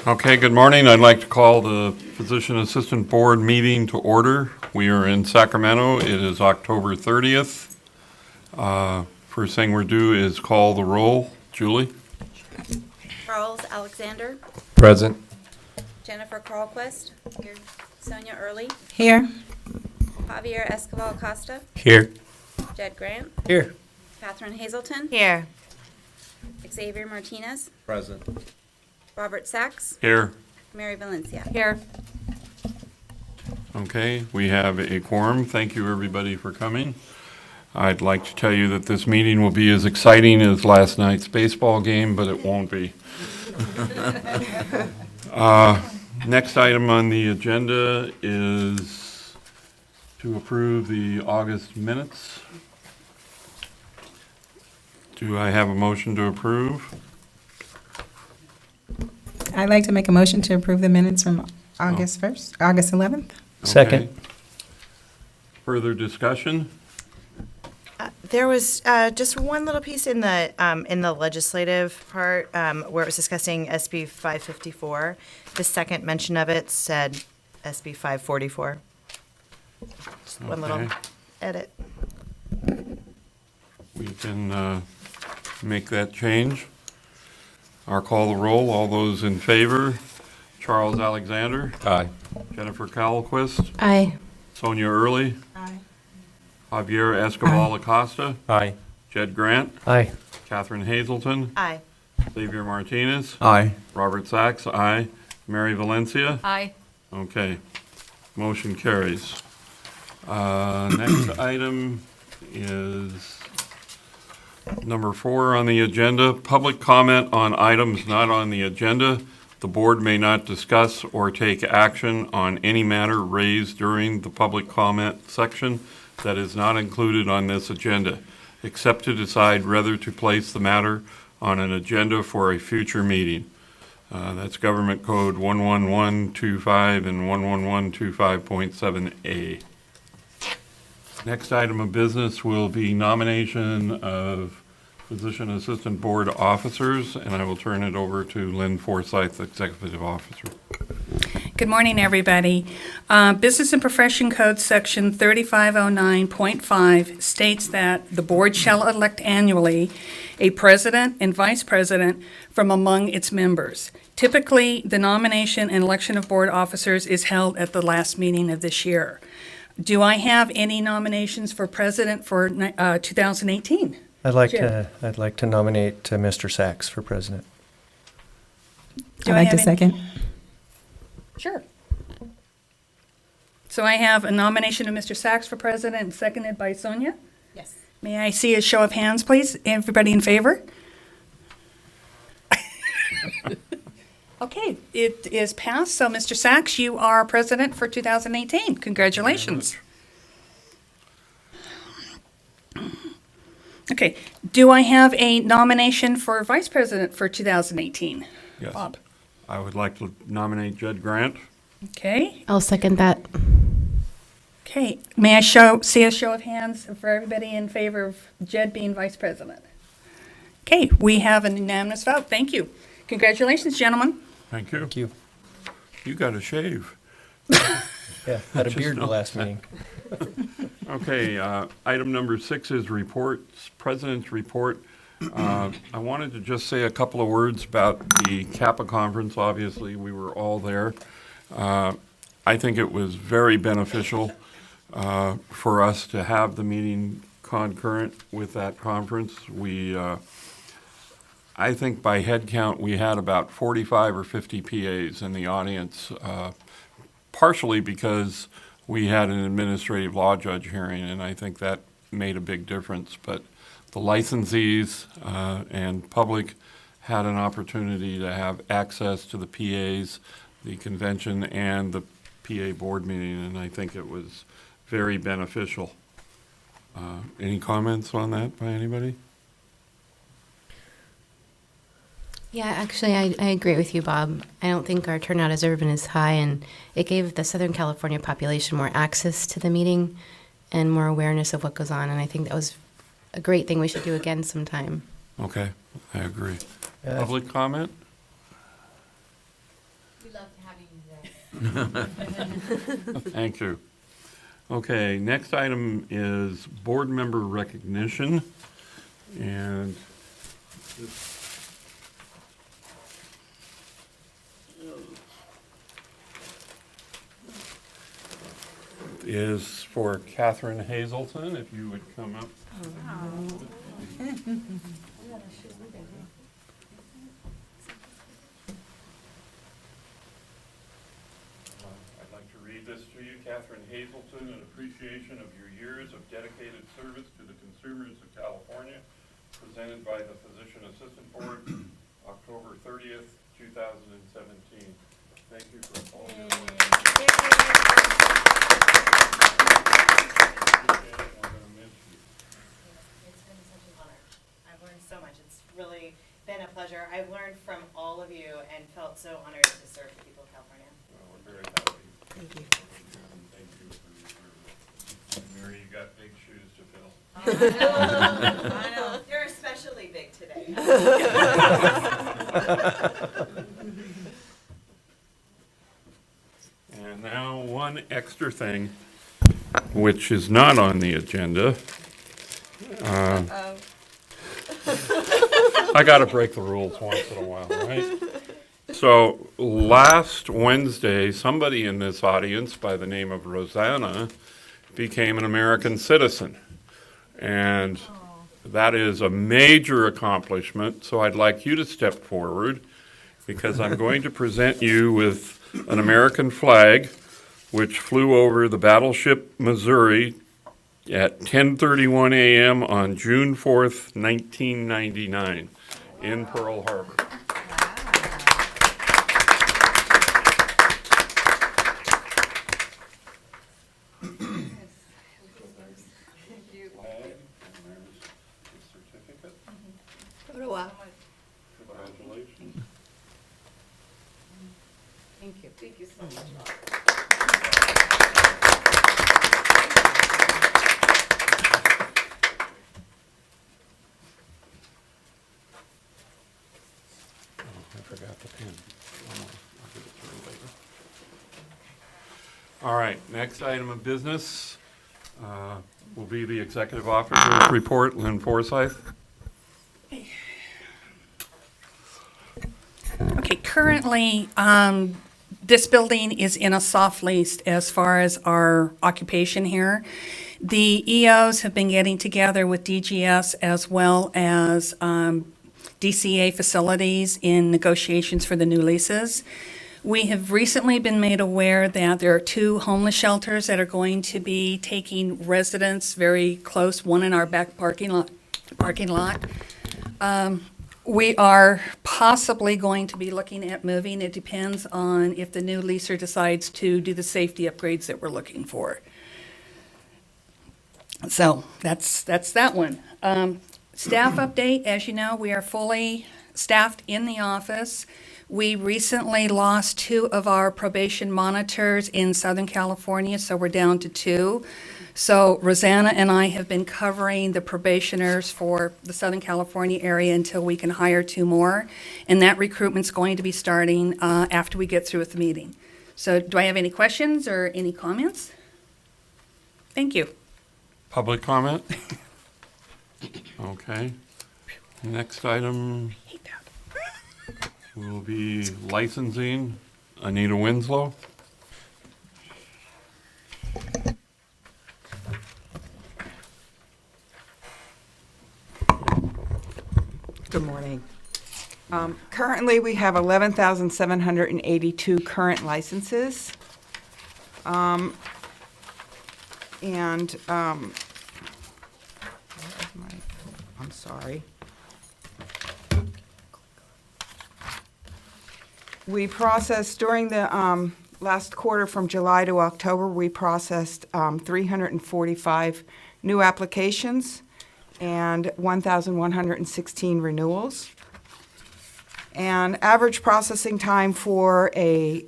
Okay, good morning. I'd like to call the Physician Assistant Board meeting to order. We are in Sacramento. It is October 30th. First thing we're due is call the roll. Julie? Charles Alexander, Present. Jennifer Carlquist, here. Sonia Early, Here. Javier Escobar Acosta, Here. Jed Grant, Here. Catherine Hazelton, Here. Xavier Martinez, Present. Robert Sachs, Here. Mary Valencia. Here. Okay, we have a quorum. Thank you, everybody, for coming. I'd like to tell you that this meeting will be as exciting as last night's baseball game, but it won't be. Next item on the agenda is to approve the August minutes. Do I have a motion to approve? I'd like to make a motion to approve the minutes from August 1st, August 11th. Second. Okay. Further discussion? There was just one little piece in the legislative part where it was discussing SB 554. The second mention of it said SB 544. Just one little Okay. edit. We can make that change. I'll call the roll. All those in favor? Charles Alexander, Aye. Jennifer Calquist, Aye. Sonia Early, Aye. Javier Escobar Acosta, Aye. Jed Grant, Aye. Catherine Hazelton, Aye. Xavier Martinez, Aye. Robert Sachs, aye. Mary Valencia? Aye. Okay. Motion carries. Next item is number 4 on the agenda, public comment on items not on the agenda. The board may not discuss or take action on any matter raised during the public comment section that is not included on this agenda, except to decide whether to place the matter on an agenda for a future meeting. That's Government Code 11125 and 11125.7A. Next item of business will be nomination of Physician Assistant Board officers, and I will turn it over to Lynn Forsyth, Executive Officer. Good morning, everybody. Business and Profession Code Section 3509.5 states that the board shall elect annually a president and vice president from among its members. Typically, the nomination and election of board officers is held at the last meeting of this year. Do I have any nominations for president for 2018? I'd like Chair. to nominate Mr. Sachs for president. Do I'd I like to have any- second. Sure. So I have a nomination of Mr. Sachs for president, seconded by Sonia. Yes. May I see a show of hands, please? Everybody in favor? Okay, it is passed. So, Mr. Sachs, you are president for 2018. Congratulations. Okay, do I have a nomination for vice president for 2018? Yes. Bob. I would like to nominate Jed Grant. Okay, I'll second that. okay. May I see a show of hands for everybody in favor of Jed being vice president? Okay, we have an unanimous vote. Thank you. Congratulations, gentlemen. Thank you. Thank you. You got a shave. Yeah, had a Just beard the know. last meeting. Okay, item number 6 is reports, President's report. I wanted to just say a couple of words about the CAPA conference. Obviously, we were all there. I think it was very beneficial for us to have the meeting concurrent with that conference. I think by head count, we had about 45 or 50 PAs in the audience, partially because we had an administrative law judge hearing, and I think that made a big difference. But the licensees and public had an opportunity to have access to the PAs, the convention, and the PA board meeting, and I think it was very beneficial. Any comments on that by anybody? Yeah, actually, I agree with you, Bob. I don't think our turnout has ever been as high, and it gave the Southern California population more access to the meeting and more awareness of what goes on, and I think that was a great thing we should do again sometime. Okay, I agree. Yeah. Public comment? Thank you. Okay, next item is board member recognition. And this is for Catherine Hazelton, if you would come up. I'd like to read this to you. Catherine Hazelton, in appreciation of your years of dedicated service to the consumers of California, presented by the Physician Assistant Board, October 30th, 2017. Thank you for all your work. Appreciate it. I'm gonna miss you. It's been such an honor. I've learned so much. It's really been a pleasure. I've learned from all of you and felt so honored to serve the people of California. Well, we're very happy. Thank you. And thank you for your service. And Mary, you got big shoes to fill. I know. They're especially big today. And now one extra thing, which is not on the agenda. I gotta break the rules once in a while, right? So last Wednesday, somebody in this audience by the name of Rosanna became an American citizen. And that is a major accomplishment, so I'd like you to step forward because I'm going to present you with an American flag which flew over the battleship Missouri at 10:31 a.m. on June 4th, 1999 in Pearl Harbor. Flag, and there's the certificate. Congratulations. Thank you. Thank you so much. I forgot the pen. I'll give it to her later. All right, next item of business will be the executive officer's report. Lynn Forsyth. Okay, currently, this building is in a soft lease as far as our occupation here. The EOs have been getting together with DGS as well as DCA facilities in negotiations for the new leases. We have recently been made aware that there are 2 homeless shelters that are going to be taking residents very close, one in our back parking lot. We are possibly going to be looking at moving. It depends on if the new leaser decides to do the safety upgrades that we're looking for. So that's that one. Staff update, as you know, we are fully staffed in the office. We recently lost 2 of our probation monitors in Southern California, so we're down to 2. So Rosanna and I have been covering the probationers for the Southern California area until we can hire 2 more. And that recruitment's going to be starting after we get through with the meeting. So do I have any questions or any comments? Thank you. Public comment? Okay. Next item will be licensing. Anita Winslow. Good morning. Currently, we have 11,782 current licenses. Where is my- I'm sorry. We processed during the last quarter from July to October, we processed 345 new applications and 1,116 renewals. And average processing time for a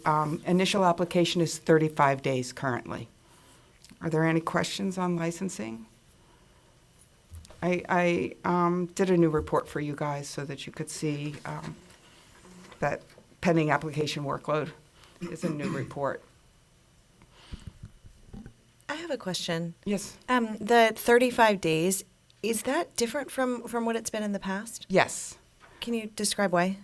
initial application is 35 days currently. Are there any questions on licensing? I did a new report for you guys so that you could see that pending application workload. is a new report. I have a question. Yes. The 35 days, is that different from what it's been in the past? Yes. Can you describe why?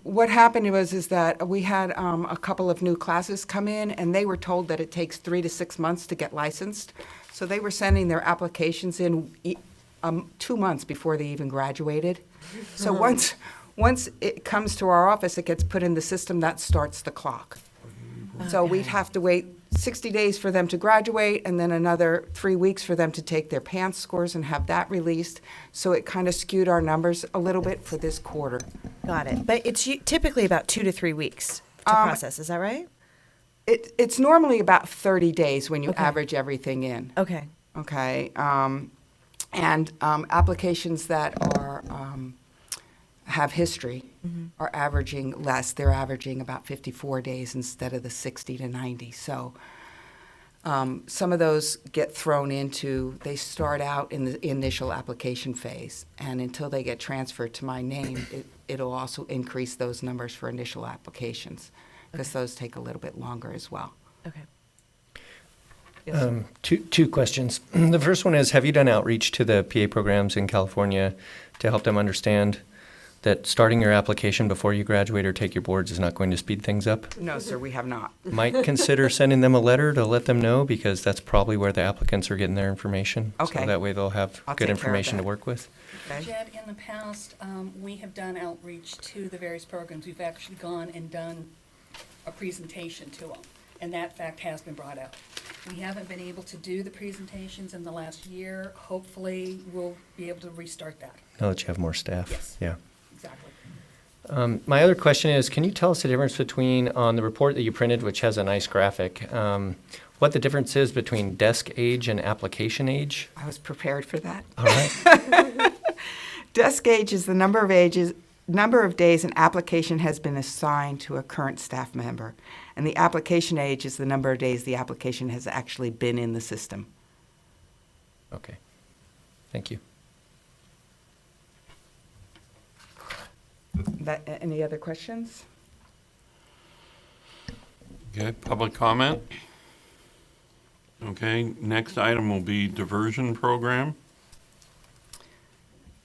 What happened is that we had a couple of new classes come in, and they were told that it takes 3 to 6 months to get licensed. So they were sending their applications in 2 months before they even graduated. So once it comes to our office, it gets put in the system, that starts the clock. So we'd have to wait 60 days for them to graduate, and then another 3 weeks for them to take their PANCE scores and have that released. So it kind of skewed our numbers a little bit for this quarter. Got it. But it's typically about 2 to 3 weeks to process. Is that right? It's normally about 30 days when you Okay. average everything in. Okay. Okay, and applications that are, have history are averaging less. They're averaging about 54 days instead of the 60 to 90. So some of those get thrown into, they start out in the initial application phase, and until they get transferred to my name, it'll also increase those numbers for initial applications, because those take a little bit longer as well. Okay. Two questions. The first one is, have you done outreach to the PA programs in California to help them understand that starting your application before you graduate or take your boards is not going to speed things up? No, sir, we have not. Might consider sending them a letter to let them know, because that's probably where the applicants are getting their information. Okay. So that way they'll have I'll good take care of information to that. work with. Okay. Jed, in the past, we have done outreach to the various programs. We've actually gone and done a presentation to them, and that fact has been brought out. We haven't been able to do the presentations in the last year. Hopefully, we'll be able to restart that. Now that you have more staff. Yes. Yeah. Exactly. My other question is, can you tell us the difference between, on the report that you printed, which has a nice graphic, what the difference is between desk age and application age? I was prepared for that. All right. Desk age is the number of days an application has been assigned to a current staff member. And the application age is the number of days the application has actually been in the system. Okay. Thank you. Any other questions? Okay, public comment? Okay, next item will be diversion program.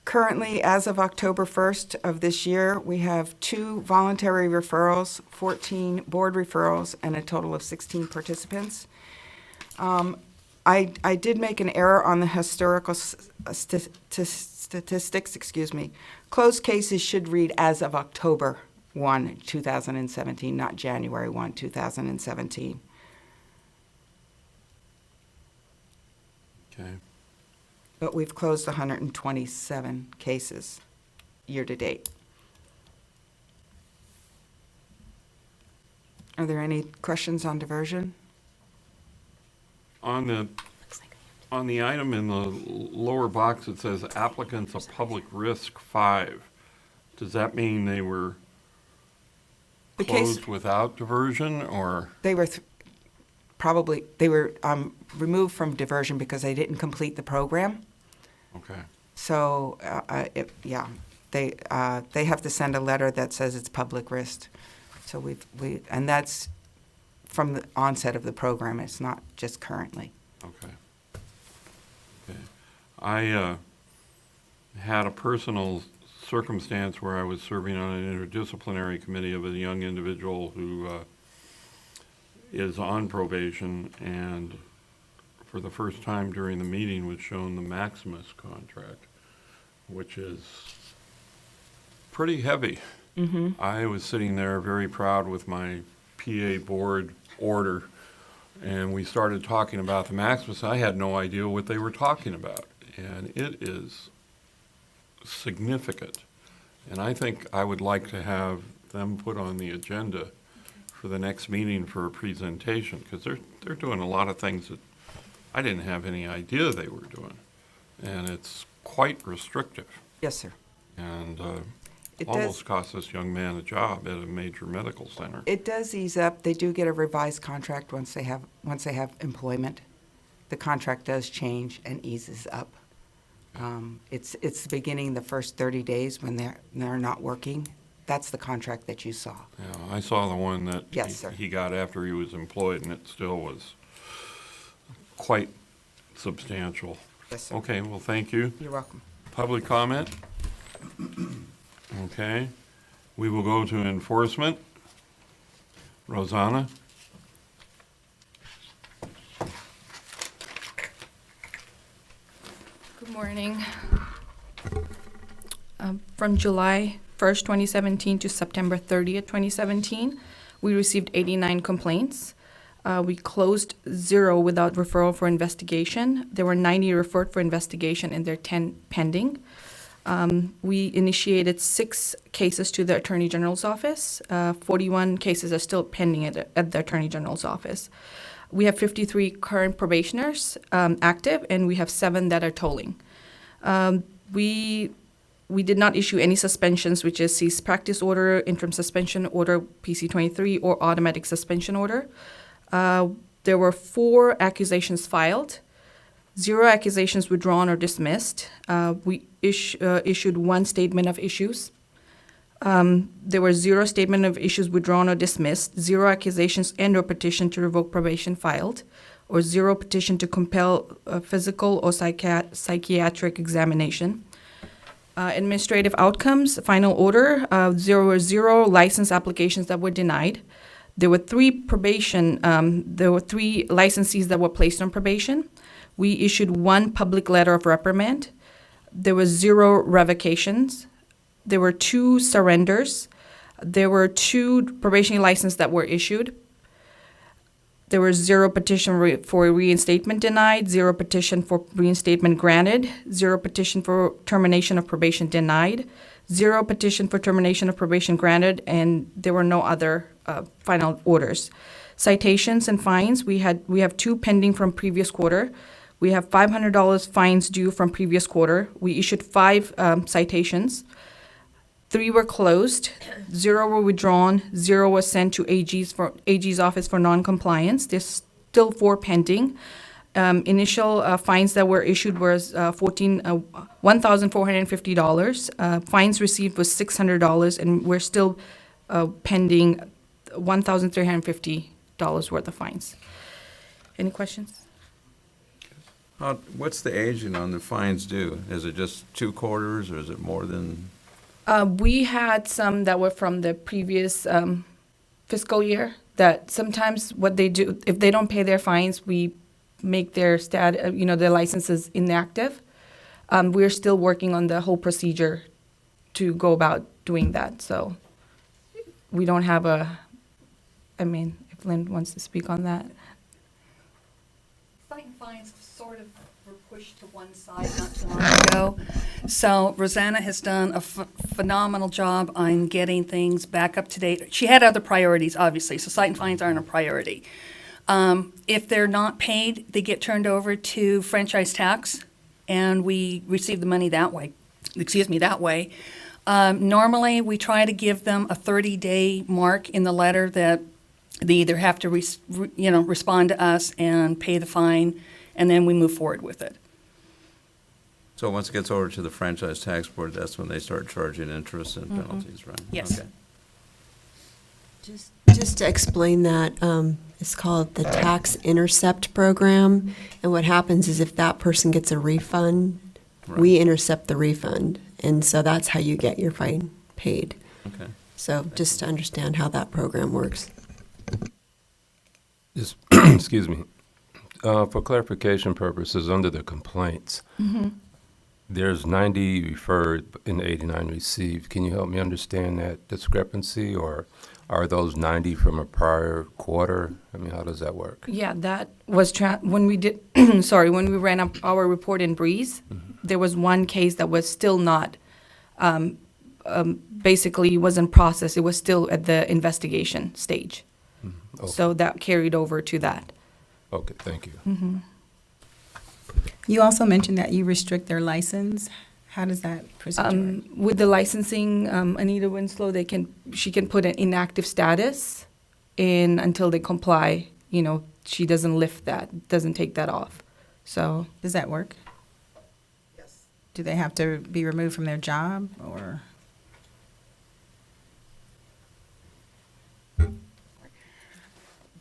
Currently, as of October 1st of this year, we have 2 voluntary referrals, 14 board referrals, and a total of 16 participants. I did make an error on the historical statistics, excuse me. Closed cases should read as of October 1, 2017, not January 1, 2017. Okay, But we've closed 127 cases year-to-date. Are there any questions on diversion? on the item in the lower box, it says applicants of public risk 5. Does that mean they were The case, closed without diversion, or? they were removed from diversion because they didn't complete the program. Okay, So, they have to send a letter that says it's public risk. So and that's from the onset of the program. It's not just currently. okay. Okay. I had a personal circumstance where I was serving on an interdisciplinary committee of a young individual who is on probation, and for the first time during the meeting was shown the Maximus contract, which is pretty heavy. I was sitting there very proud with my PA board order, and we started talking about the Maximus. I had no idea what they were talking about, and it is significant. And I think I would like to have them put on the agenda for the next meeting for a presentation, because they're doing a lot of things that I didn't have any idea they were doing. And it's quite restrictive, Yes, sir. and It almost does, cost this young man a job at a major medical center. it does ease up. They do get a revised contract once they have employment. The contract does change and eases up. It's the beginning, the first 30 days when they're not working, That's the contract that you saw. Yeah, I saw the one that Yes, sir. he got after he was employed, and it still was quite substantial. Yes, sir. Okay, well, thank you. You're welcome. Public comment? Okay. We will go to enforcement. Rosanna? Good morning. From July 1st, 2017 to September 30th, 2017, we received 89 complaints. We closed 0 without referral for investigation. There were 90 referred for investigation and there are 10 pending. We initiated 6 cases to the Attorney General's office. 41 cases are still pending at the Attorney General's office. We have 53 current probationers active, and we have 7 that are tolling. We did not issue any suspensions, which is cease practice order, interim suspension order, PC 23, or automatic suspension order. There were 4 accusations filed, 0 accusations withdrawn or dismissed. We issued 1 statement of issues. There were 0 statement of issues withdrawn or dismissed, 0 accusations and/or petition to revoke probation filed, or 0 petition to compel a physical or psychiatric examination. Administrative outcomes, final order, there were 0 license applications that were denied. There were 3 licensees that were placed on probation. We issued 1 public letter of reprimand. There were 0 revocations. There were 2 surrenders. There were 2 probationary licenses that were issued. There were 0 petition for reinstatement denied, 0 petition for reinstatement granted, 0 petition for termination of probation denied, 0 petition for termination of probation granted, and there were no other final orders. Citations and fines, we have 2 pending from previous quarter. We have $500 fines due from previous quarter. We issued 5 citations. 3 were closed, 0 were withdrawn, 0 was sent to AG's office for non-compliance. There's still 4 pending. Initial fines that were issued was $1,450. Fines received was $600, and we're still pending $1,350 worth of fines. Any questions? What's the aging on the fines due? Is it just 2 quarters, or is it more than? We had some that were from the previous fiscal year, that sometimes what they do, if they don't pay their fines, we make their their licenses inactive. We're still working on the whole procedure to go about doing that. So we don't have if Lynn wants to speak on that. Site and fines sort of were pushed to one side not too long ago. So Rosanna has done a phenomenal job on getting things back up to date. She had other priorities, obviously, so site and fines aren't a priority. If they're not paid, they get turned over to franchise tax, and we receive the money that way. Normally, we try to give them a 30-day mark in the letter that they either have to respond to us and pay the fine, and then we move forward with it. So once it gets over to the franchise tax board, that's when they start charging interest and penalties, right? Yes. Okay. Just to explain that, it's called the Tax Intercept Program. And what happens is if that person gets a refund, we intercept the refund. And so that's how you get your fine paid. Okay. So just to understand how that program works. Excuse me. For clarification purposes, under the complaints, there's 90 referred and 89 received. Can you help me understand that discrepancy, or are those 90 from a prior quarter? I mean, how does that work? Yeah, that was when we did. When we ran up our report in Breeze, there was 1 case that was still not, basically wasn't processed. It was still at the investigation stage. Okay. So that carried over to that. Okay, thank you. You also mentioned that you restrict their license. How does that procedure work? With the licensing, Anita Winslow, she can put an inactive status in until they comply. She doesn't lift that, doesn't take that off. So Does that work? Yes. Do they have to be removed from their job, or?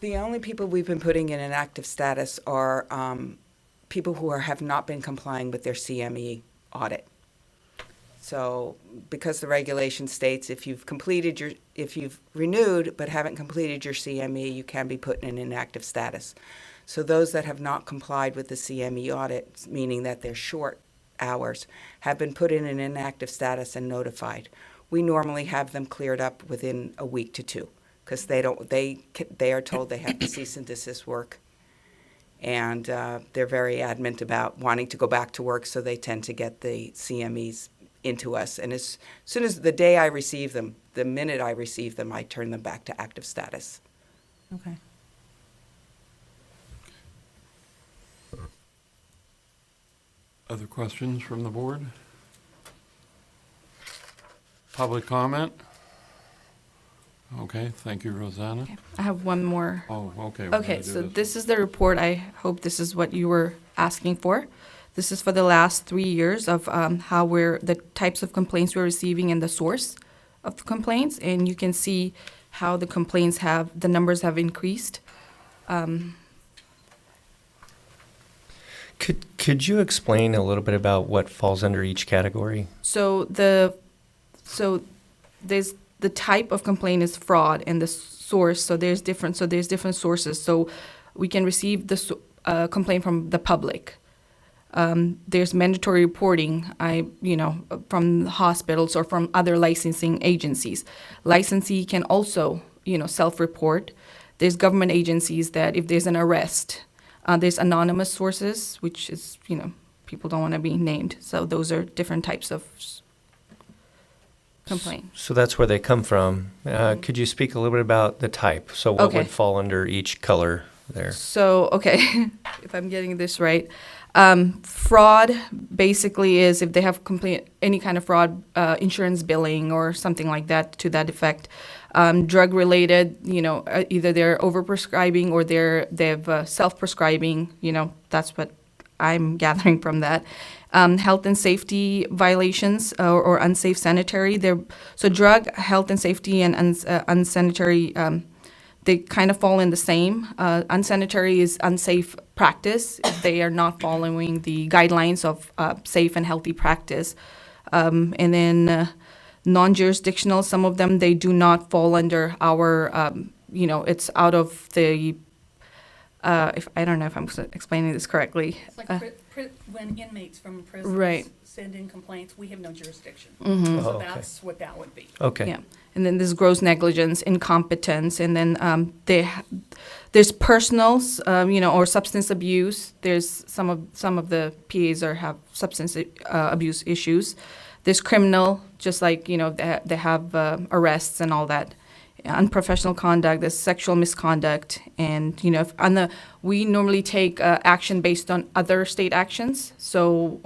The only people we've been putting in inactive status are people who have not been complying with their CME audit. So, because the regulation states if you've renewed but haven't completed your CME, you can be put in inactive status. So those that have not complied with the CME audit, meaning that they're short hours, have been put in an inactive status and notified. We normally have them cleared up within a week to two, because they are told they have to cease and desist work. And they're very adamant about wanting to go back to work, so they tend to get the CMEs into us. And as soon as the day I receive them, the minute I receive them, I turn them back to active status. Okay. Other questions from the board? Public comment? Okay, thank you, Rosanna. I have one more. Oh, okay. we're gonna Okay, do so this this is the report. I hope this is what you were asking for. This is for the last 3 years of how the types of complaints we're receiving and the source of the complaints. And you can see how the complaints the numbers have increased. Could you explain a little bit about what falls under each category? So there's the type of complaint is fraud, and the source. So there's different sources. So we can receive the complaint from the public. There's mandatory reporting, from the hospitals or from other licensing agencies. Licensee can also, self-report. There's government agencies that if there's an arrest, there's anonymous sources, which is, people don't want to be named. So those are different types of complaint. So that's where they come from. Could you speak a little bit about the type? So what Okay. would fall under each color there? So, okay, if I'm getting this right. Fraud basically is if they have any kind of fraud, insurance billing or something like that to that effect. Drug related, either they're overprescribing or they've self-prescribing, that's what I'm gathering from that. Health and safety violations or unsafe sanitary. So drug, health and safety and unsanitary, they kind of fall in the same. Unsanitary is unsafe practice. They are not following the guidelines of safe and healthy practice. And then non-jurisdictional, some of them, they do not fall under our, it's out of the, I don't know if I'm explaining this correctly. It's like when inmates from prisons Right. send in complaints, we have no jurisdiction. Mhm. Oh, So okay. that's what that would be. Okay. Yeah, and then there's gross negligence, incompetence, and then there's personals, or substance abuse. There's some of the PAs have substance abuse issues. There's criminal, just like they have arrests and all that. Unprofessional conduct, there's sexual misconduct, and we normally take action based on other state actions. So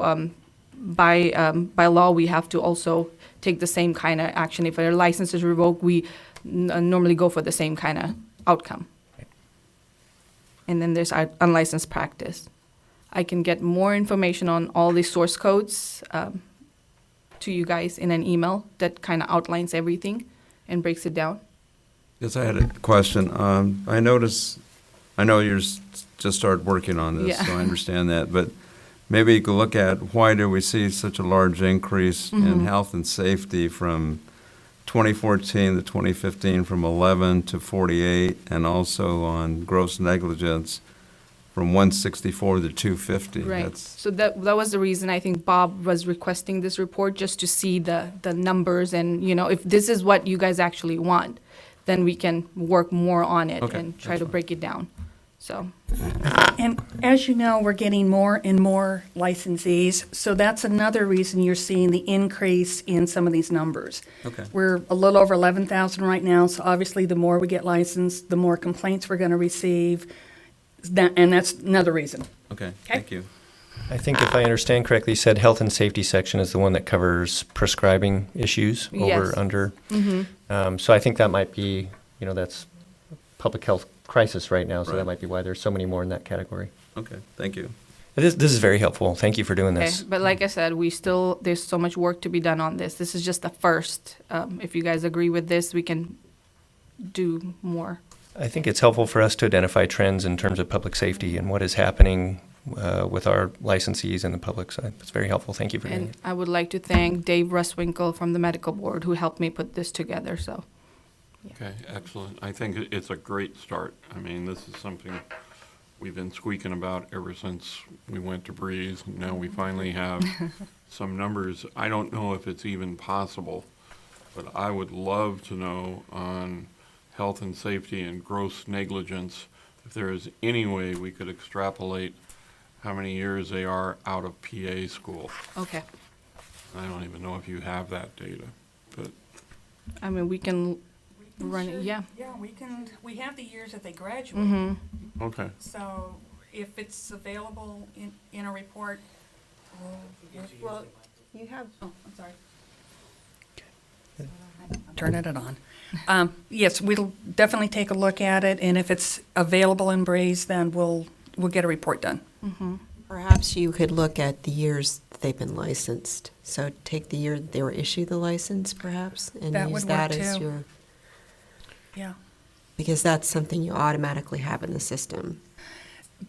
by law, we have to also take the same kind of action. If our license is revoked, we normally go for the same kind of outcome. And then there's our unlicensed practice. I can get more information on all the source codes to you guys in an email that kind of outlines everything and breaks it down. Yes, I had a question. I know you're just started working on this, Yeah. so I understand that, but maybe you could look at why do we see such a large increase in health and safety from 2014 to 2015 from 11 to 48, and also on gross negligence from 164 to 250. Right. That's- So that was the reason I think Bob was requesting this report, just to see the numbers and, if this is what you guys actually want, then we can work more on it Okay, and try that's to fine. break it down. So, And as you know, we're getting more and more licensees, so that's another reason you're seeing the increase in some of these numbers. Okay. We're a little over 11,000 right now, so obviously the more we get licensed, the more complaints we're going to receive, and that's another reason. Okay, thank you. I think if I understand correctly, you said health and safety section is the one that covers prescribing issues over, Yes. under. So I think that might be, that's public health crisis right now, so that Right. might be why there's so many more in that category. Okay, thank you. This is very helpful. Thank you for doing okay. this. But like I said, there's so much work to be done on this. This is just the first. If you guys agree with this, we can do more. I think it's helpful for us to identify trends in terms of public safety and what is happening with our licensees and the public side. It's very helpful. Thank you for doing And it. I would like to thank Dave Rustwinkle from the medical board who helped me put this together, so. Okay, excellent. I think it's a great start. I mean, this is something we've been squeaking about ever since we went to Breeze. Now we finally have some numbers. I don't know if it's even possible, but I would love to know on health and safety and gross negligence, if there is any way we could extrapolate how many years they are out of PA school. Okay. I don't even know if you have that data, but I mean, we can run it, yeah. Yeah, we have the years that they graduate. Mm-hmm. okay. So if it's available in a report, well, You have oh, I'm sorry. Turning it on. Yes, we'll definitely take a look at it, and if it's available in Breeze, then we'll get a report done. Perhaps you could look at the years that they've been licensed. So take the year they were issued the license, perhaps, and That use would that work, as too. your, Yeah. because that's something you automatically have in the system.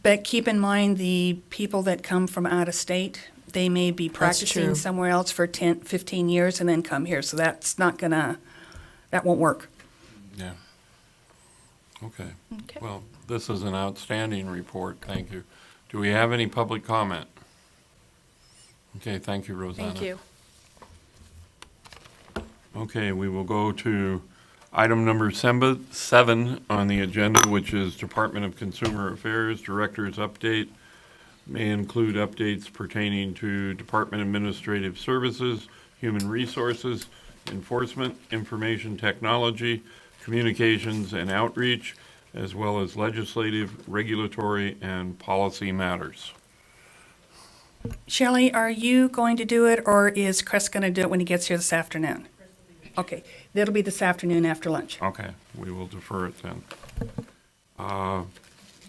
But keep in mind, the people that come from out of state, they may be practicing true. somewhere else for 10, 15 years and then come here. So that's not gonna, that won't work. Yeah. Okay. Okay. Well, this is an outstanding report. Thank you. Do we have any public comment? Okay, thank you, Rosanna. Thank you. Okay, we will go to item number 7 on the agenda, which is Department of Consumer Affairs Director's Update. May include updates pertaining to Department Administrative Services, Human Resources, Enforcement, Information Technology, Communications and Outreach, as well as legislative, regulatory, and policy matters. Shelley, are you going to do it, or is Chris going to do it when he gets here this afternoon? Okay, that'll be this afternoon after lunch. Okay, we will defer it then.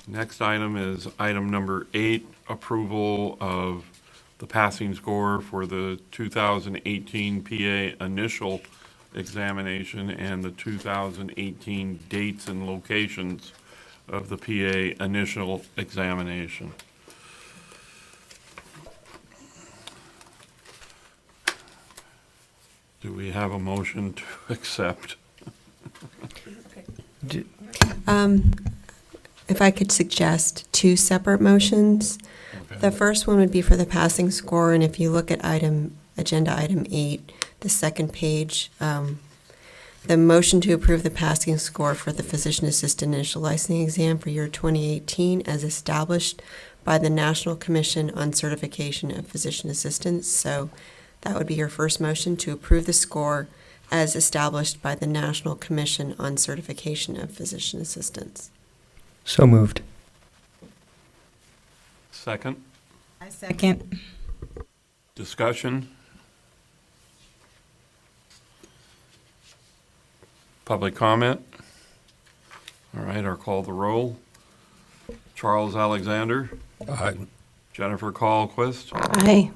Next item is item number 8, approval of the passing score for the 2018 PA initial examination and the 2018 dates and locations of the PA initial examination. Do we have a motion to accept? If I could suggest 2 separate motions. Okay. The first one would be for the passing score, and if you look at agenda item 8, the second page, the motion to approve the passing score for the physician assistant initial licensing exam for year 2018 as established by the National Commission on Certification of Physician Assistants. So that would be your first motion, to approve the score as established by the National Commission on Certification of Physician Assistants. So moved. Second, I second. discussion? Public comment? All right, I'll call the roll. Charles Alexander, Aye. Jennifer Callquist, Aye.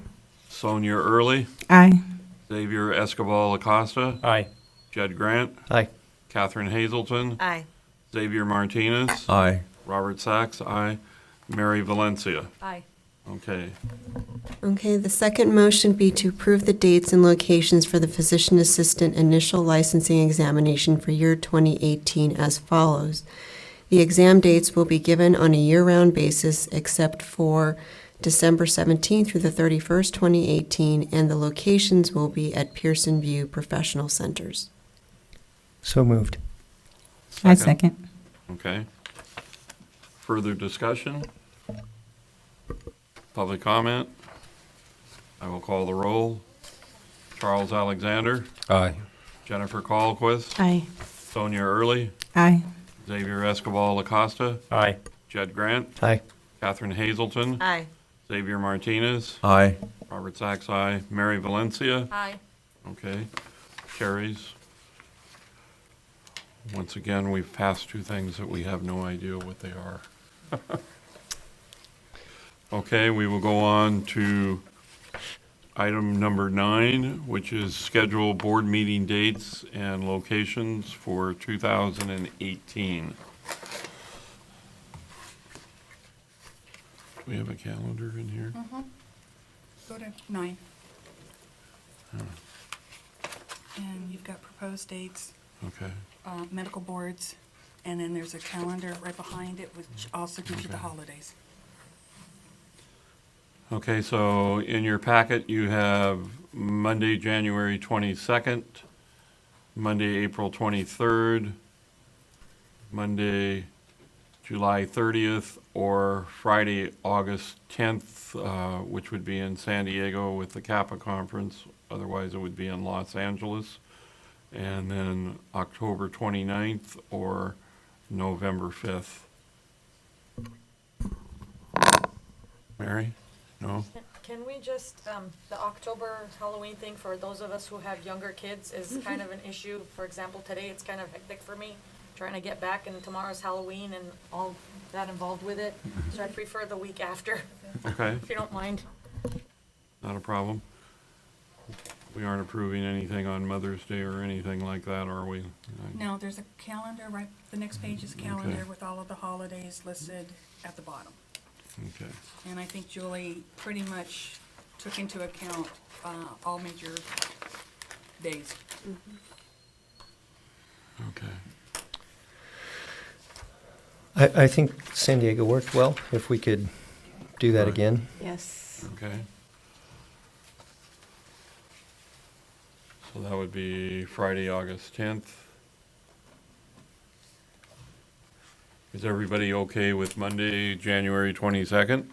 Sonia Early, Aye. Xavier Escobar Acosta, Aye. Jed Grant, Aye. Catherine Hazelton, Aye. Xavier Martinez, Aye. Robert Sachs, aye. Mary Valencia. Aye. Okay, Okay, the second motion be to approve the dates and locations for the physician assistant initial licensing examination for year 2018 as follows. The exam dates will be given on a year-round basis except for December 17th through the 31st, 2018, and the locations will be at Pearson View Professional Centers. So moved. I second. okay. Further discussion? Public comment? I will call the roll. Charles Alexander, Aye. Jennifer Callquist, Aye. Sonia Early, Aye. Xavier Escobar Acosta, Aye. Jed Grant, Aye. Catherine Hazelton, Aye. Xavier Martinez, Aye. Robert Sachs, aye. Mary Valencia, Aye. okay, carries. Once again, we've passed 2 things that we have no idea what they are. Okay, we will go on to item number 9, which is schedule board meeting dates and locations for 2018. we have a calendar in here? Go to 9. And you've got proposed dates, Okay. medical boards, and then there's a calendar right behind it, which also gives you the holidays. Okay, so in your packet, you have Monday, January 22nd, Monday, April 23rd, Monday, July 30th, or Friday, August 10th, which would be in San Diego with the Kappa Conference. Otherwise, it would be in Los Angeles. And then October 29th or November 5th. Mary? No? Can we just, the October Halloween thing, for those of us who have younger kids, is kind of an issue. For example, today it's kind of hectic for me, trying to get back, and tomorrow's Halloween and all that involved with it. So I prefer the week after, Okay, if you don't mind. not a problem. We aren't approving anything on Mother's Day or anything like that, are we? Now, there's a calendar, right, the next page is calendar Okay. with all of the holidays listed at the bottom. Okay. And I think Julie pretty much took into account all major days. Okay. I think San Diego worked well, if we could do that Right. again. Yes. Okay. So that would be Friday, August 10th. Is everybody okay with Monday, January 22nd?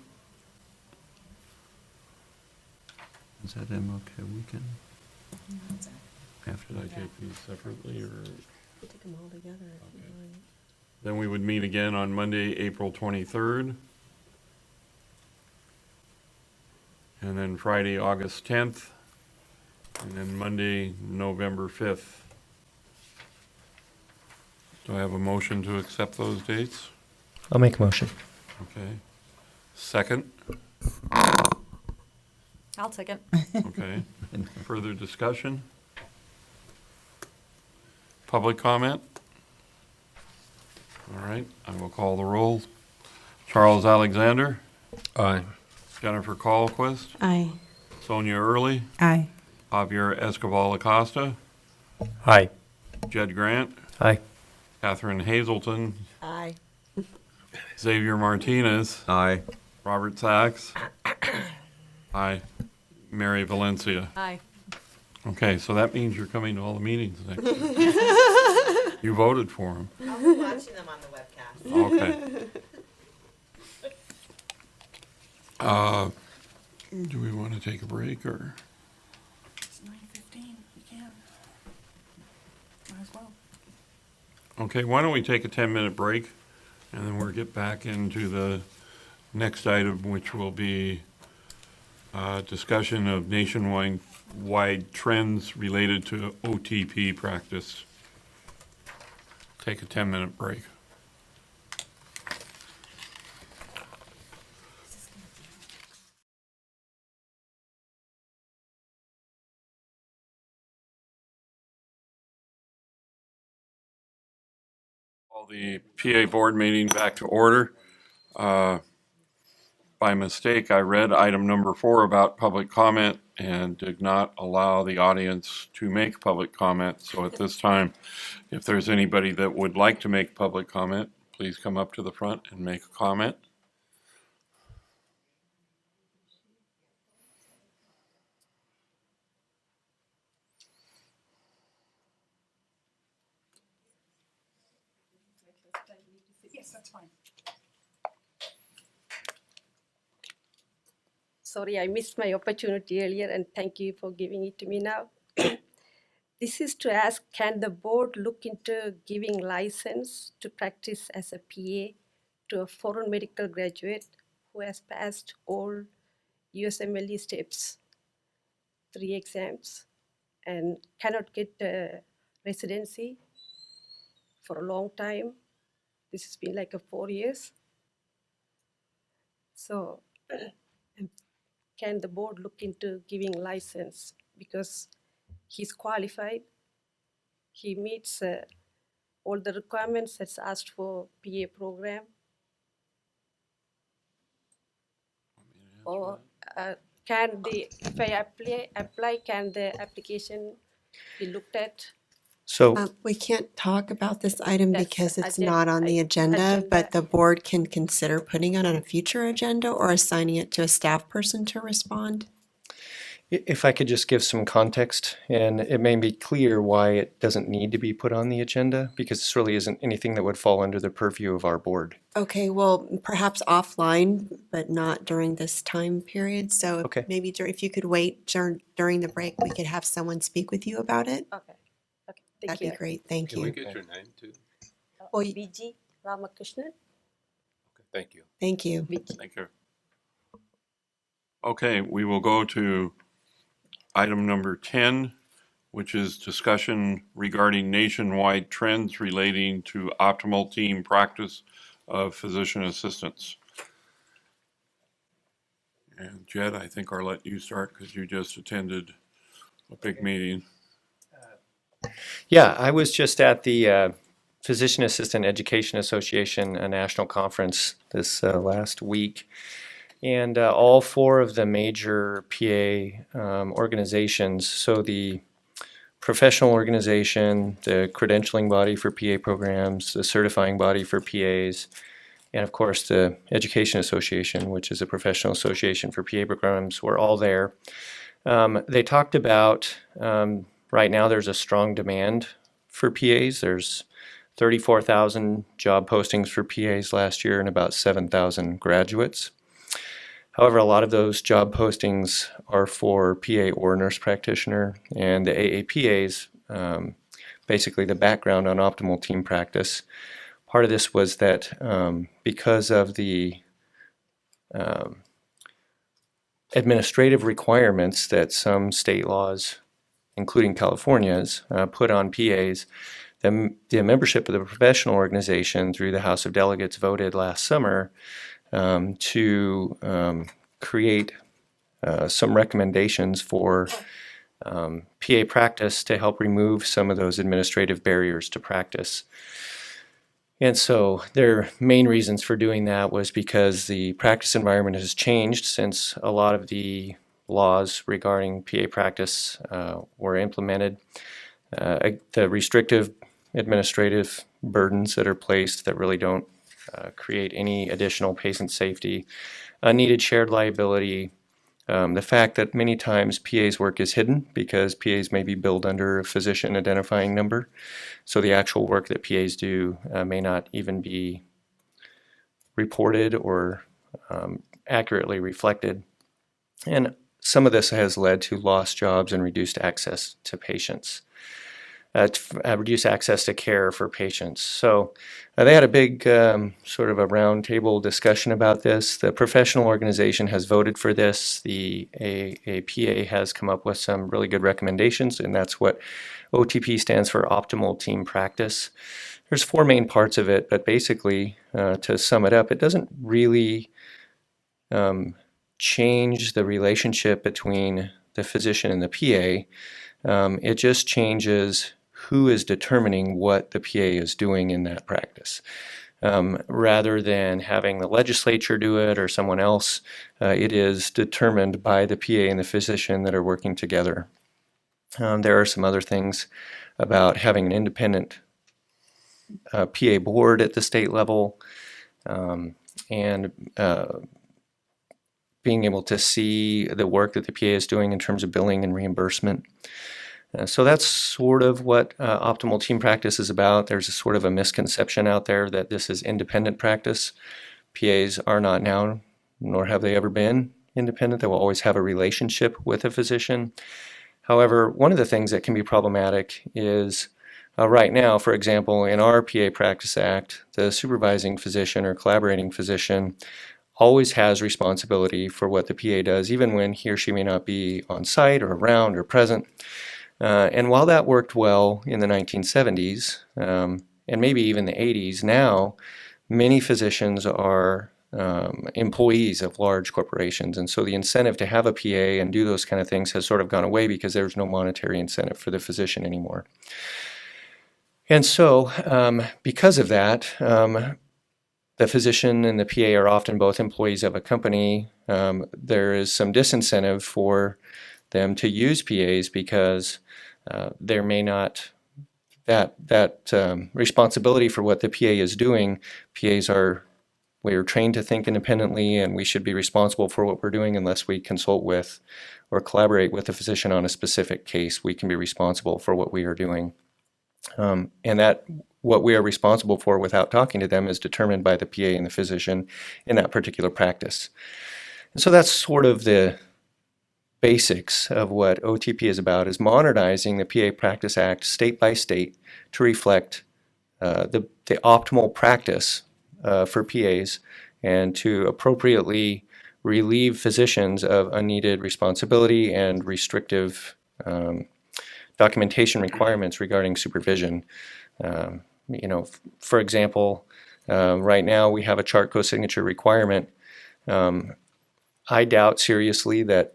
Is that MLK weekend? Should I take these separately, or? We take them all together if you want. Then we would meet again on Monday, April 23rd. And then Friday, August 10th. And then Monday, November 5th. Do I have a motion to accept those dates? I'll make a motion. Okay. Second? I'll second. Okay. Further discussion? Public comment? All right, I will call the roll. Charles Alexander, Aye. Jennifer Colquist, Aye. Sonia Early, Aye. Javier Escobar Acosta, Aye. Jed Grant, Aye. Catherine Hazelton, Aye. Xavier Martinez, Aye. Robert Sachs. Aye. Mary Valencia. Aye. Okay, so that means you're coming to all the meetings next week. You voted for them. I'll be watching them on the webcast. Okay. Do we want to take a break, or? It's 9:15, you can. Might as well. Okay, why don't we take a 10-minute break, and then we'll get back into the next item, which will be discussion of nationwide trends related to OTP practice. Take a 10-minute break. Call the PA board meeting back to order. By mistake, I read item number 4 about public comment and did not allow the audience to make public comment. So at this time, if there's anybody that would like to make public comment, please come up to the front and make a comment. Yes, that's fine. Sorry, I missed my opportunity earlier, and thank you for giving it to me now. This is to ask, can the board look into giving license to practice as a PA to a foreign medical graduate who has passed all USMLE steps, 3 exams, and cannot get a residency for a long time? This has been like 4 years. So can the board look into giving license, because he's qualified, he meets all the requirements that's asked for PA program. or can the, if I apply, can the application be looked at? So We can't talk about this item That's because it's agenda- not on the agenda, but agenda. the board can consider putting it on a future agenda or assigning it to a staff person to respond. if I could just give some context, and it may be clear why it doesn't need to be put on the agenda, because this really isn't anything that would fall under the purview of our board. Okay, well, perhaps offline, but not during this time period. So Okay. maybe if you could wait during the break, we could have someone speak with you about it. Okay, okay, thank That'd you. be great, thank Can we you. get your name too? Well, y- BG Ramakrishnan, Okay, thank you. Thank you. BG. Thank you. Okay, we will go to item number 10, which is discussion regarding nationwide trends relating to optimal team practice of physician assistants. And Jed, I think I'll let you start because you just attended a big meeting. Yeah, I was just at the Physician Assistant Education Association national conference this last week. And all four of the major PA organizations, so the professional organization, the credentialing body for PA programs, the certifying body for PAs, and of course the Education Association, which is a professional association for PA programs, were all there. They talked about right now there's a strong demand for PAs. There's 34,000 job postings for PAs last year and about 7,000 graduates. However, a lot of those job postings are for PA or nurse practitioner, and the AAPAs, basically the background on optimal team practice. Part of this was that because of the administrative requirements that some state laws, including California's, put on PAs, the membership of the professional organization through the House of Delegates voted last summer to create some recommendations for PA practice to help remove some of those administrative barriers to practice. And so their main reasons for doing that was because the practice environment has changed since a lot of the laws regarding PA practice were implemented. The restrictive administrative burdens that are placed that really don't create any additional patient safety, unneeded shared liability, the fact that many times PA's work is hidden because PAs may be billed under a physician identifying number, so the actual work that PAs do may not even be reported or accurately reflected. And some of this has led to lost jobs and reduced access to patients. Reduce access to care for patients. So they had a big sort of a roundtable discussion about this. The professional organization has voted for this. The AAPA has come up with some really good recommendations, and that's what OTP stands for, Optimal Team Practice. There's four main parts of it, but basically, to sum it up, it doesn't really change the relationship between the physician and the PA. It just changes who is determining what the PA is doing in that practice. Rather than having the legislature do it or someone else, it is determined by the PA and the physician that are working together. There are some other things about having an independent PA board at the state level, and being able to see the work that the PA is doing in terms of billing and reimbursement. So that's sort of what optimal team practice is about. There's a sort of a misconception out there that this is independent practice. PAs are not now, nor have they ever been independent. They will always have a relationship with a physician. However, one of the things that can be problematic is right now, for example, in our PA Practice Act, the supervising physician or collaborating physician always has responsibility for what the PA does, even when he or she may not be on site or around or present. And while that worked well in the 1970s, and maybe even the 80s, now many physicians are employees of large corporations. And so the incentive to have a PA and do those kind of things has sort of gone away because there's no monetary incentive for the physician anymore. And so because of that, the physician and the PA are often both employees of a company, there is some disincentive for them to use PAs because there may not that responsibility for what the PA is doing. PAs we are trained to think independently, and we should be responsible for what we're doing unless we consult with or collaborate with the physician on a specific case. We can be responsible for what we are doing. And that what we are responsible for without talking to them is determined by the PA and the physician in that particular practice. And so that's sort of the basics of what OTP is about, is modernizing the PA Practice Act state by state to reflect the optimal practice for PAs and to appropriately relieve physicians of unneeded responsibility and restrictive documentation requirements regarding supervision. For example, right now we have a chart co-signature requirement. I doubt seriously that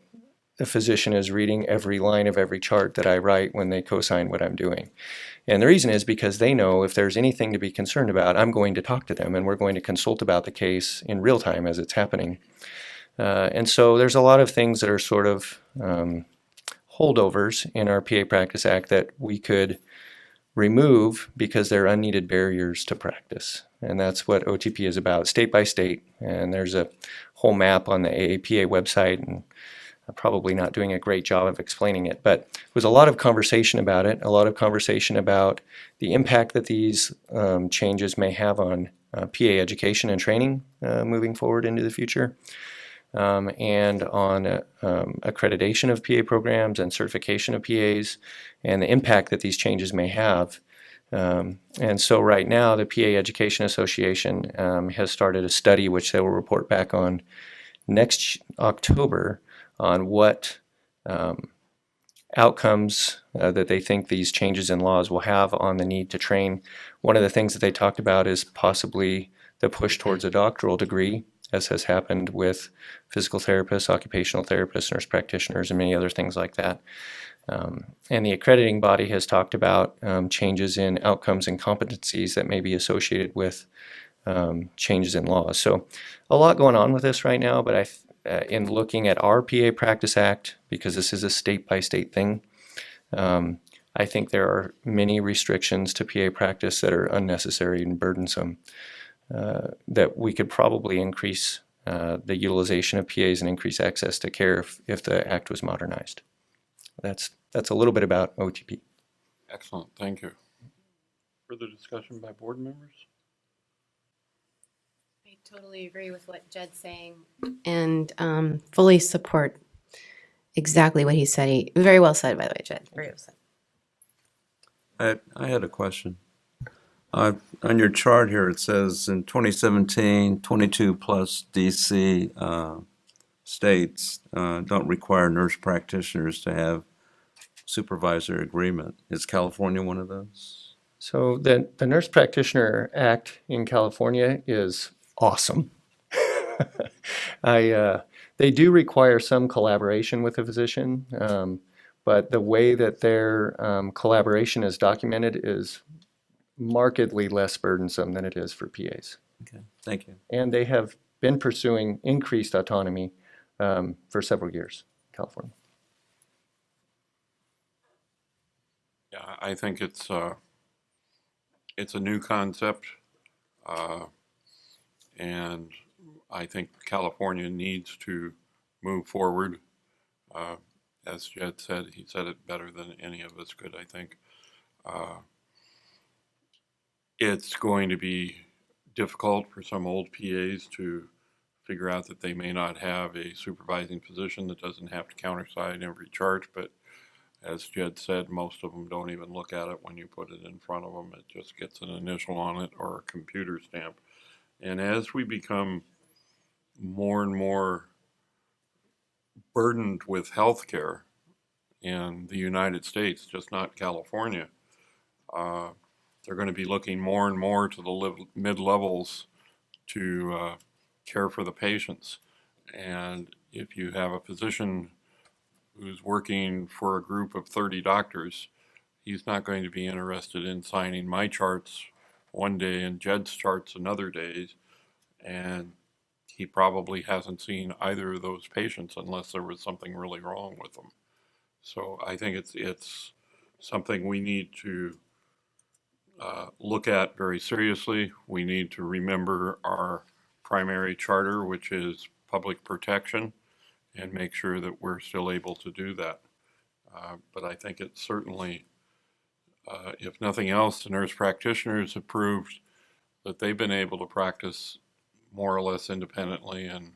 the physician is reading every line of every chart that I write when they co-sign what I'm doing. And the reason is because they know if there's anything to be concerned about, I'm going to talk to them and we're going to consult about the case in real time as it's happening. And so there's a lot of things that are sort of holdovers in our PA Practice Act that we could remove because they're unneeded barriers to practice. And that's what OTP is about, state by state. And there's a whole map on the AAPA website, and I'm probably not doing a great job of explaining it, but there was a lot of conversation about it, a lot of conversation about the impact that these changes may have on PA education and training moving forward into the future, and on accreditation of PA programs and certification of PAs, and the impact that these changes may have. And so right now, the PA Education Association has started a study which they will report back on next October on what outcomes that they think these changes in laws will have on the need to train. One of the things that they talked about is possibly the push towards a doctoral degree, as has happened with physical therapists, occupational therapists, nurse practitioners, and many other things like that. And the accrediting body has talked about changes in outcomes and competencies that may be associated with changes in laws. So a lot going on with this right now, but in looking at our PA Practice Act, because this is a state-by-state thing, I think there are many restrictions to PA practice that are unnecessary and burdensome, that we could probably increase the utilization of PAs and increase access to care if the act was modernized. That's a little bit about OTP. Excellent, thank you. Further discussion by board members? I totally agree with what Jed's saying and fully support exactly what he said. Very well said, by the way, Jed. Very well said. I had a question. On your chart here, it says in 2017, 22 plus DC states don't require nurse practitioners to have supervisor agreement. Is California one of those? So the Nurse Practitioner Act in California is awesome. They do require some collaboration with the physician, but the way that their collaboration is documented is markedly less burdensome than it is for PAs. Okay, thank you. And they have been pursuing increased autonomy for several years in California. Yeah, I think it's a new concept, and I think California needs to move forward. As Jed said, he said it better than any of us could, I think. It's going to be difficult for some old PAs to figure out that they may not have a supervising physician that doesn't have to countersign every chart, but as Jed said, most of them don't even look at it when you put it in front of them. It just gets an initial on it or a computer stamp. And as we become more and more burdened with healthcare in the United States, just not California, they're going to be looking more and more to the mid-levels to care for the patients. And if you have a physician who's working for a group of 30 doctors, he's not going to be interested in signing my charts one day and Jed's charts another day. and he probably hasn't seen either of those patients unless there was something really wrong with them. So I think it's something we need to look at very seriously. We need to remember our primary charter, which is public protection, and make sure that we're still able to do that. But I think it's certainly, if nothing else, the nurse practitioners have proved that they've been able to practice more or less independently and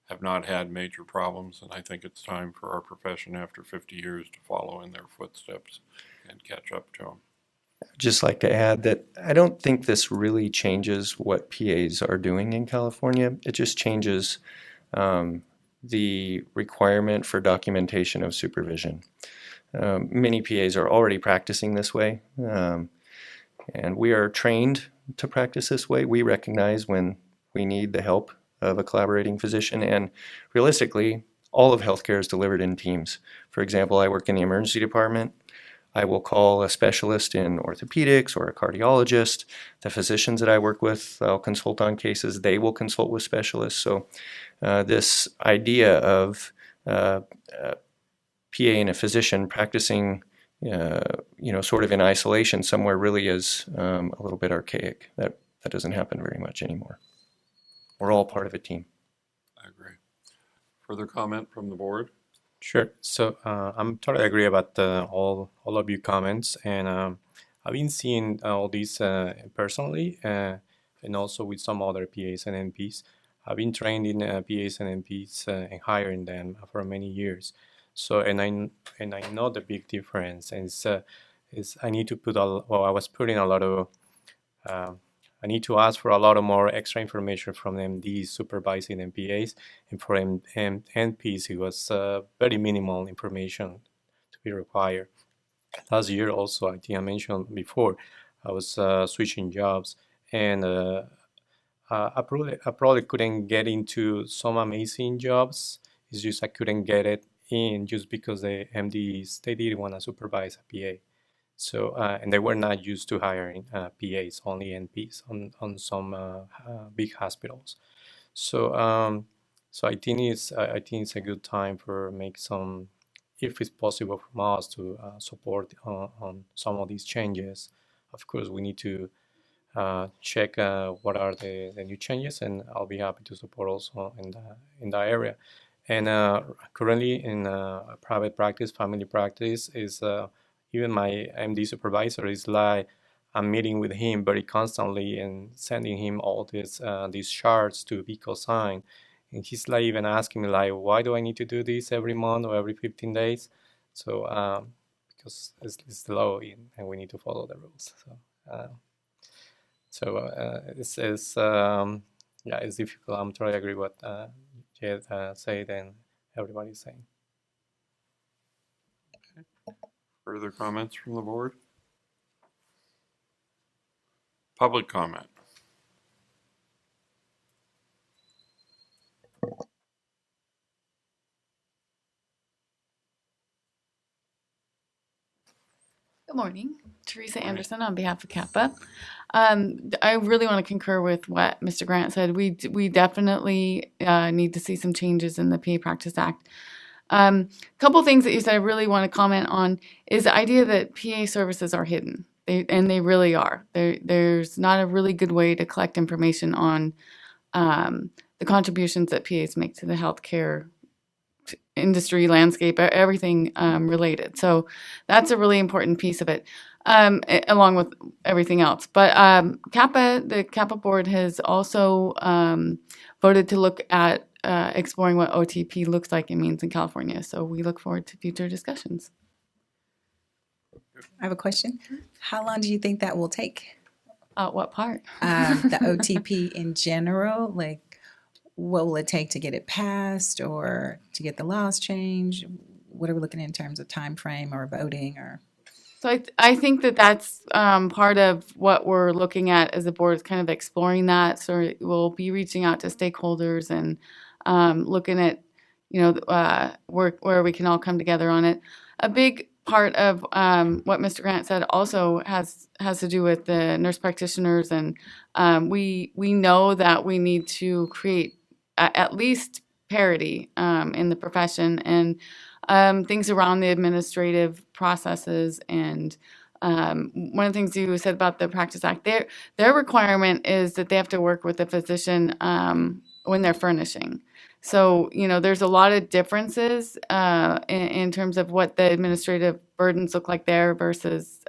have not had major problems. And I think it's time for our profession after 50 years to follow in their footsteps and catch up to them. I'd just like to add that I don't think this really changes what PAs are doing in California. It just changes the requirement for documentation of supervision. Many PAs are already practicing this way, and we are trained to practice this way. We recognize when we need the help of a collaborating physician, and realistically, all of healthcare is delivered in teams. For example, I work in the emergency department. I will call a specialist in orthopedics or a cardiologist. The physicians that I work with, I'll consult on cases. They will consult with specialists. So this idea of PA and a physician practicing, sort of in isolation somewhere really is a little bit archaic. That doesn't happen very much anymore. We're all part of a team. I agree. Further comment from the board? Sure. So I'm totally agree about all of your comments, and I've been seeing all these personally, and also with some other PAs and NPs. I've been trained in PAs and NPs and hiring them for many years. So and I know the big difference, and is I need to put I was putting a lot of I need to ask for a lot of more extra information from MDs supervising MPAs, and for NPs it was very minimal information to be required. Last year also, I think I mentioned before, I was switching jobs, and I probably couldn't get into some amazing jobs. It's just I couldn't get it in just because the MDs, they didn't want to supervise a PA. So, and they were not used to hiring PAs, only NPs on some big hospitals. So, so I think it's a good time for make some, if it's possible from us to support on some of these changes. Of course, we need to check what are the new changes, and I'll be happy to support also in that area. And currently in private practice, family practice is. Even my MD supervisor is like, I'm meeting with him very constantly and sending him all these charts to be co-signed. And he's like even asking me like, why do I need to do this every month or every 15 days? So because it's the law and we need to follow the rules. So it's difficult. I'm totally agree with what Jed said and everybody's saying. Further comments from the board? Public comment. Good morning. Teresa Anderson on behalf of CAPA. I really want to concur with what Mr. Grant said. We definitely need to see some changes in the PA Practice Act. Couple things that you said I really want to comment on is the idea that PA services are hidden, and they really are. There's not a really good way to collect information on the contributions that PAs make to the healthcare industry landscape, everything related. So that's a really important piece of it, along with everything else. But the CAPA board has also voted to look at exploring what OTP looks like and means in California. So we look forward to future discussions. I have a question. How long do you think that will take? What part? The OTP in general, like what will it take to get it passed or to get the laws changed? What are we looking at in terms of time frame or voting or? So I think that's part of what we're looking at as a board is kind of exploring that. So we'll be reaching out to stakeholders and looking at, where we can all come together on it. A big part of what Mr. Grant said also has to do with the nurse practitioners, and we know that we need to create at least parity in the profession, and things around the administrative processes. And one of the things you said about the Practice Act, their requirement is that they have to work with a physician when they're furnishing. So, there's a lot of differences in terms of what the administrative burdens look like there versus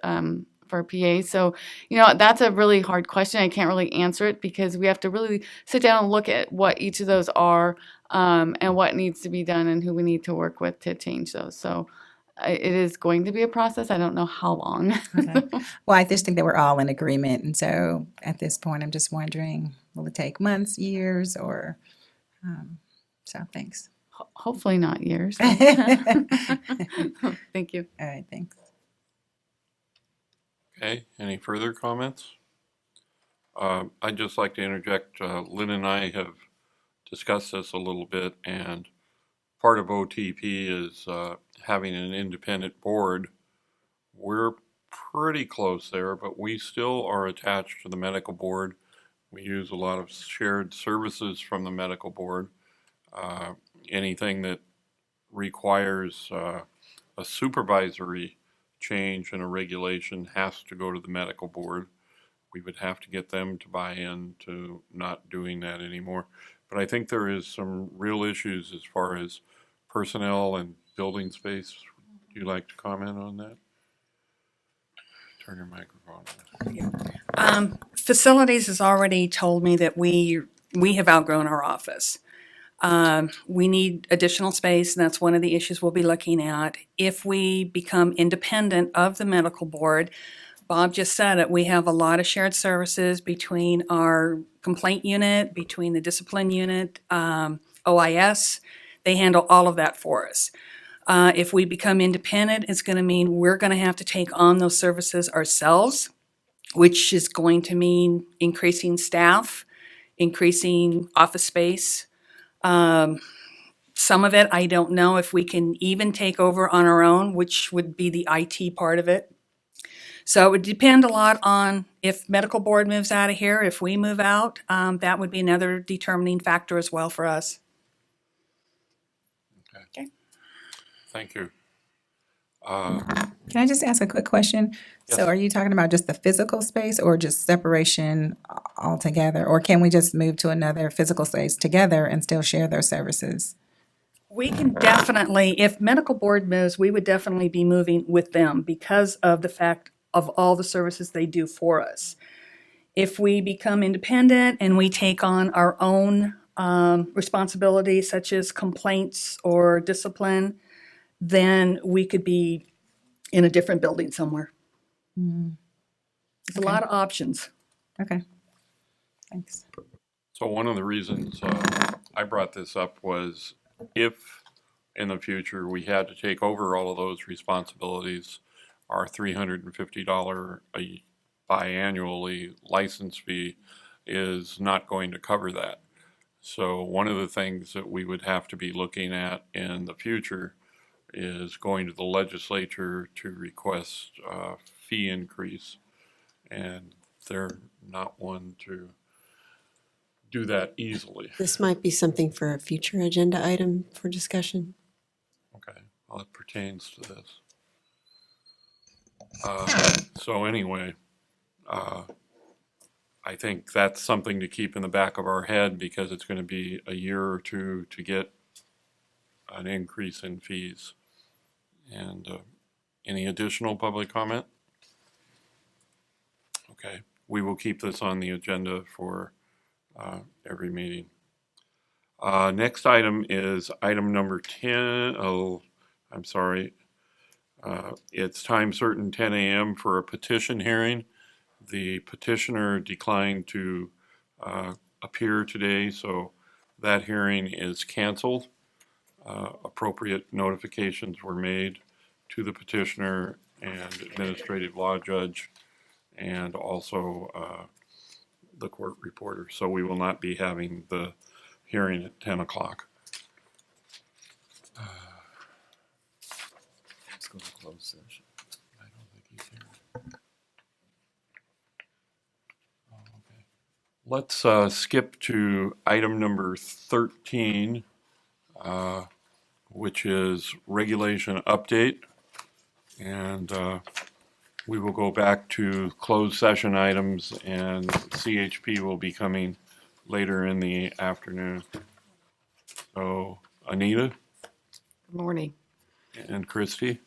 for PA. So, that's a really hard question. I can't really answer it because we have to really sit down and look at what each of those are and what needs to be done and who we need to work with to change those. So, it is going to be a process. I don't know how long. Okay. Well, I just think that we're all in agreement. And so at this point, I'm just wondering, will it take months, years, or, so thanks. Hopefully not years. Thank you. All right, thanks. Okay, any further comments? I'd just like to interject, Lynn and I have discussed this a little bit, and part of OTP is having an independent board. We're pretty close there, but we still are attached to the medical board. We use a lot of shared services from the medical board. Anything that requires a supervisory change in a regulation has to go to the medical board. We would have to get them to buy in to not doing that anymore. But I think there is some real issues as far as personnel and building space. Would you like to comment on that? Turn your microphone on. Facilities has already told me that we have outgrown our office. We need additional space, and that's one of the issues we'll be looking at. If we become independent of the medical board, Bob just said it, we have a lot of shared services between our complaint unit, between the discipline unit, OIS. They handle all of that for us. If we become independent, it's going to mean we're going to have to take on those services ourselves, which is going to mean increasing staff, increasing office space. Some of it, I don't know if we can even take over on our own, which would be the IT part of it. So it would depend a lot on if medical board moves out of here, if we move out, that would be another determining factor as well for us. Okay. Thank you. Can I just ask a quick question? Yes. So are you talking about just the physical space or just separation altogether? Or can we just move to another physical space together and still share those services? We can definitely, if medical board moves, we would definitely be moving with them because of the fact of all the services they do for us. If we become independent and we take on our own responsibilities, such as complaints or discipline, then we could be in a different building somewhere. There's a lot of options. Okay. Thanks. So one of the reasons I brought this up was if in the future we had to take over all of those responsibilities, our $350 biannually license fee is not going to cover that. So one of the things that we would have to be looking at in the future is going to the legislature to request a fee increase. And they're not one to do that easily. This might be something for a future agenda item for discussion. Okay, well, it pertains to this. So anyway, I think that's something to keep in the back of our head because it's going to be a year or two to get an increase in fees. And any additional public comment? Okay, we will keep this on the agenda for every meeting. Next item is item number 10. Oh, I'm sorry. It's time certain 10 a.m. for a petition hearing. The petitioner declined to appear today, so that hearing is canceled. Appropriate notifications were made to the petitioner and administrative law judge and also the court reporter. So we will not be having the hearing at 10 o'clock. Let's go to closed Let's skip to item number 13, which is regulation update. And we will go back to closed session items, and CHP will be coming later in the afternoon. So Anita Good morning. and Christie.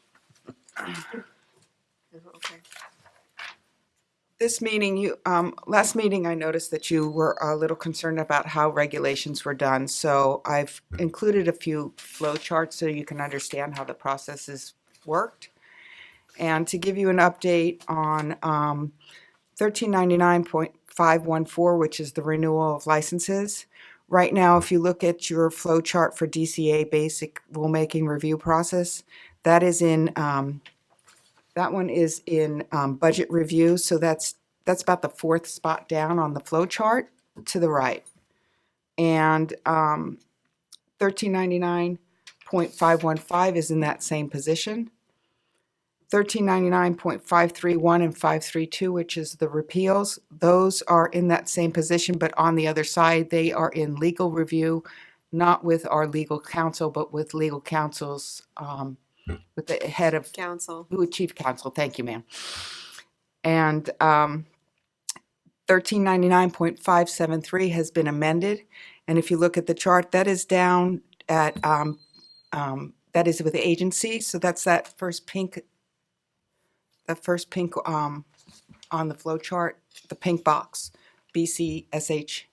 This meeting, last meeting, I noticed that you were a little concerned about how regulations were done. So I've included a few flow charts so you can understand how the processes worked. And to give you an update on 1399.514, which is the renewal of licenses. Right now, if you look at your flow chart for DCA basic rulemaking review process, that is in that one is in budget review, so that's about the fourth spot down on the flow chart to the right. And 1399.515 is in that same position. 1399.531 and 532, which is the repeals, those are in that same position, but on the other side, they are in legal review, not with our legal counsel, but with legal counsel's with the head of Council. with chief counsel. Thank you, ma'am. And 1399.573 has been amended, and if you look at the chart, that is down at that is with the agency. So that's that first pink on the flow chart, the pink box, BCSHA.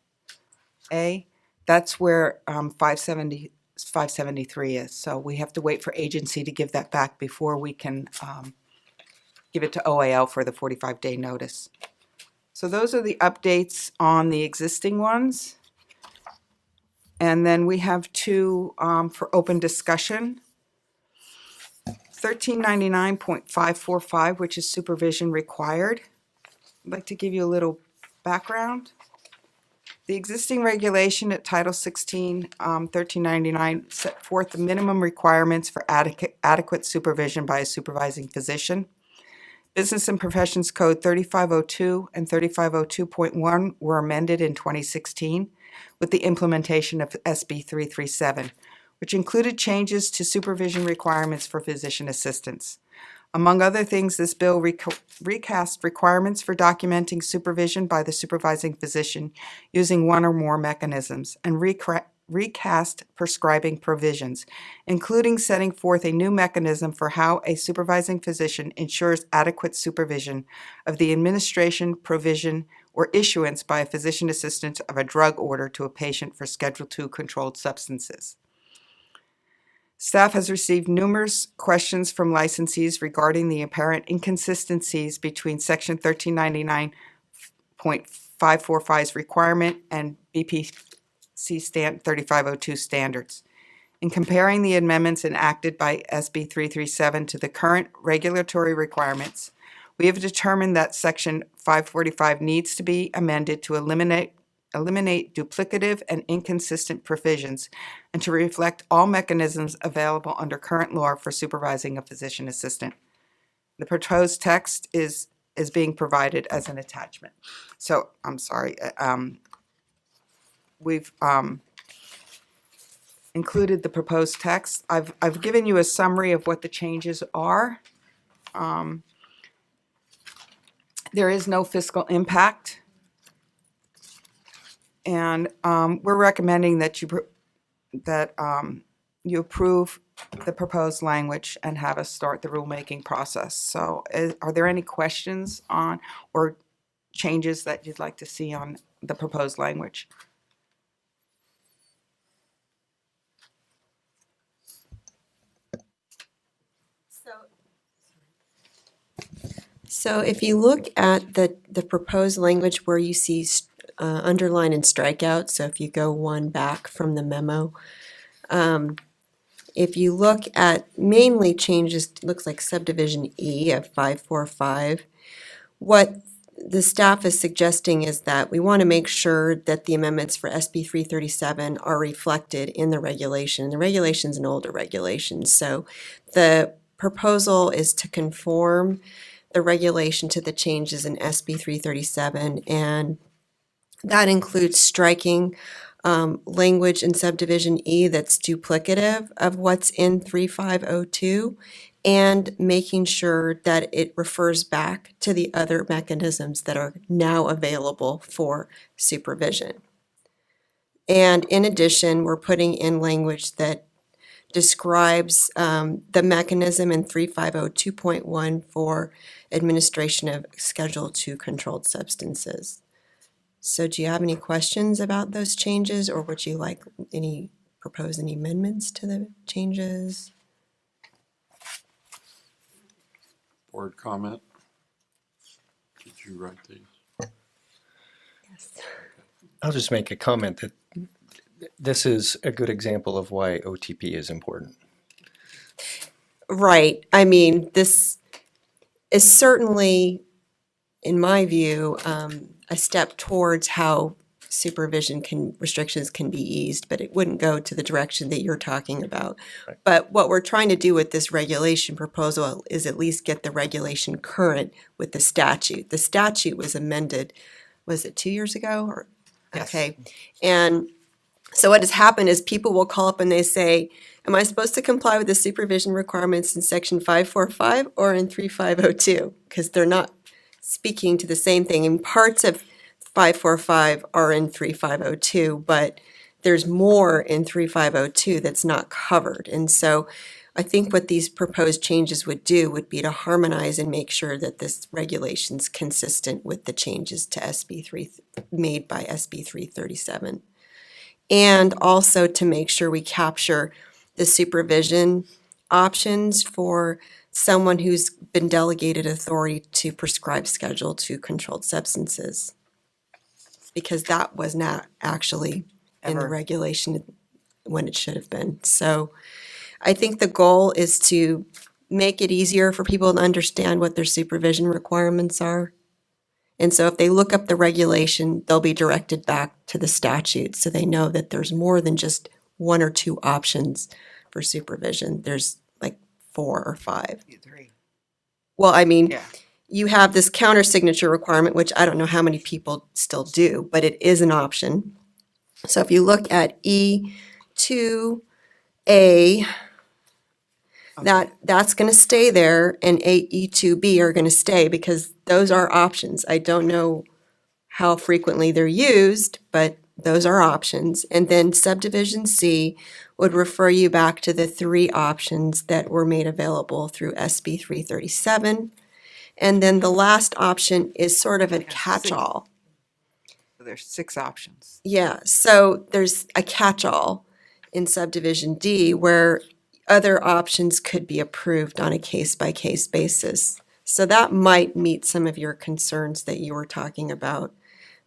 That's where 573 is. So we have to wait for agency to give that back before we can give it to OAL for the 45-day notice. So those are the updates on the existing ones. And then we have two for open discussion. 1399.545, which is supervision required. I'd like to give you a little background. The existing regulation at Title 16, 1399, set forth the minimum requirements for adequate supervision by a supervising physician. Business and Professions Code 3502 and 3502.1 were amended in 2016 with the implementation of SB 337, which included changes to supervision requirements for physician assistants. Among other things, this bill recast requirements for documenting supervision by the supervising physician using one or more mechanisms, and recast prescribing provisions, including setting forth a new mechanism for how a supervising physician ensures adequate supervision of the administration, provision, or issuance by a physician assistant of a drug order to a patient for Schedule II controlled substances. Staff has received numerous questions from licensees regarding the apparent inconsistencies between Section 1399.545's requirement and BPC 3502 standards. In comparing the amendments enacted by SB 337 to the current regulatory requirements, we have determined that Section 545 needs to be amended to eliminate duplicative and inconsistent provisions and to reflect all mechanisms available under current law for supervising a physician assistant. The proposed text is being provided as an attachment. So, I'm sorry, we've included the proposed text. I've given you a summary of what the changes are. There is no fiscal impact. And we're recommending that you approve the proposed language and have us start the rulemaking process. So are there any questions on or changes that you'd like to see on the proposed language? So if you look at the proposed language where you see underline and strikeout, so if you go one back from the memo, if you look at mainly changes, looks like subdivision E of 545, what the staff is suggesting is that we want to make sure that the amendments for SB 337 are reflected in the regulation. The regulation is an older regulation, so the proposal is to conform the regulation to the changes in SB 337, and that includes striking language in subdivision E that's duplicative of what's in 3502, and making sure that it refers back to the other mechanisms that are now available for supervision. And in addition, we're putting in language that describes the mechanism in 3502.1 for administration of Schedule II controlled substances. So do you have any questions about those changes, or would you like propose any amendments to the changes? Board comment? Did you write these? I'll just make a comment that this is a good example of why OTP is important. Right. I mean, this is certainly, in my view, a step towards how restrictions can be eased, but it wouldn't go to the direction that you're talking about. Right. But what we're trying to do with this regulation proposal is at least get the regulation current with the statute. The statute was amended, was it 2 years ago? Or Yes. Okay. And so what has happened is people will call up and they say, am I supposed to comply with the supervision requirements in section 545 or in 3502? Because they're not speaking to the same thing. And parts of 545 are in 3502, but there's more in 3502 that's not covered. And so I think what these proposed changes would do would be to harmonize and make sure that this regulation's consistent with the changes to made by SB 337. And also to make sure we capture the supervision options for someone who's been delegated authority to prescribe Schedule II controlled substances. Because that was not actually in the Ever. regulation when it should have been. So I think the goal is to make it easier for people to understand what their supervision requirements are. And so if they look up the regulation, they'll be directed back to the statute so they know that there's more than just one or two options for supervision. There's like 4 or 5. 3. Well, I mean, Yeah. you have this counter signature requirement, which I don't know how many people still do, but it is an option. So if you look at E2A, that's going to stay there, and E2B are going to stay because those are options. I don't know how frequently they're used, but those are options. And then subdivision C would refer you back to the 3 options that were made available through SB 337. And then the last option is sort of a catch-all. So there's 6 options. Yeah, so there's a catch-all in subdivision D where other options could be approved on a case-by-case basis. So that might meet some of your concerns that you were talking about,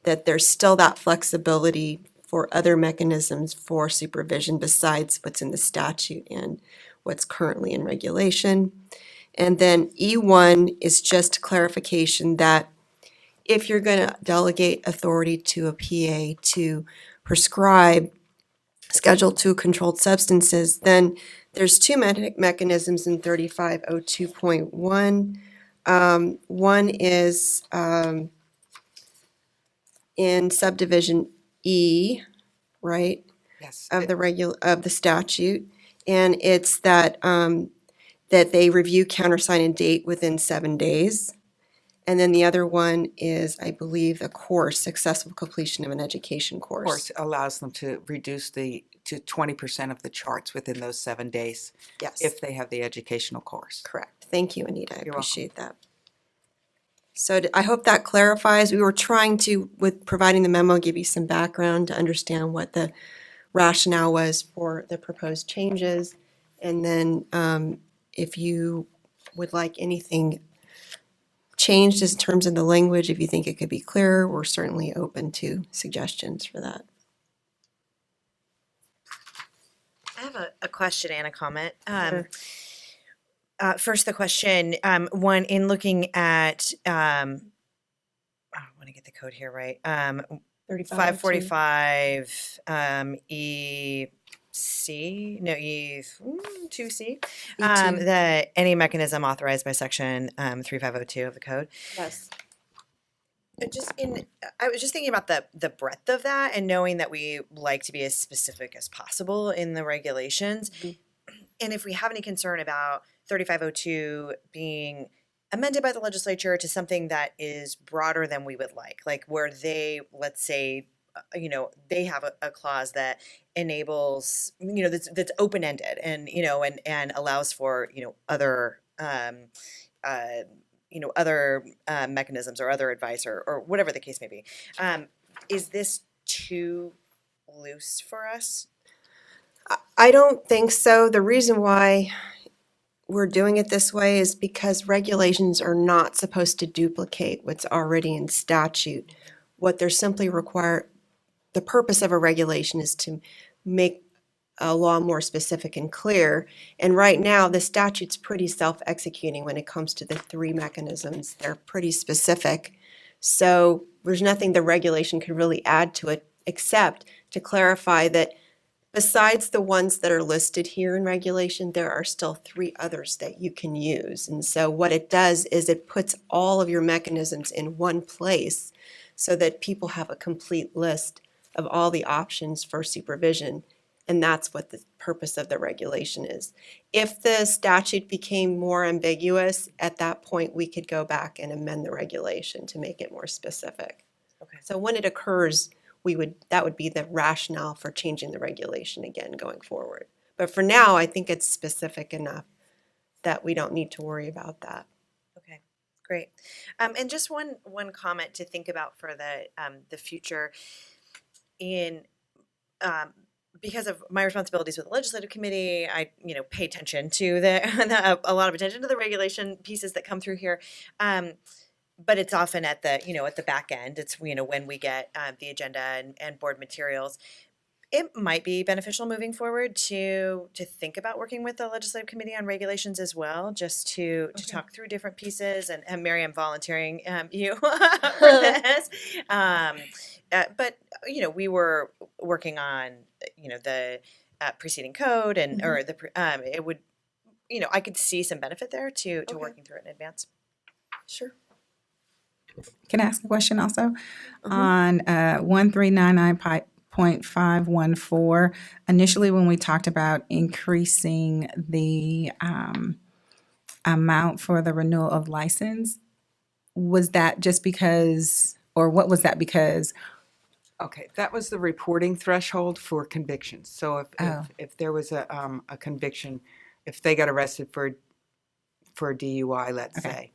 that there's still that flexibility for other mechanisms for supervision besides what's in the statute and what's currently in regulation. And then E1 is just clarification that if you're going to delegate authority to a PA to prescribe Schedule II controlled substances, then there's 2 mechanisms in 3502.1. One is in subdivision E, right? Yes. Of the statute, and it's that that they review, countersign, and date within 7 days. And then the other one is, I believe, a course, successful completion of an education course. Course allows them to reduce to 20% of the charts within those 7 days. Yes. If they have the educational course. Correct. Thank you, Anita. I You're appreciate that. So I hope that clarifies. We were trying to, with providing the memo, give you some background to understand what the rationale was for the proposed changes. And then if you would like anything changed in terms of the language, if you think it could be clearer, we're certainly open to suggestions for that. I have a question and a comment. Sure. First, the question, one, in looking at, I want to get the code here right, 545, C, no, 2C, E2. that any mechanism authorized by section 3502 of the code. Yes. I was just thinking about the breadth of that and knowing that we like to be as specific as possible in the regulations. And if we have any concern about 3502 being amended by the legislature to something that is broader than we would like where they, let's say, they have a clause that enables, that's open-ended and, and allows for, other, other mechanisms or other advice or whatever the case may be. Is this too loose for us? I don't think so. The reason why we're doing it this way is because regulations are not supposed to duplicate what's already in statute. What they're simply the purpose of a regulation is to make a law more specific and clear. And right now, the statute's pretty self-executing when it comes to the 3 mechanisms. They're pretty specific. So there's nothing the regulation could really add to it except to clarify that besides the ones that are listed here in regulation, there are still 3 others that you can use. And so what it does is it puts all of your mechanisms in one place so that people have a complete list of all the options for supervision. And that's what the purpose of the regulation is. If the statute became more ambiguous, at that point, we could go back and amend the regulation to make it more specific. Okay. So when it occurs, that would be the rationale for changing the regulation again going forward. But for now, I think it's specific enough that we don't need to worry about that. Okay, great. And just one comment to think about for the future because of my responsibilities with the legislative committee, I pay attention to a lot of attention to the regulation pieces that come through here. But it's often at the back end. It's when we get the agenda and board materials. It might be beneficial moving forward to think about working with the legislative committee on regulations as well, just to talk through different pieces. And Mary, I'm volunteering you for this. But we were working on the preceding code and or the it would I could see some benefit there to working through it in advance. Sure. Can I ask a question also? On 1399.514, initially when we talked about increasing the amount for the renewal of license, was that just because, or what was that because? Okay, that was the reporting threshold for convictions. So if there was a conviction, if they got arrested for a DUI, let's say,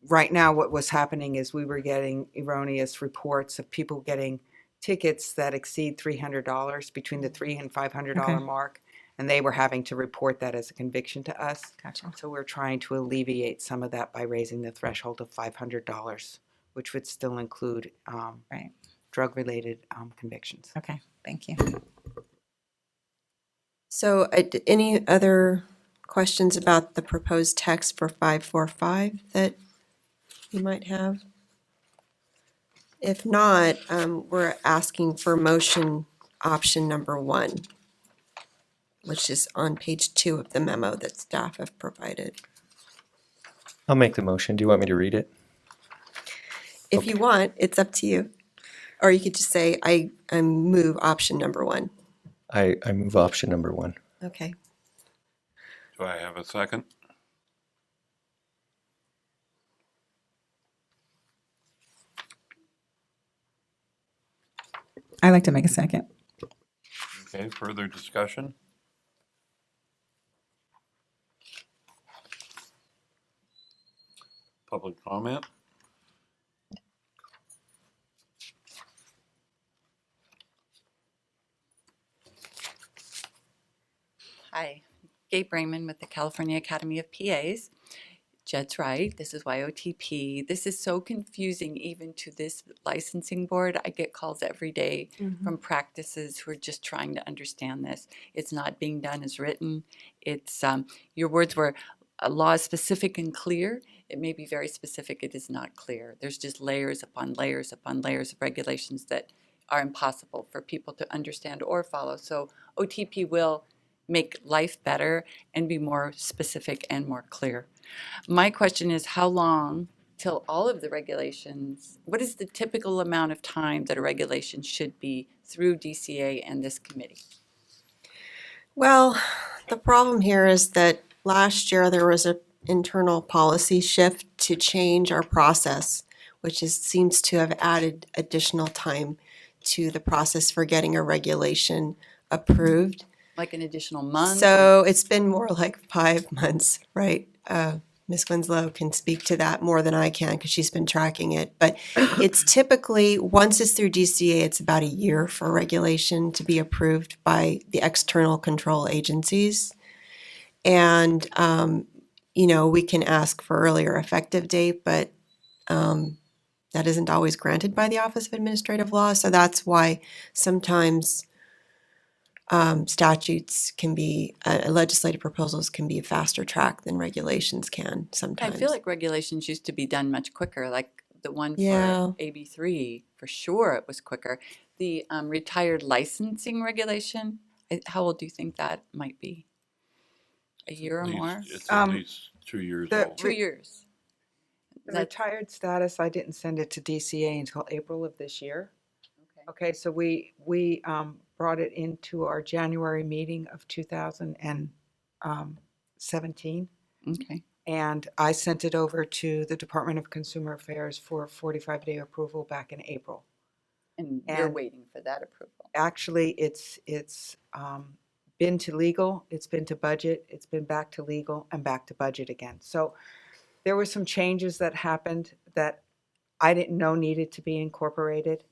right now what was happening is we were getting erroneous reports of people getting tickets that exceed $300, between the $300 and $500 mark, and they were having to report that as a conviction to us. Gotcha. So we're trying to alleviate some of that by raising the threshold of $500, which would still include drug-related convictions. Okay, thank you. So any other questions about the proposed text for 545 that you might have? If not, we're asking for motion option number 1, which is on page 2 of the memo that staff have provided. I'll make the motion. Do you want me to read it? If you want, it's up to you. Or you could just say, I move option number 1. I move option number 1. Okay. Do I have a second? I'd like to make a second. Okay, further discussion? Public comment? Hi, Gabe Raymond with the California Academy of PAs. Jed's right, this is YOTP. This is so confusing even to this licensing board. I get calls every day from practices who are just trying to understand this. It's not being done as written. It's, your words were, a law is specific and clear. It may be very specific, it is not clear. There's just layers upon layers upon layers of regulations that are impossible for people to understand or follow. So OTP will make life better and be more specific and more clear. My question is, how long till all of the regulations, what is the typical amount of time that a regulation should be through DCA and this committee? Well, the problem here is that last year there was an internal policy shift to change our process, which seems to have added additional time to the process for getting a regulation approved. Like an additional month? So it's been more like 5 months, right? Ms. Winslow can speak to that more than I can because she's been tracking it. But it's typically, once it's through DCA, it's about a year for regulation to be approved by the external control agencies. And, we can ask for earlier effective date, but that isn't always granted by the Office of Administrative Law. So that's why sometimes statutes can be, legislative proposals can be a faster track than regulations can sometimes. I feel like regulations used to be done much quicker, like the one for Yeah. AB3, for sure it was quicker. The retired licensing regulation, how old do you think that might be? A year or more? It's at least 2 years old. 2 years. The retired status, I didn't send it to DCA until April of this year. Okay, so we brought it into our January meeting of 2017. Okay. And I sent it over to the Department of Consumer Affairs for 45-day approval back in April. And you're waiting for that approval? Actually, it's been to legal, it's been to budget, it's been back to legal, and back to budget again. So there were some changes that happened that I didn't know needed to be incorporated.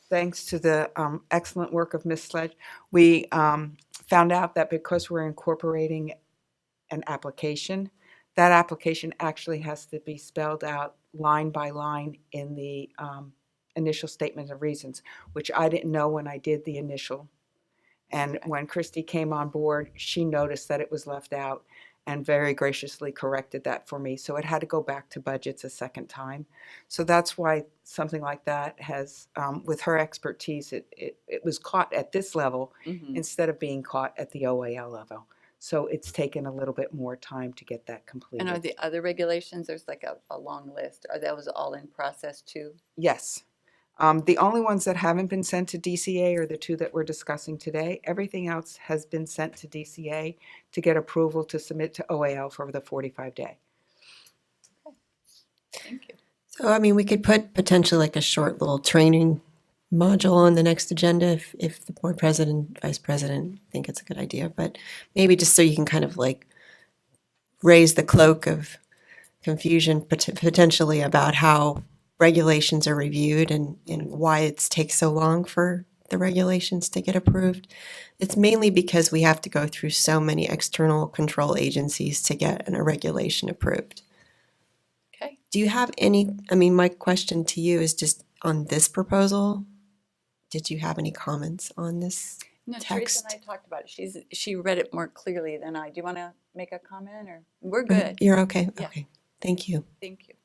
Thanks to the excellent work of Ms. Sledge, we found out that because we're incorporating an application, that application actually has to be spelled out line by line in the initial statement of reasons, which I didn't know when I did the initial. And when Christy came on board, she noticed that it was left out and very graciously corrected that for me. So it had to go back to budgets a second time. So that's why something like that has, with her expertise, it was caught at this level instead of being caught at the OAL level. So it's taken a little bit more time to get that completed. And are the other regulations, there's like a long list, are those all in process too? Yes. The only ones that haven't been sent to DCA are the two that we're discussing today. Everything else has been sent to DCA to get approval to submit to OAL for the 45-day. Thank you. So, I mean, we could put potentially like a short little training module on the next agenda if the board president, vice president think it's a good idea. But maybe just so you can kind of like raise the cloak of confusion potentially about how regulations are reviewed and why it takes so long for the regulations to get approved. It's mainly because we have to go through so many external control agencies to get a regulation approved. Okay. Do you have my question to you is just on this proposal. Did you have any comments on this No, text? Teresa and I talked about it. She read it more clearly than I. Do you want to make a comment or? We're good. You're okay? Yeah. Okay. Thank you. Thank you.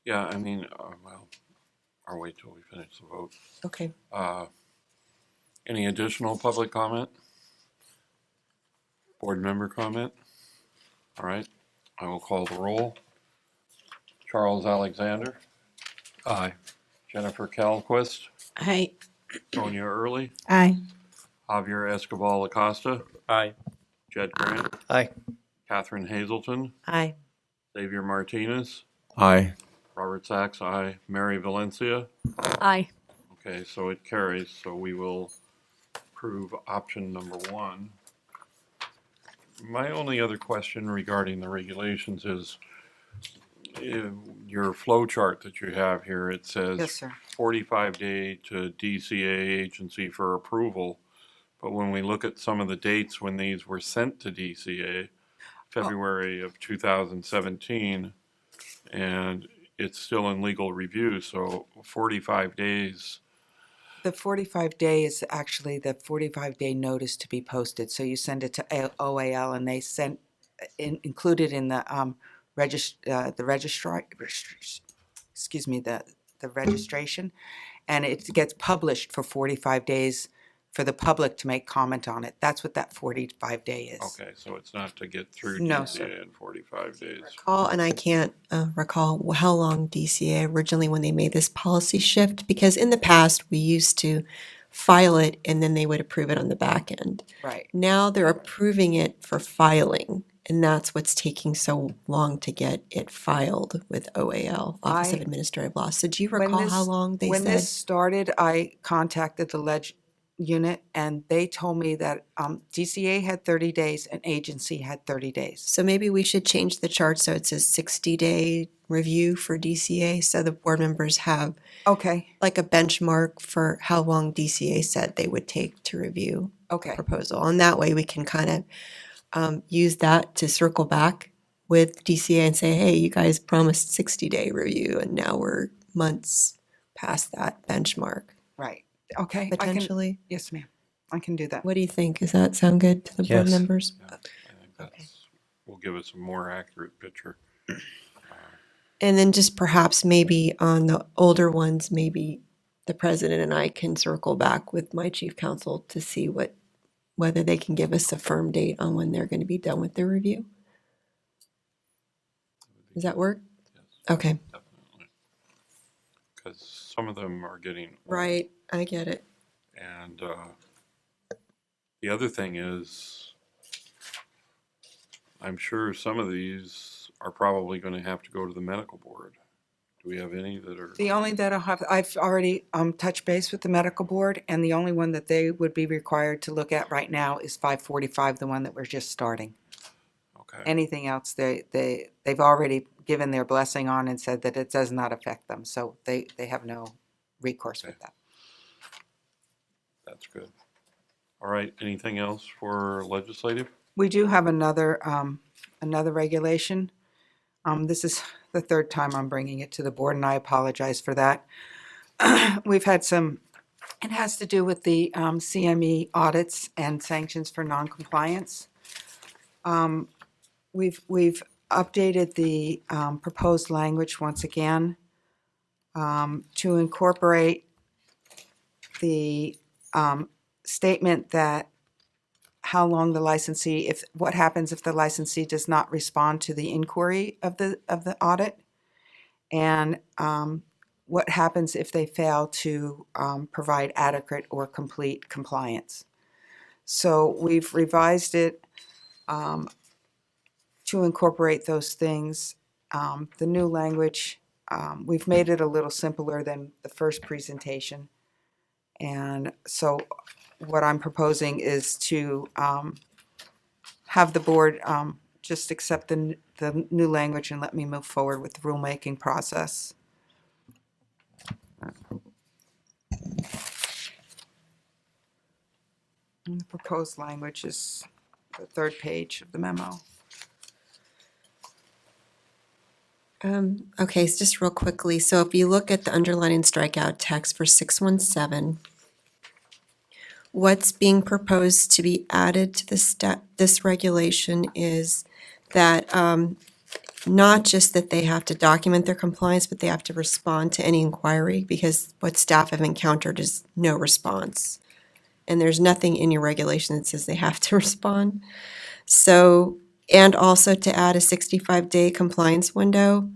Yeah, I mean, well, I'll wait till we finish the vote. Okay. Any additional public comment? Board member comment? All right, I will call the roll. Charles Alexander? Aye. Jennifer Calquist? Aye. Sonia Early? Aye. Javier Escobar Acosta? Aye. Jed Grant? Aye. Catherine Hazelton? Aye. Xavier Martinez? Aye. Robert Sachs, aye. Mary Valencia? Aye. Okay, so it carries, so we will approve option number 1. My only other question regarding the regulations is your flow chart that you have here, it says Yes, sir. 45-day to DCA agency for approval. But when we look at some of the dates when these were sent to DCA, February of 2017, and it's still in legal review, so 45 days. The 45-day is actually the 45-day notice to be posted. So you send it to OAL and they included in the registrar, the the registration, and it gets published for 45 days for the public to make comment on it. That's what that 45 day is. Okay, so it's not to get through No, DCA sir. in 45 days. And I can't recall how long DCA originally when they made this policy shift, because in the past, we used to file it and then they would approve it on the back end. Right. Now they're approving it for filing, and that's what's taking so long to get it filed with OAL, Office of I- Administrative Law. So do you When recall this- how long they When said? this started, I contacted the ledge unit, and they told me that DCA had 30 days and agency had 30 days. So maybe we should change the chart so it says 60-day review for DCA, so the board members have Okay, like a benchmark for how long DCA said they would take to review okay. proposal. And that way we can kind of use that to circle back with DCA and say, hey, you guys promised 60-day review and now we're months past that benchmark, Right. Okay. I can- potentially. Yes, ma'am. I can do that. What do you think? Does that sound good to the board Yes. members? I think that's, will give us a more accurate picture. And then just perhaps maybe on the older ones, maybe the president and I can circle back with my chief counsel to see whether they can give us a firm date on when they're going to be done with their review. Does that work? Okay, Definitely. Because some of them are getting old. right, I get it. And the other thing is, I'm sure some of these are probably going to have to go to the medical board. Do we have any that are? The only that I've already touched base with the medical board, and the only one that they would be required to look at right now is 545, the one that we're just starting. Okay. Anything else, they've already given their blessing on and said that it does not affect them, so they have no recourse with that. That's good. All right, anything else for legislative? We do have another regulation. This is the third time I'm bringing it to the board, and I apologize for that. We've had some, it has to do with the CME audits and sanctions for noncompliance. We've updated the proposed language once again to incorporate the statement that how long the licensee, what happens if the licensee does not respond to the inquiry of the audit, and what happens if they fail to provide adequate or complete compliance. So we've revised it to incorporate those things. The new language, we've made it a little simpler than the first presentation. And so what I'm proposing is to have the board just accept the new language and let me move forward with the rulemaking process. And the proposed language is the third page of the memo. Okay, so just real quickly, so if you look at the underline and strikeout text for 617, what's being proposed to be added to this regulation is that not just that they have to document their compliance, but they have to respond to any inquiry, because what staff have encountered is no response. And there's nothing in your regulation that says they have to respond. So, and also to add a 65-day compliance window.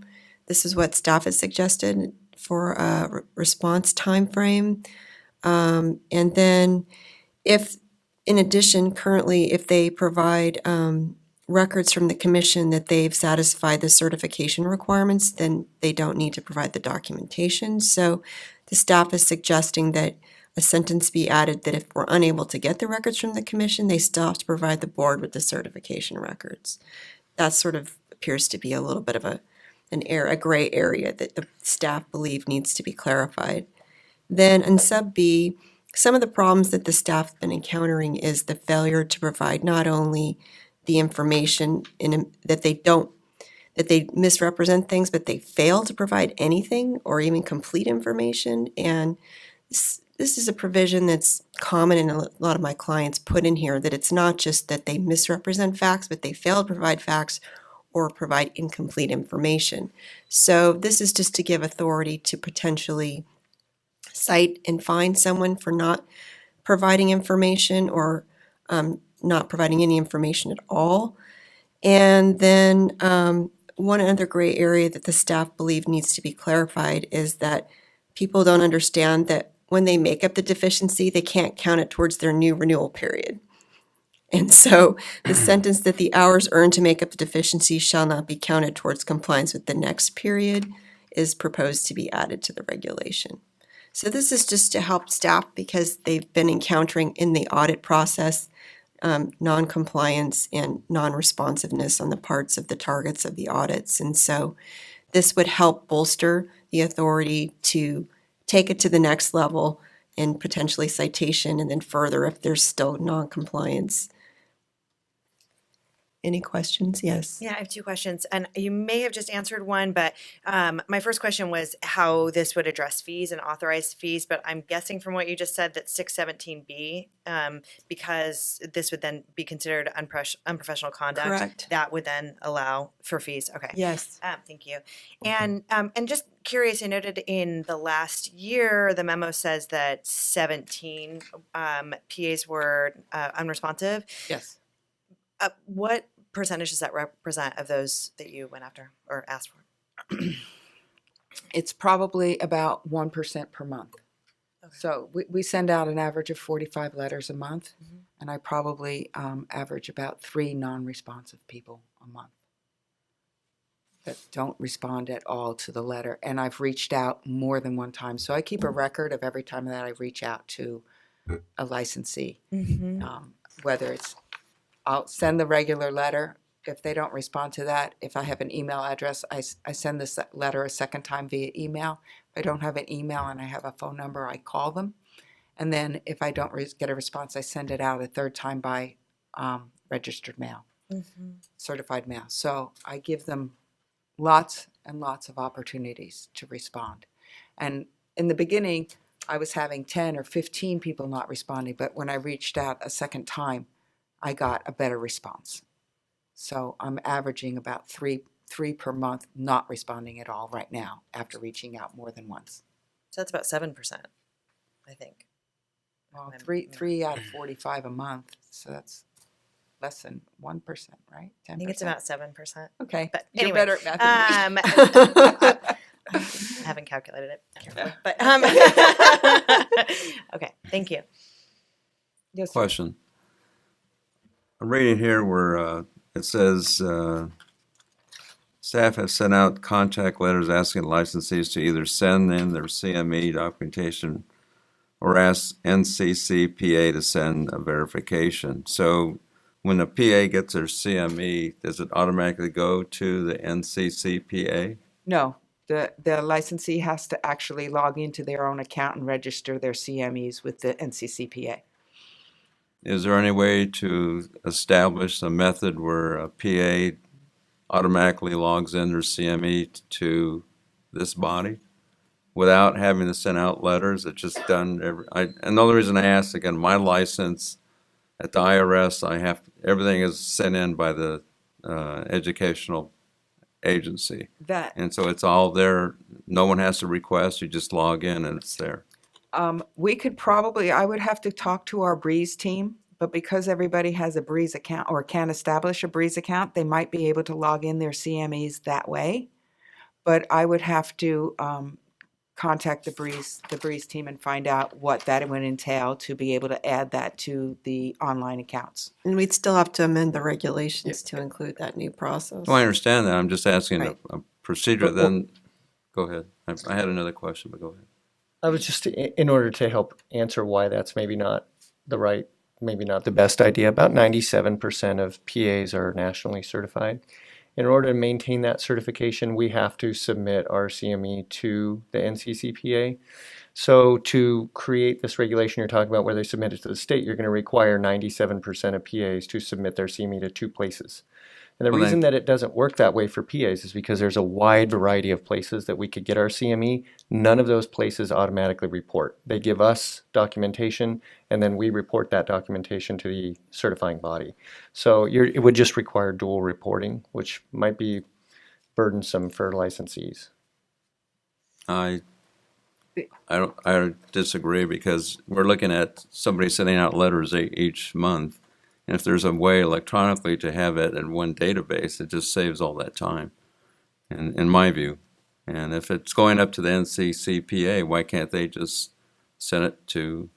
This is what staff has suggested for a response timeframe. And then if, in addition, currently, if they provide records from the commission that they've satisfied the certification requirements, then they don't need to provide the documentation. So the staff is suggesting that a sentence be added that if we're unable to get the records from the commission, they still have to provide the board with the certification records. That sort of appears to be a little bit of a gray area that the staff believe needs to be clarified. Then in sub B, some of the problems that the staff have been encountering is the failure to provide not only the information that they misrepresent things, but they fail to provide anything or even complete information. And this is a provision that's common in a lot of my clients put in here, that it's not just that they misrepresent facts, but they fail to provide facts or provide incomplete information. So this is just to give authority to potentially cite and fine someone for not providing information or not providing any information at all. And then one other gray area that the staff believe needs to be clarified is that people don't understand that when they make up the deficiency, they can't count it towards their new renewal period. And so the sentence that the hours earned to make up the deficiency shall not be counted towards compliance with the next period is proposed to be added to the regulation. So this is just to help staff because they've been encountering in the audit process non-compliance and non-responsiveness on the parts of the targets of the audits. And so this would help bolster the authority to take it to the next level and potentially citation and then further if there's still non-compliance. Any questions? Yes. Yeah, I have two questions, and you may have just answered one, but my first question was how this would address fees and authorized fees, but I'm guessing from what you just said that 617B, because this would then be considered unprofessional conduct. Correct. That would then allow for fees. Okay. Yes. Thank you. And just curious, I noted in the last year, the memo says that 17 PAs were unresponsive. Yes. What percentage does that represent of those that you went after or asked for? It's probably about 1% per month. So we send out an average of 45 letters a month, and I probably average about 3 non-responsive people a month that don't respond at all to the letter. And I've reached out more than one time. So I keep a record of every time that I reach out to a licensee, whether it's I'll send the regular letter. If they don't respond to that, if I have an email address, I send this letter a second time via email. If I don't have an email and I have a phone number, I call them. And then if I don't get a response, I send it out a third time by registered mail, certified mail. So I give them lots and lots of opportunities to respond. And in the beginning, I was having 10 or 15 people not responding, but when I reached out a second time, I got a better response. So I'm averaging about three per month not responding at all right now after reaching out more than once. So that's about 7%, I think. Well, three out of 45 a month, so that's less than 1%, right? 10%. I think it's about 7%. Okay, but you're anyway, better at math than me. I haven't calculated it carefully, but okay, thank you. Yes, sir. Question. I'm reading here where it says staff have sent out contact letters asking licensees to either send in their CME documentation or ask NCCPA to send a verification. So when a PA gets their CME, does it automatically go to the NCCPA? No, the licensee has to actually log into their own account and register their CMEs with the NCCPA. Is there any way to establish a method where a PA automatically logs in their CME to this body without having to send out letters? It's just done and the only reason I ask, again, my license at the IRS, everything is sent in by the educational agency. And so it's all there. No one has to request. You just log in and it's there. We could probably, I would have to talk to our Breeze team, but because everybody has a Breeze account or can establish a Breeze account, they might be able to log in their CMEs that way. But I would have to contact the Breeze team and find out what that would entail to be able to add that to the online accounts. And we'd still have to amend the regulations to include that new process. Well, I understand that. I'm just asking Right. a procedure. Then, go ahead. I had another question, but go ahead. I was just in order to help answer why that's maybe not the best idea. About 97% of PAs are nationally certified. In order to maintain that certification, we have to submit our CME to the NCCPA. So to create this regulation you're talking about where they submit it to the state, you're going to require 97% of PAs to submit their CME to 2 places. And the Well, then- reason that it doesn't work that way for PAs is because there's a wide variety of places that we could get our CME. None of those places automatically report. They give us documentation, and then we report that documentation to the certifying body. So it would just require dual reporting, which might be burdensome for licensees. I disagree, because we're looking at somebody sending out letters each month. And if there's a way electronically to have it in one database, it just saves all that time, in my view. And if it's going up to the NCCPA, why can't they just send it to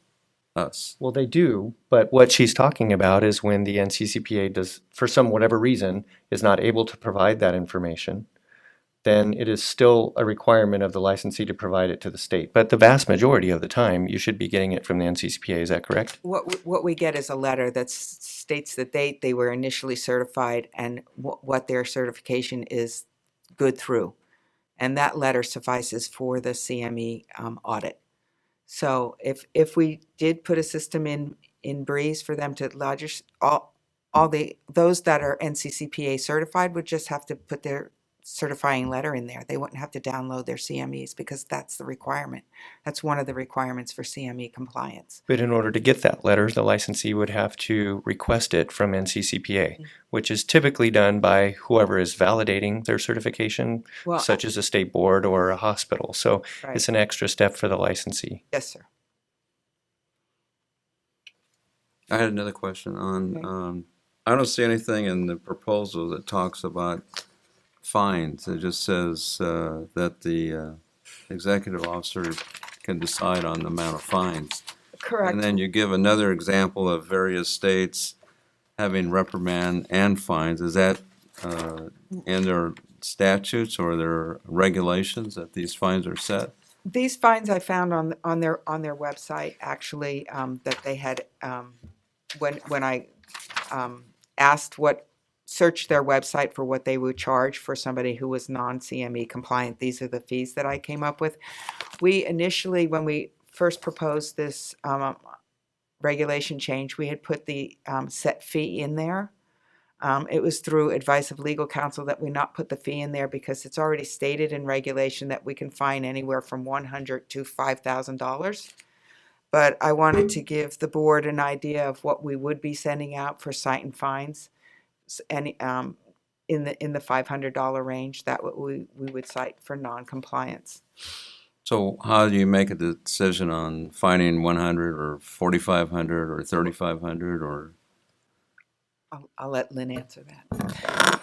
us? Well, they do, but what she's talking about is when the NCCPA does, for some whatever reason, is not able to provide that information, then it is still a requirement of the licensee to provide it to the state. But the vast majority of the time, you should be getting it from the NCCPA, is that correct? What we get is a letter that states the date they were initially certified and what their certification is good through. And that letter suffices for the CME audit. So if we did put a system in Breeze for them to lodge, those that are NCCPA certified would just have to put their certifying letter in there. They wouldn't have to download their CMEs, because that's the requirement. That's one of the requirements for CME compliance. But in order to get that letter, the licensee would have to request it from NCCPA, which is typically done by whoever is validating their certification, Well, such as a state board or a hospital. So Right. it's an extra step for the licensee. Yes, sir. I had another question on, I don't see anything in the proposal that talks about fines. It just says that the executive officer can decide on the amount of fines. Correct. And then you give another example of various states having reprimand and fines. Is that in their statutes or their regulations that these fines are set? These fines I found on their website, actually, that they had, when I searched their website for what they would charge for somebody who was non-CME compliant. These are the fees that I came up with. We initially, when we first proposed this regulation change, we had put the set fee in there. It was through advice of legal counsel that we not put the fee in there, because it's already stated in regulation that we can fine anywhere from $100 to $5,000. But I wanted to give the board an idea of what we would be sending out for cite and fines, and in the $500 range that we would cite for non-compliance. So how do you make a decision on fining 100 or 4,500 or 3,500 or? I'll let Lynn answer that.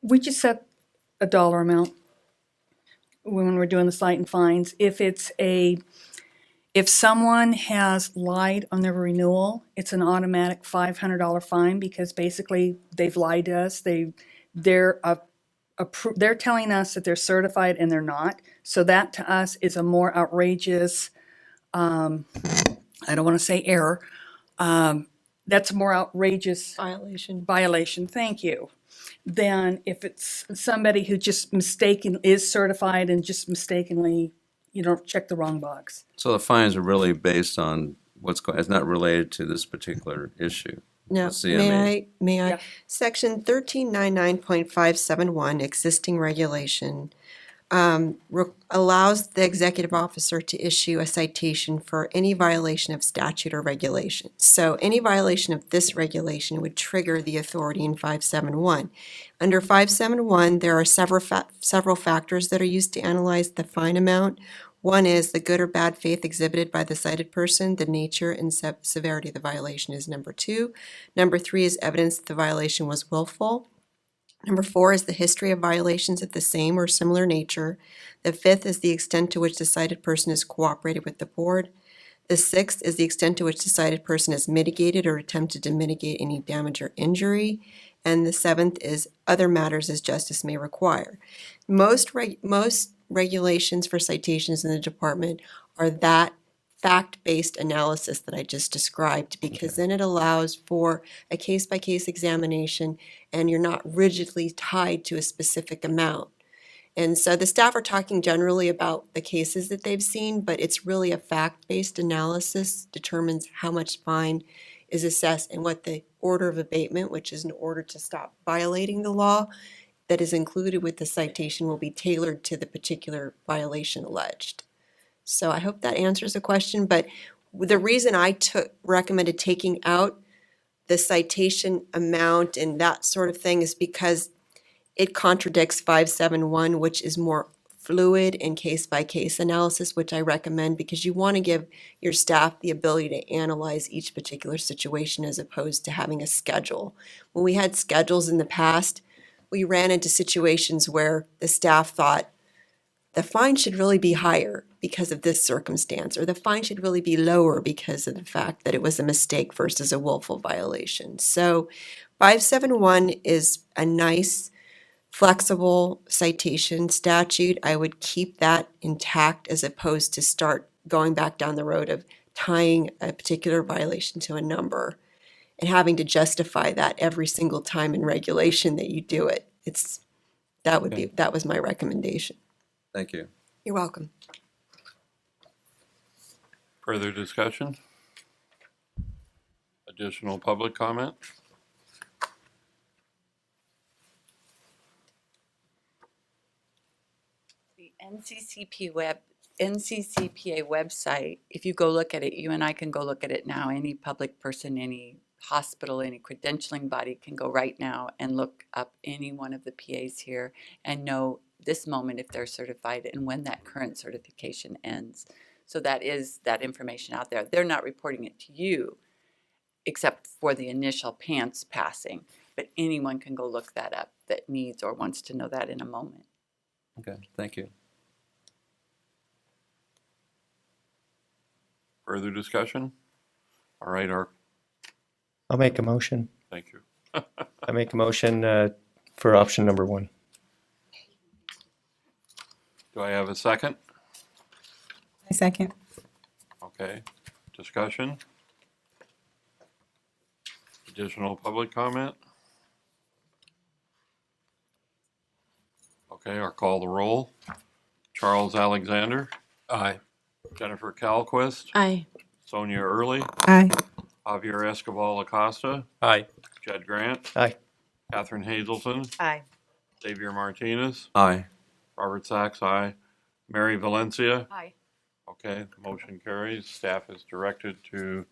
We just set a dollar amount when we're doing the cite and fines. If someone has lied on their renewal, it's an automatic $500 fine, because basically they've lied to us. They're telling us that they're certified and they're not. So that to us is a more outrageous, I don't want to say error. That's a more outrageous violation. Thank you. Than if it's somebody who just is certified and just mistakenly, check the wrong box. So the fines are really based on it's not related to this particular issue. No, the CME. may I? Yeah. Section 1399.571, existing regulation, allows the executive officer to issue a citation for any violation of statute or regulation. So any violation of this regulation would trigger the authority in 571. Under 571, there are several factors that are used to analyze the fine amount. One is the good or bad faith exhibited by the cited person. The nature and severity of the violation is number 2. Number 3 is evidence that the violation was willful. Number 4 is the history of violations of the same or similar nature. The 5th is the extent to which the cited person has cooperated with the board. The 6th is the extent to which the cited person has mitigated or attempted to mitigate any damage or injury. And the 7th is other matters as justice may require. Most regulations for citations in the department are that fact-based analysis that I just described, because then it allows for a case-by-case examination and you're not rigidly tied to a specific amount. And so the staff are talking generally about the cases that they've seen, but it's really a fact-based analysis determines how much fine is assessed and what the order of abatement, which is an order to stop violating the law, that is included with the citation will be tailored to the particular violation alleged. So I hope that answers the question, but the reason I recommended taking out the citation amount and that sort of thing is because it contradicts 571, which is more fluid and case-by-case analysis, which I recommend because you want to give your staff the ability to analyze each particular situation as opposed to having a schedule. When we had schedules in the past, we ran into situations where the staff thought the fine should really be higher because of this circumstance, or the fine should really be lower because of the fact that it was a mistake versus a willful violation. So 571 is a nice, flexible citation statute. I would keep that intact as opposed to start going back down the road of tying a particular violation to a number and having to justify that every single time in regulation that you do it. That was my recommendation. Thank you. You're welcome. Further discussion? Additional public comment? The NCCPA website, if you go look at it, you and I can go look at it now. Any public person, any hospital, any credentialing body can go right now and look up any one of the PAs here and know this moment if they're certified and when that current certification ends. So that is that information out there. They're not reporting it to you except for the initial PANCE passing, but anyone can go look that up that needs or wants to know that in a moment. Okay, thank you. Further discussion? All right, I'll make a motion. thank you. I make a motion for option number 1. Do I have a second? A second. Okay, discussion? Additional public comment? Okay, I'll call the roll. Charles Alexander? Aye. Jennifer Calquist? Aye. Sonia Early? Aye. Javier Escobar Acosta? Aye. Jed Grant? Aye. Catherine Hazelton? Aye. Xavier Martinez? Aye. Robert Sachs, aye. Mary Valencia? Aye. Okay, motion carries. Staff is directed to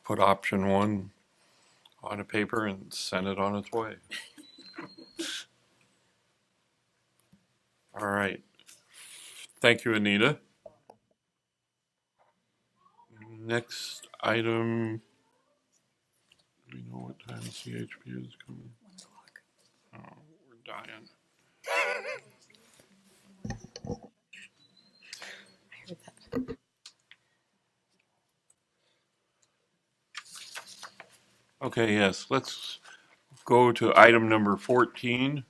put option 1 on a paper and send it on its way. All right. Thank you, Anita. Next item. Do we know what time CHP is coming? 1 o'clock. Oh, we're dying. Okay, yes, let's go to item number 14.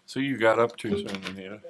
So you got up too soon, Anita.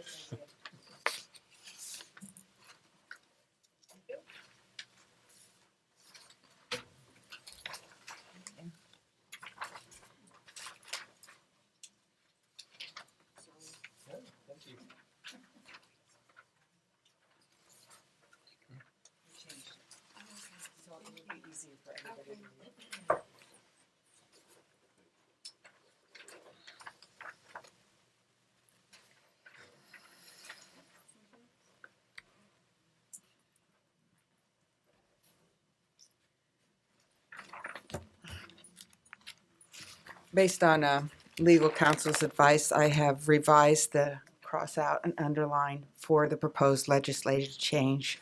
Based on legal counsel's advice, I have revised the cross out and underline for the proposed legislative change.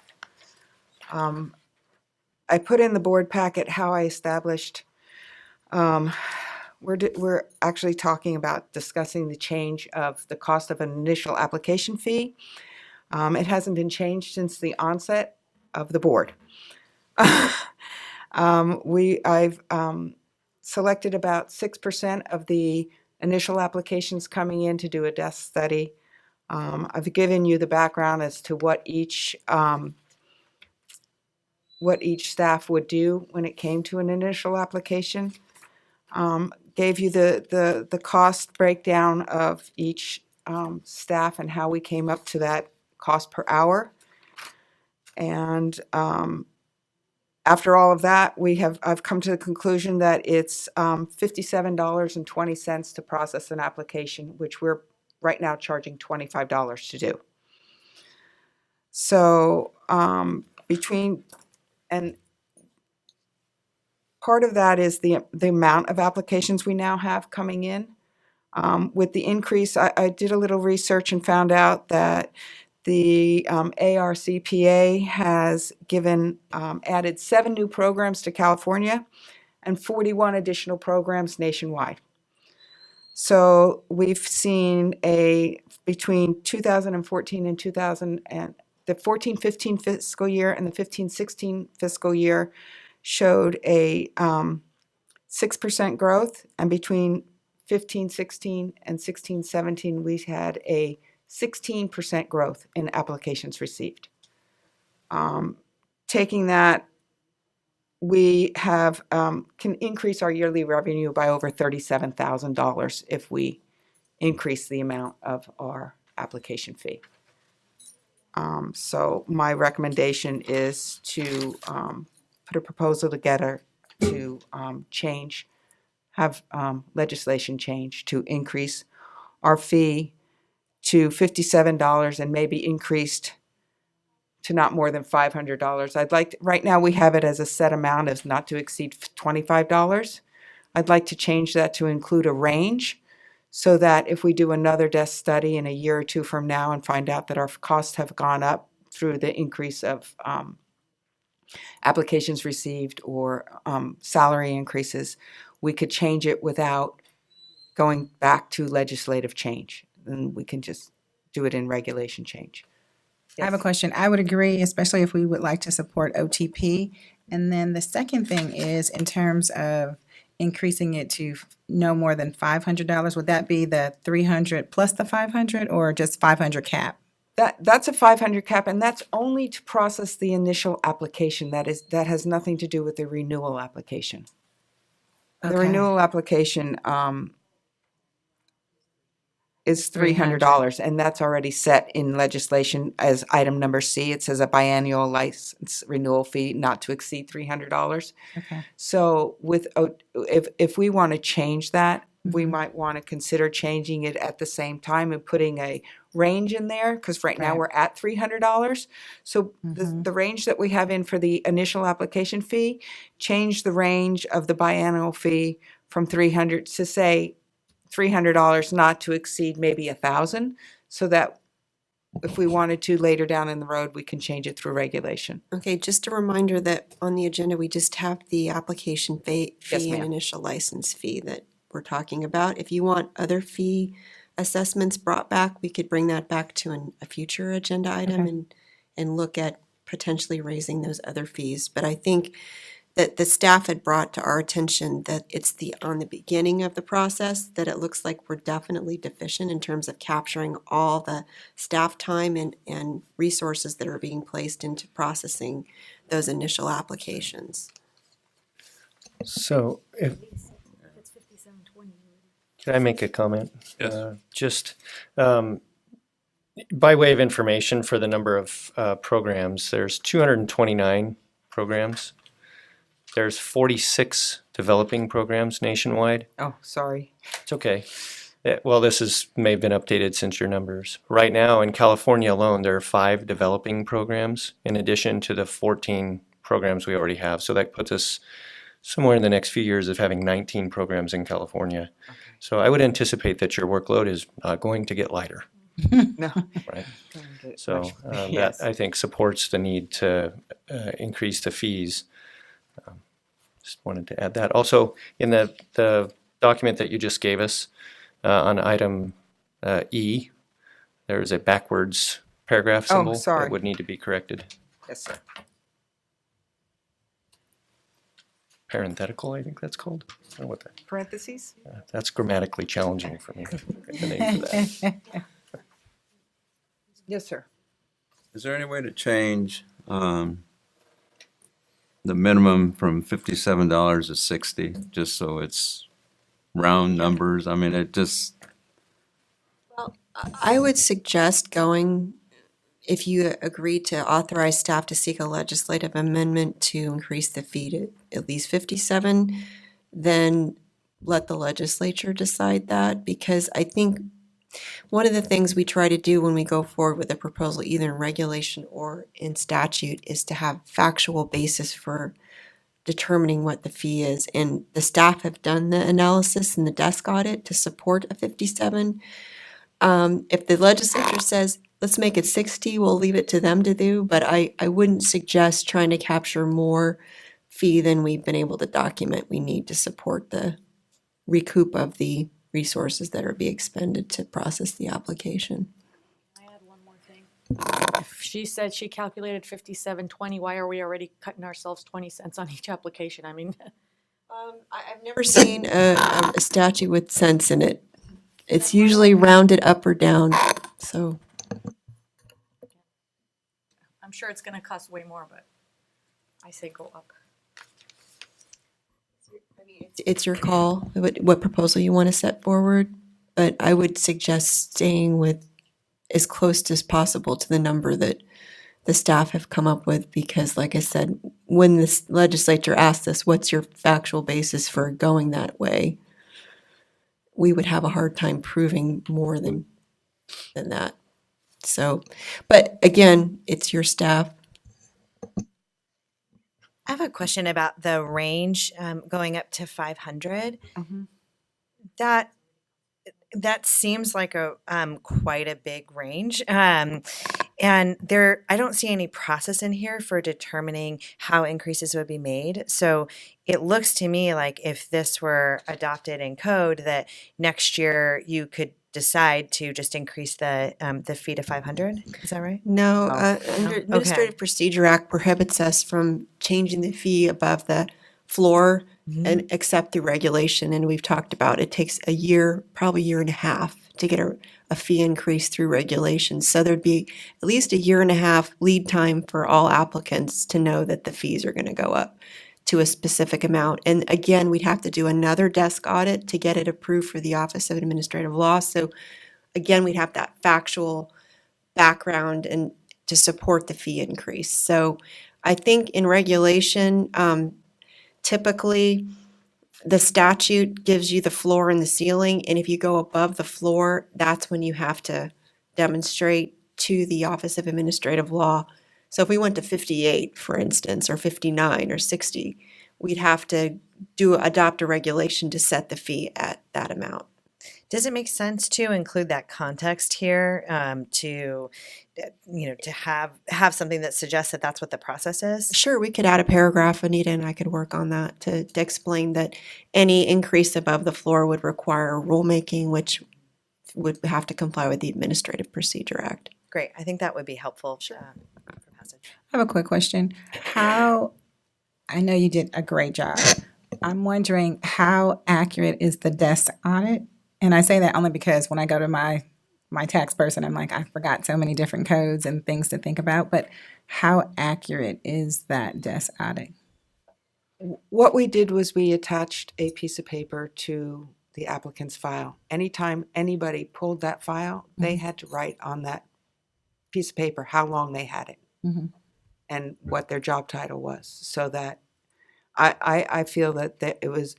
I put in the board packet how I established, we're actually talking about discussing the change of the cost of an initial application fee. It hasn't been changed since the onset of the board. I've selected about 6% of the initial applications coming in to do a desk study. I've given you the background as to what each staff would do when it came to an initial application. gave you the cost breakdown of each staff and how we came up to that cost per hour. And after all of that, I've come to the conclusion that it's $57.20 to process an application, which we're right now charging $25 to do. So and part of that is the amount of applications we now have coming in. With the increase, I did a little research and found out that the ARCPA has added 7 new programs to California and 41 additional programs nationwide. So we've seen between 2014 and the 14-15 fiscal year and the 15-16 fiscal year showed a 6% growth, and between 15-16 and 16-17 we had a 16% growth in applications received. Taking that, we have can increase our yearly revenue by over $37,000 if we increase the amount of our application fee. So my recommendation is to put a proposal together to have legislation change to increase our fee to $57 and maybe increased to not more than $500. Right now we have it as a set amount as not to exceed $25. I'd like to change that to include a range, so that if we do another desk study in a year or two from now and find out that our costs have gone up through the increase of applications received or salary increases, we could change it without going back to legislative change. And we can just do it in regulation change. I have a question. I would agree, especially if we would like to support OTP. And then the second thing is in terms of increasing it to no more than $500, would that be the 300 plus the 500 or just 500 cap? That's a 500 cap, and that's only to process the initial application. That has nothing to do with the renewal application. The Okay. renewal application is $300, and that's already set in legislation as item number C. It says a biannual license renewal fee not to exceed $300. Okay. So if we want to change that, we might want to consider changing it at the same time and putting a range in there, because right now Right. we're at $300. So the range that we have in for the initial application fee, change the range of the biannual fee from $300 to say $300 not to exceed maybe $1,000, so that if we wanted to later down in the road, we can change it through regulation. Okay, just a reminder that on the agenda, we just have the application Yes, fee and ma'am. initial license fee that we're talking about. If you want other fee assessments brought back, we could bring that back to a future agenda item Okay. and look at potentially raising those other fees. But I think that the staff had brought to our attention that it's on the beginning of the process that it looks like we're definitely deficient in terms of capturing all the staff time and resources that are being placed into processing those initial applications. So can I make a comment? Yes. Just by way of information for the number of programs, there's 229 programs. There's 46 developing programs nationwide. Oh, sorry. It's okay. Well, may have been updated since your numbers. Right now in California alone, there are 5 developing programs in addition to the 14 programs we already have. So that puts us somewhere in the next few years of having 19 programs in California. So I would anticipate that your workload is going to get lighter. No. Right. Get So much- that I think supports the need to increase the fees. Just wanted to add that. Also, in the document that you just gave us on item E, there is a backwards paragraph symbol sorry. that would need to be corrected. Yes, sir. Parenthetical, I think that's called. I don't know what that. Parentheses? That's grammatically challenging for me. The name for that. Yes, sir. Is there any way to change the minimum from $57 to $60, just so it's round numbers? I mean, it just, I would suggest going, if you agree to authorize staff to seek a legislative amendment to increase the fee to at least 57, then let the legislature decide that, because I think one of the things we try to do when we go forward with a proposal, either in regulation or in statute, is to have factual basis for determining what the fee is. And the staff have done the analysis and the desk audit to support a 57. If the legislature says, let's make it 60, we'll leave it to them to do, but I wouldn't suggest trying to capture more fee than we've been able to document we need to support the recoup of the resources that are being expended to process the application. I add one more thing. If she said she calculated 57.20, why are we already cutting ourselves 20 cents on each application? I mean, I've never seen a statute with cents in it. It's usually rounded up or down, so. I'm sure it's gonna cost way more, but I say go up. It's your call, what proposal you want to set forward, but I would suggest staying with as close as possible to the number that the staff have come up with, because like I said, when this legislature asked us, what's your factual basis for going that way? We would have a hard time proving more than that. So, but again, it's your staff. I have a question about the range going up to 500. That seems like a quite a big range. And there, I don't see any process in here for determining how increases would be made. So it looks to me like if this were adopted in code, that next year you could decide to just increase the fee to 500. Is that right? No, Oh. under Okay. Administrative Procedure Act prohibits us from changing the fee above the floor and except through regulation. And we've talked about it takes a year, probably a year and a half to get a fee increase through regulation. So there'd be at least a year and a half lead time for all applicants to know that the fees are going to go up to a specific amount. And again, we'd have to do another desk audit to get it approved for the Office of Administrative Law. So again, we'd have that factual background and to support the fee increase. So I think in regulation, typically the statute gives you the floor and the ceiling, and if you go above the floor, that's when you have to demonstrate to the Office of Administrative Law. So if we went to 58, for instance, or 59 or 60, we'd have to adopt a regulation to set the fee at that amount. Does it make sense to include that context here to have something that suggests that that's what the process is? Sure, we could add a paragraph, Anita, and I could work on that to explain that any increase above the floor would require rulemaking, which would have to comply with the Administrative Procedure Act. Great. I think that would be helpful. For passage. I have a quick question. I know you did a great job. I'm wondering how accurate is the desk audit? And I say that only because when I go to my tax person, I'm like, I forgot so many different codes and things to think about. But how accurate is that desk audit? What we did was we attached a piece of paper to the applicant's file. Anytime anybody pulled that file, they had to write on that piece of paper how long they had it and what their job title was, so that I feel that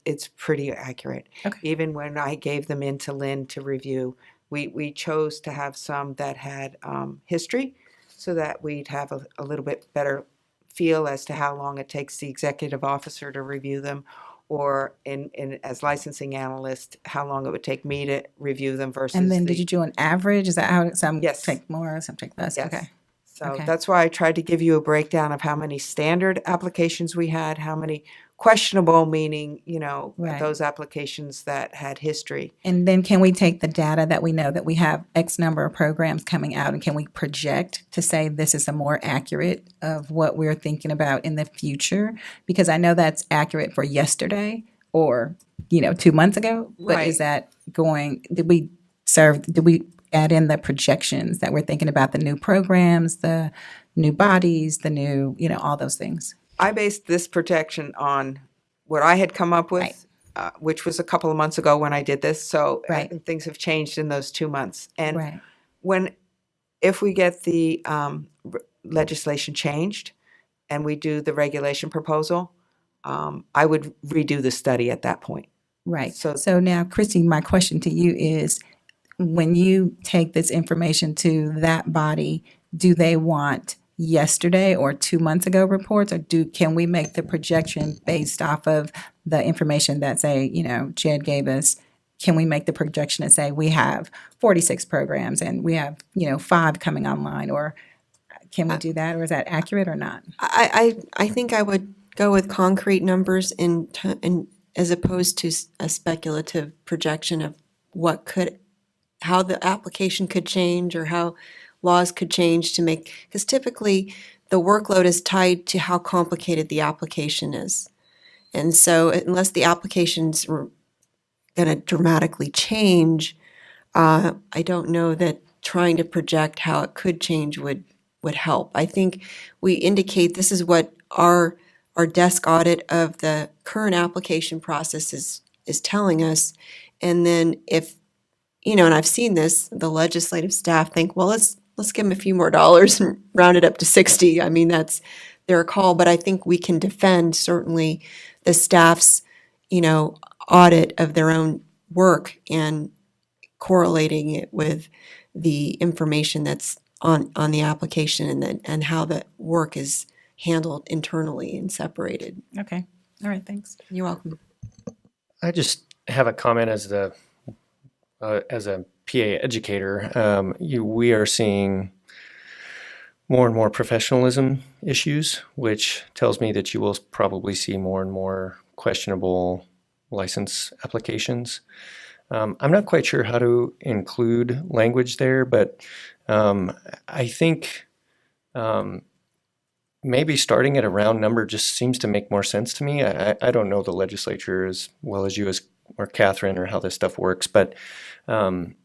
it's pretty accurate. Okay. Even when I gave them in to Lynn to review, we chose to have some that had history, so that we'd have a little bit better feel as to how long it takes the executive officer to review them, or as licensing analyst, how long it would take me to review them versus. And then did you do an average? Is that how some Yes. take more, some take less? Yes. Okay. So Okay. that's why I tried to give you a breakdown of how many standard applications we had, how many questionable, meaning, Right. those applications that had history. And then can we take the data that we know that we have X number of programs coming out, and can we project to say this is a more accurate of what we're thinking about in the future? Because I know that's accurate for yesterday or, 2 months ago, but is that did we add in the projections that we're thinking about the new programs, the new bodies, the new, all those things? I based this projection on what I had come up with. Right. which was a couple of months ago when I did this, so Right. things have changed in those 2 months. And Right. if we get the legislation changed and we do the regulation proposal, I would redo the study at that point. Right. So- So now, Christy, my question to you is, when you take this information to that body, do they want yesterday or 2 months ago reports, or can we make the projection based off of the information that, say, Jed gave us? Can we make the projection and say we have 46 programs and we have, 5 coming online, or can we do that, or is that accurate or not? I think I would go with concrete numbers as opposed to a speculative projection of how the application could change or how laws could change because typically the workload is tied to how complicated the application is. And so unless the application's going to dramatically change, I don't know that trying to project how it could change would help. I think we indicate this is what our desk audit of the current application process is telling us. And then if, and I've seen this, the legislative staff think, well, let's give them a few more dollars and round it up to 60. I mean, that's their call, but I think we can defend certainly the staff's, audit of their own work and correlating it with the information that's on the application and how the work is handled internally and separated. Okay. All right. Thanks. You're welcome. I just have a comment as a PA educator. We are seeing more and more professionalism issues, which tells me that you will probably see more and more questionable license applications. I'm not quite sure how to include language there, but I think maybe starting at a round number just seems to make more sense to me. I don't know the legislature as well as you or Catherine or how this stuff works, but I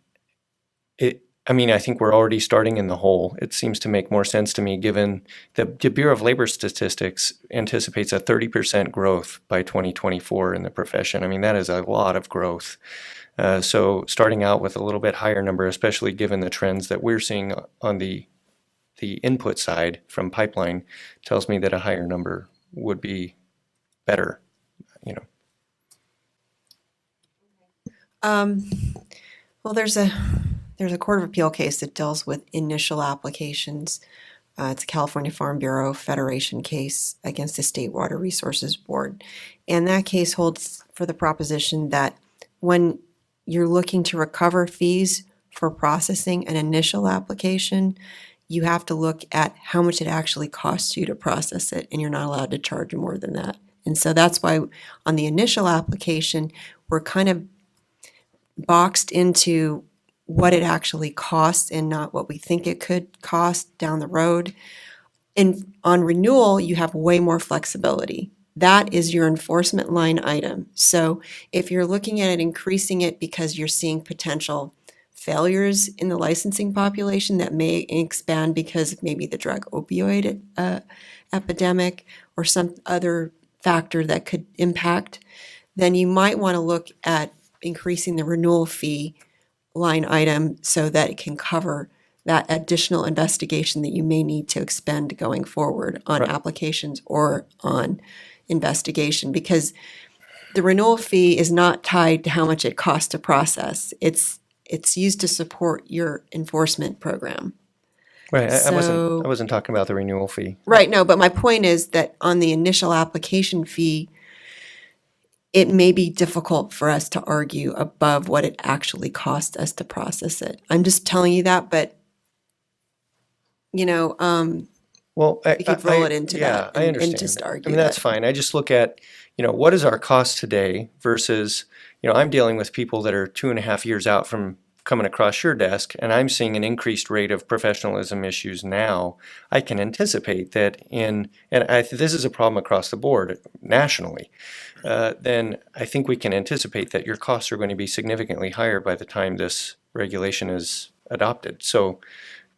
think we're already starting in the hole. It seems to make more sense to me given the Bureau of Labor Statistics anticipates a 30% growth by 2024 in the profession. I mean, that is a lot of growth. So starting out with a little bit higher number, especially given the trends that we're seeing on the input side from pipeline, tells me that a higher number would be better, Well, there's a Court of Appeal case that deals with initial applications. It's a California Farm Bureau Federation case against the State Water Resources Board. And that case holds for the proposition that when you're looking to recover fees for processing an initial application, you have to look at how much it actually costs you to process it, and you're not allowed to charge more than that. And so that's why on the initial application, we're kind of boxed into what it actually costs and not what we think it could cost down the road. And on renewal, you have way more flexibility. That is your enforcement line item. So if you're looking at it, increasing it because you're seeing potential failures in the licensing population that may expand because of maybe the drug opioid epidemic or some other factor that could impact, then you might want to look at increasing the renewal fee line item so that it can cover that additional investigation that you may need to expend going forward on applications or on investigation, because the renewal fee is not tied to how much it costs to process. It's used to support your enforcement program. Right. I So- wasn't talking about the renewal fee. Right, no, but my point is that on the initial application fee, it may be difficult for us to argue above what it actually costs us to process it. I'm just telling you that, but, Well, we could roll it into yeah, that I and understand. just argue I mean, that's that. fine. I just look at, what is our cost today versus, I'm dealing with people that are 2.5 years out from coming across your desk, and I'm seeing an increased rate of professionalism issues now. I can anticipate that this is a problem across the board nationally. Then I think we can anticipate that your costs are going to be significantly higher by the time this regulation is adopted. So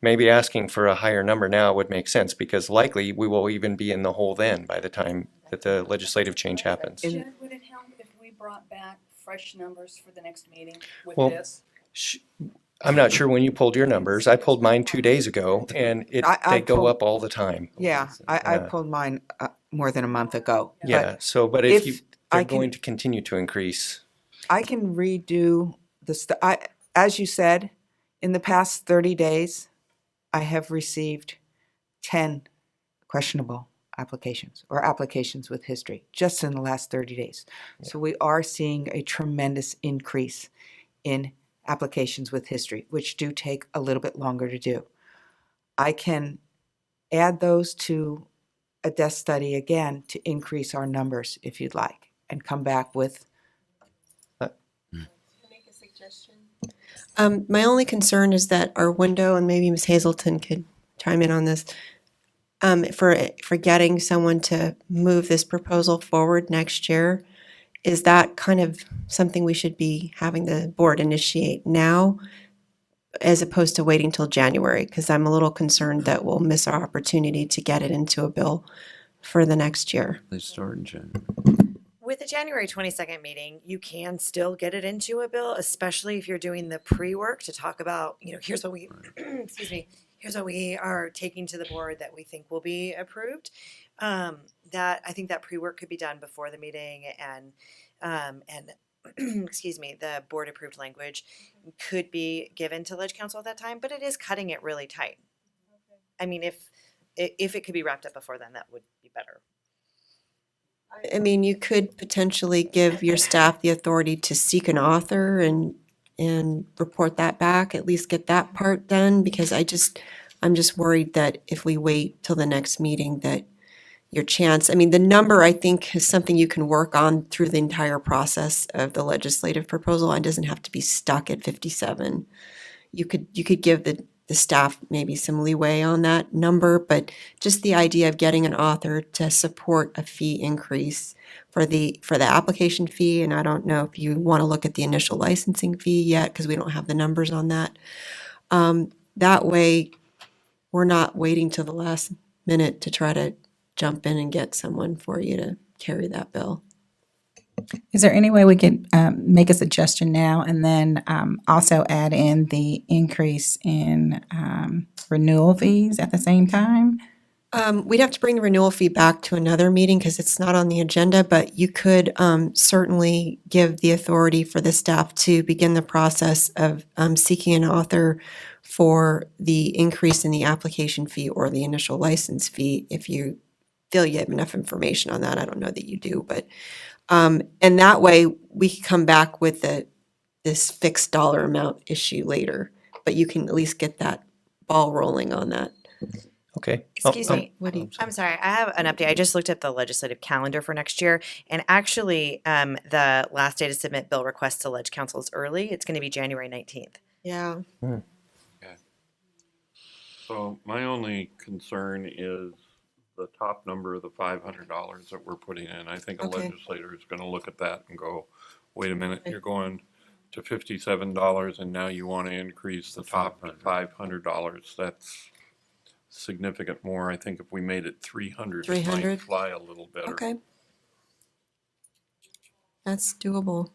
maybe asking for a higher number now would make sense, because likely we will even be in the hole then by the time that the legislative change happens. Jen, would it help if we brought back fresh numbers for the next meeting with Well, this? I'm not sure when you pulled your numbers. I pulled mine 2 days ago, and I they go pulled- up all the time. Yeah, I Yeah. pulled mine more than a month ago. Yeah, so, but if if they're I can- going to continue to increase. I can redo as you said, in the past 30 days, I have received 10 questionable applications or applications with history just in the last 30 days. So we are seeing a tremendous increase in applications with history, which do take a little bit longer to do. I can add those to a desk study again to increase our numbers if you'd like, and come back with. My only concern is that our window, and maybe Ms. Hazelton could chime in on this, for getting someone to move this proposal forward next year, is that kind of something we should be having the board initiate now, as opposed to waiting till January? Because I'm a little concerned that we'll miss our opportunity to get it into a bill for the next year. They start in January. With the January 22nd meeting, you can still get it into a bill, especially if you're doing the pre-work to talk about, here's what we, excuse me, here's what we are taking to the board that we think will be approved. That I think that pre-work could be done before the meeting, and excuse me, the board approved language could be given to Ledge Council at that time, but it is cutting it really tight. I mean, if it could be wrapped up before then, that would be better. I mean, you could potentially give your staff the authority to seek an author and report that back, at least get that part done, because I'm just worried that if we wait till the next meeting, that your chance, I mean, the number I think is something you can work on through the entire process of the legislative proposal. It doesn't have to be stuck at 57. You could give the staff maybe some leeway on that number, but just the idea of getting an author to support a fee increase for the application fee, and I don't know if you want to look at the initial licensing fee yet, because we don't have the numbers on that. That way, we're not waiting till the last minute to try to jump in and get someone for you to carry that bill. Is there any way we could make a suggestion now and then also add in the increase in renewal fees at the same time? We'd have to bring the renewal fee back to another meeting because it's not on the agenda, but you could certainly give the authority for the staff to begin the process of seeking an author for the increase in the application fee or the initial license fee if you feel you have enough information on that. I don't know that you do, but and that way we can come back with this fixed dollar amount issue later, but you can at least get that ball rolling on that. Okay. Excuse me. What do you? I'm sorry. I have an update. I just looked at the legislative calendar for next year, and actually, the last day to submit bill requests to Ledge Council is early. It's going to be January 19th. Yeah. So my only concern is the top number of the $500 that we're putting in. I think a Okay. legislator is gonna look at that and go, wait a minute, you're going to $57 and now you want to increase the top to $500. That's significant more. I think if we made it 300, it might 300? fly a little better. Okay. That's doable.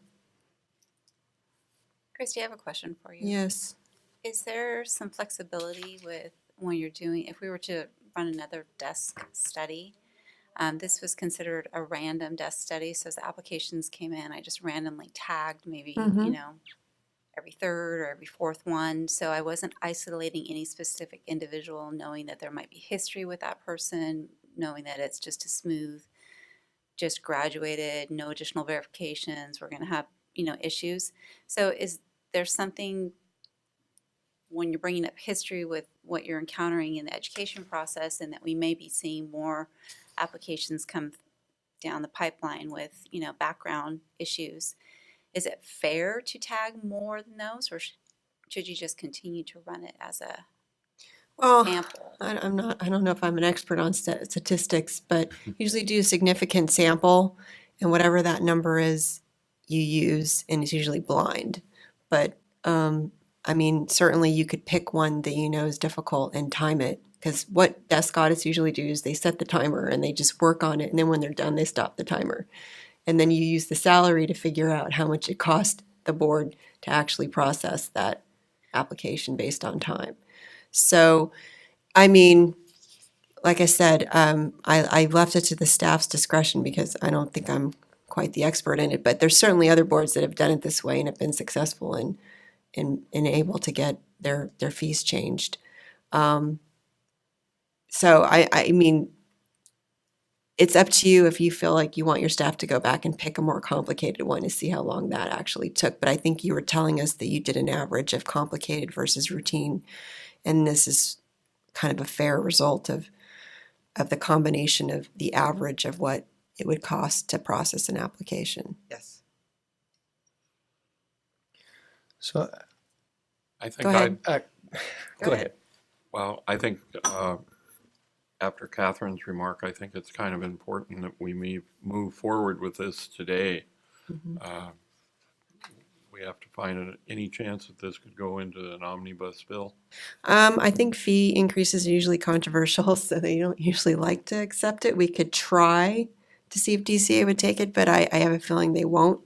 Christy, I have a question for you. Yes. Is there some flexibility with when you're doing, if we were to run another desk study? This was considered a random desk study, so as the applications came in, I just randomly tagged maybe, every third or every fourth one. So I wasn't isolating any specific individual, knowing that there might be history with that person, knowing that it's just a smooth, just graduated, no additional verifications, we're going to have, issues. So is there something when you're bringing up history with what you're encountering in the education process, and that we may be seeing more applications come down the pipeline with, background issues, is it fair to tag more than those, or should you just continue to run it as a Well, sample? I don't know if I'm an expert on statistics, but usually do a significant sample, and whatever that number is, you use, and it's usually blind. But I mean, certainly you could pick one that you know is difficult and time it, because what desk audits usually do is they set the timer and they just work on it, and then when they're done, they stop the timer. and then you use the salary to figure out how much it cost the board to actually process that application based on time. So, I mean, like I said, I left it to the staff's discretion because I don't think I'm quite the expert in it, but there's certainly other boards that have done it this way and have been successful and able to get their fees changed. So I mean, it's up to you if you feel like you want your staff to go back and pick a more complicated one to see how long that actually took. But I think you were telling us that you did an average of complicated versus routine, and this is kind of a fair result of the combination of the average of what it would cost to process an application. Yes. So I think Go ahead. go ahead. Well, I think after Catherine's remark, I think it's kind of important that we move forward with this today. We have to find any chance that this could go into an omnibus bill. I think fee increases are usually controversial, so they don't usually like to accept it. We could try to see if DCA would take it, but I have a feeling they won't.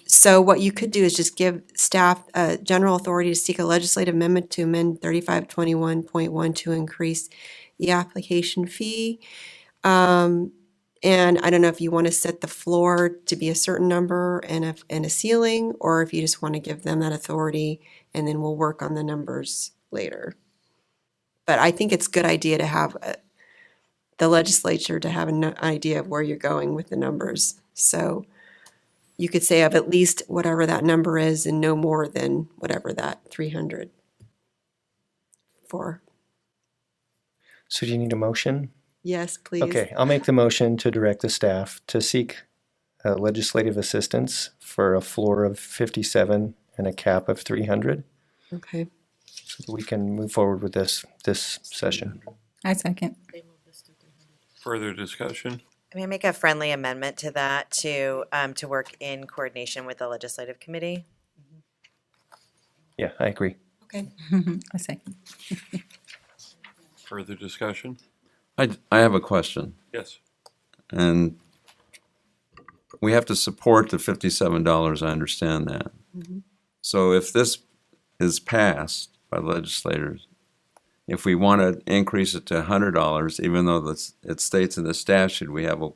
So what you could do is just give staff general authority to seek a legislative amendment to amend 3521.1 to increase the application fee. And I don't know if you want to set the floor to be a certain number and a ceiling, or if you just want to give them that authority and then we'll work on the numbers later. But I think it's a good idea to have the legislature to have an idea of where you're going with the numbers. So you could say of at least whatever that number is and no more than whatever that 300 for. So do you need a motion? Yes, please. Okay, I'll make the motion to direct the staff to seek legislative assistance for a floor of 57 and a cap of 300, Okay. so that we can move forward with this session. I second. Further discussion? I'm gonna make a friendly amendment to that to work in coordination with the legislative committee. Yeah, I agree. Okay. I second. Further discussion? I have a question, Yes. and we have to support the $57, I understand that. So if this is passed by legislators, if we want to increase it to $100, even though it states in the statute we have a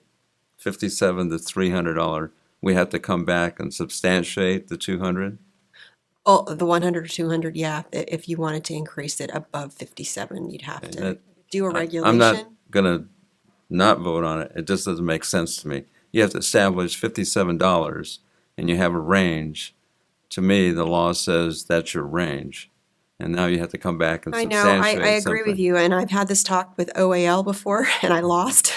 $57 to $300, we have to come back and substantiate the 200? Oh, the 100 or 200, yeah. If you wanted to increase it above 57, you'd have to do a regulation. I'm not gonna not vote on it. It just doesn't make sense to me. You have to establish $57 and you have a range. To me, the law says that's your range. And now you have to come back and I know, substantiate I agree with something. you, and I've had this talk with OAL before, and I lost.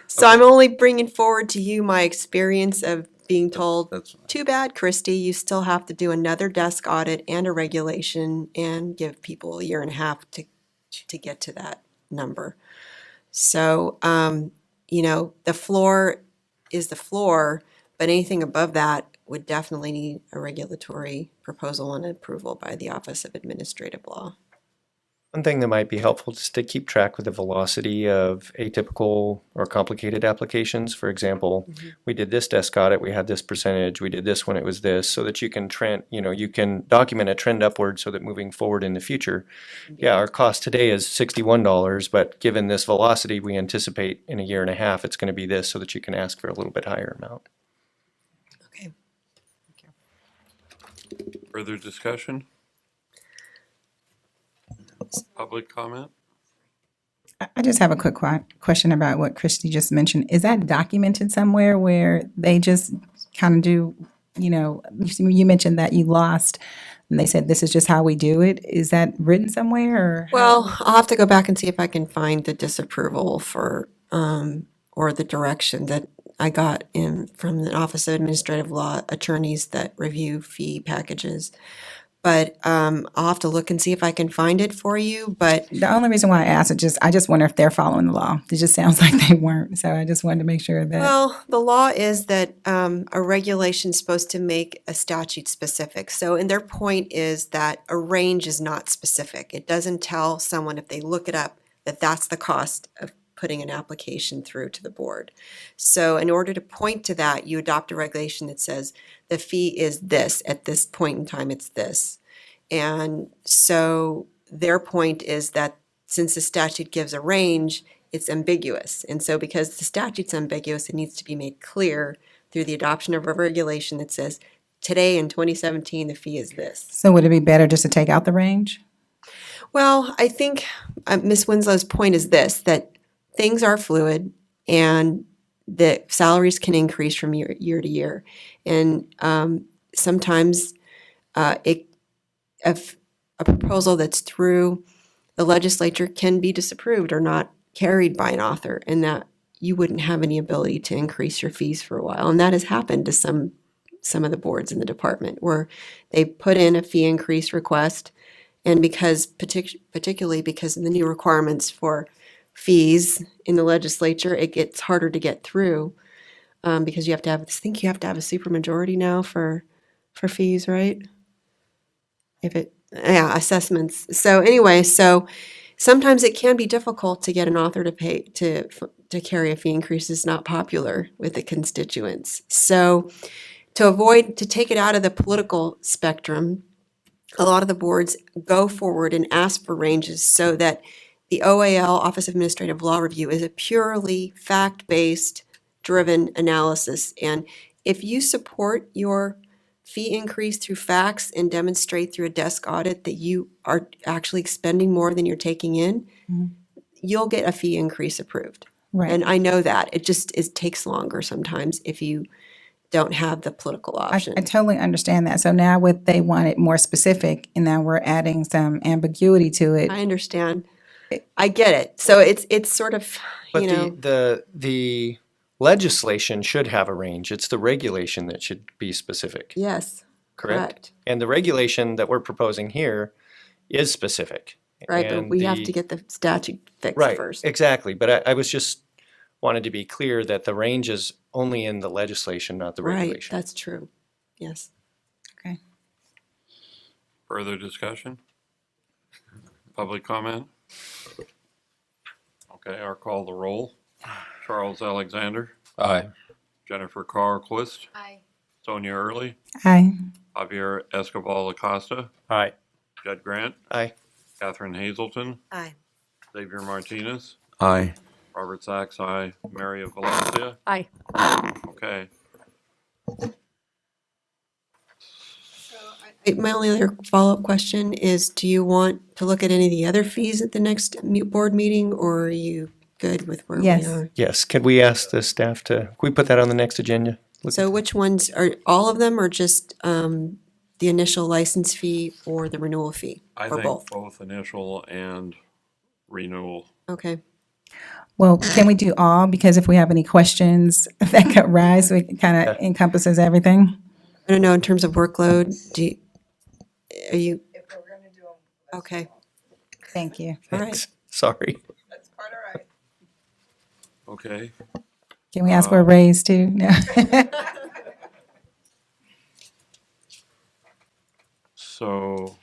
So I'm only bringing forward to you my experience of being told, That's too bad, Christy, you still have to do another desk audit and a regulation and give people a year and a half to get to that number. So, you know, the floor is the floor, but anything above that would definitely need a regulatory proposal and approval by the Office of Administrative Law. One thing that might be helpful is to keep track with the velocity of atypical or complicated applications. For example, we did this desk audit, we had this percentage, we did this when it was this, so that you can you can document a trend upward so that moving forward in the future, yeah, our cost today is $61, but given this velocity, we anticipate in a year and a half, it's going to be this, so that you can ask for a little bit higher amount. Okay. Further discussion? Public comment? I just have a quick question about what Christy just mentioned. Is that documented somewhere where they just kind of do, you mentioned that you lost and they said this is just how we do it. Is that written somewhere or? Well, I'll have to go back and see if I can find the disapproval for, or the direction that I got from the Office of Administrative Law attorneys that review fee packages. But I'll have to look and see if I can find it for you, but. The only reason why I asked I just wonder if they're following the law. It just sounds like they weren't. So I just wanted to make sure that. Well, the law is that a regulation is supposed to make a statute specific. So, and their point is that a range is not specific. It doesn't tell someone if they look it up that that's the cost of putting an application through to the board. So in order to point to that, you adopt a regulation that says the fee is this, at this point in time, it's this. And so their point is that since the statute gives a range, it's ambiguous. And so because the statute's ambiguous, it needs to be made clear through the adoption of a regulation that says, today in 2017, the fee is this. So would it be better just to take out the range? Well, I think Ms. Winslow's point is this, that things are fluid and that salaries can increase from year to year. And sometimes if a proposal that's through the legislature can be disapproved or not carried by an author, and that you wouldn't have any ability to increase your fees for a while. And that has happened to some of the boards in the department where they put in a fee increase request, and because particularly because of the new requirements for fees in the legislature, it gets harder to get through because you have to have, I think you have to have a supermajority now for fees, right? Assessments. So anyway, so sometimes it can be difficult to get an author to pay to carry a fee increase is not popular with the constituents. So to take it out of the political spectrum, a lot of the boards go forward and ask for ranges so that the OAL, Office of Administrative Law Review, is a purely fact-based driven analysis. And if you support your fee increase through facts and demonstrate through a desk audit that you are actually expending more than you're taking in, you'll get a fee increase approved. Right. And I know that. It takes longer sometimes if you don't have the political option. I totally understand that. So now they want it more specific, and now we're adding some ambiguity to it. I understand. I get it. So it's sort of, But you know. the legislation should have a range. It's the regulation that should be specific. Yes. Correct? And the regulation that we're proposing here is specific. Right, but And we have to get the statute fixed Right, first. exactly. But I was just wanted to be clear that the range is only in the legislation, not the Right, regulation. that's true. Yes. Further discussion? Public comment? Okay, I'll call the roll. Charles Alexander, Aye. Jennifer Carquist, Aye. Sonia Early, Aye. Javier Escobar Acosta, Aye. Judd Grant, Aye. Catherine Hazelton, Aye. Xavier Martinez, Aye. Robert Sachs, aye. Mary of Valencia, Aye. okay. My only other follow-up question is, do you want to look at any of the other fees at the next board meeting, or are you good with where we Yes. are? Yes, could we ask the staff can we put that on the next agenda? So which ones, are all of them, or just the initial license fee or the renewal fee? I Or think both? both initial and renewal. Okay. Well, can we do all? Because if we have any questions that could rise, it kind of encompasses everything. I don't know, in terms of workload, are you? Okay, Thank you. all right. Thanks. Sorry. Okay, Can we ask for a raise too? No. so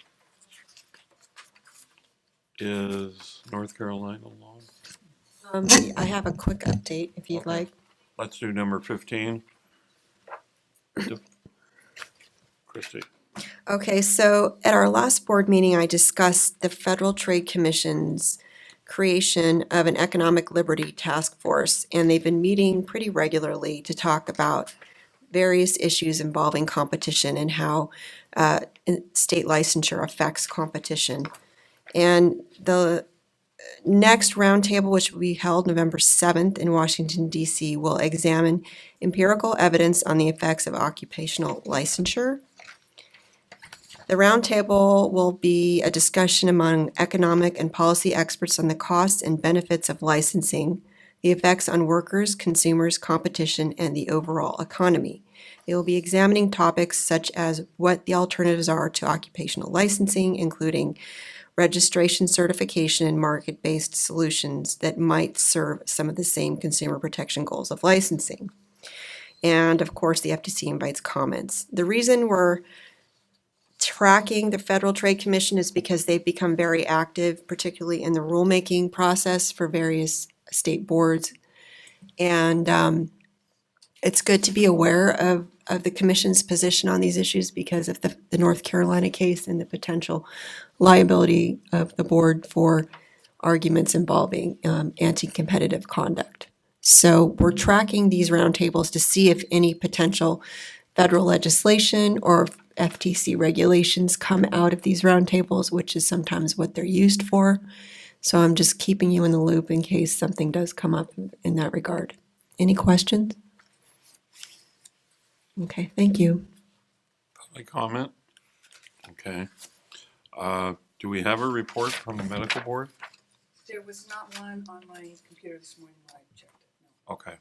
is North Carolina long? I have a quick update if you'd like. Let's do number 15. Christie. Okay, so at our last board meeting, I discussed the Federal Trade Commission's creation of an economic liberty task force, and they've been meeting pretty regularly to talk about various issues involving competition and how state licensure affects competition. And the next roundtable, which will be held November 7th in Washington, D.C., will examine empirical evidence on the effects of occupational licensure. The roundtable will be a discussion among economic and policy experts on the costs and benefits of licensing, the effects on workers, consumers, competition, and the overall economy. They will be examining topics such as what the alternatives are to occupational licensing, including registration, certification, and market-based solutions that might serve some of the same consumer protection goals of licensing. And of course, the FTC invites comments. The reason we're tracking the Federal Trade Commission is because they've become very active, particularly in the rulemaking process for various state boards. And it's good to be aware of the commission's position on these issues because of the North Carolina case and the potential liability of the board for arguments involving anti-competitive conduct. So we're tracking these roundtables to see if any potential federal legislation or FTC regulations come out of these roundtables, which is sometimes what they're used for. So I'm just keeping you in the loop in case something does come up in that regard. Any questions? Okay, thank you. Public comment? Okay. Do we have a report from the medical board? There was not one on my computer this morning when I checked it. Okay.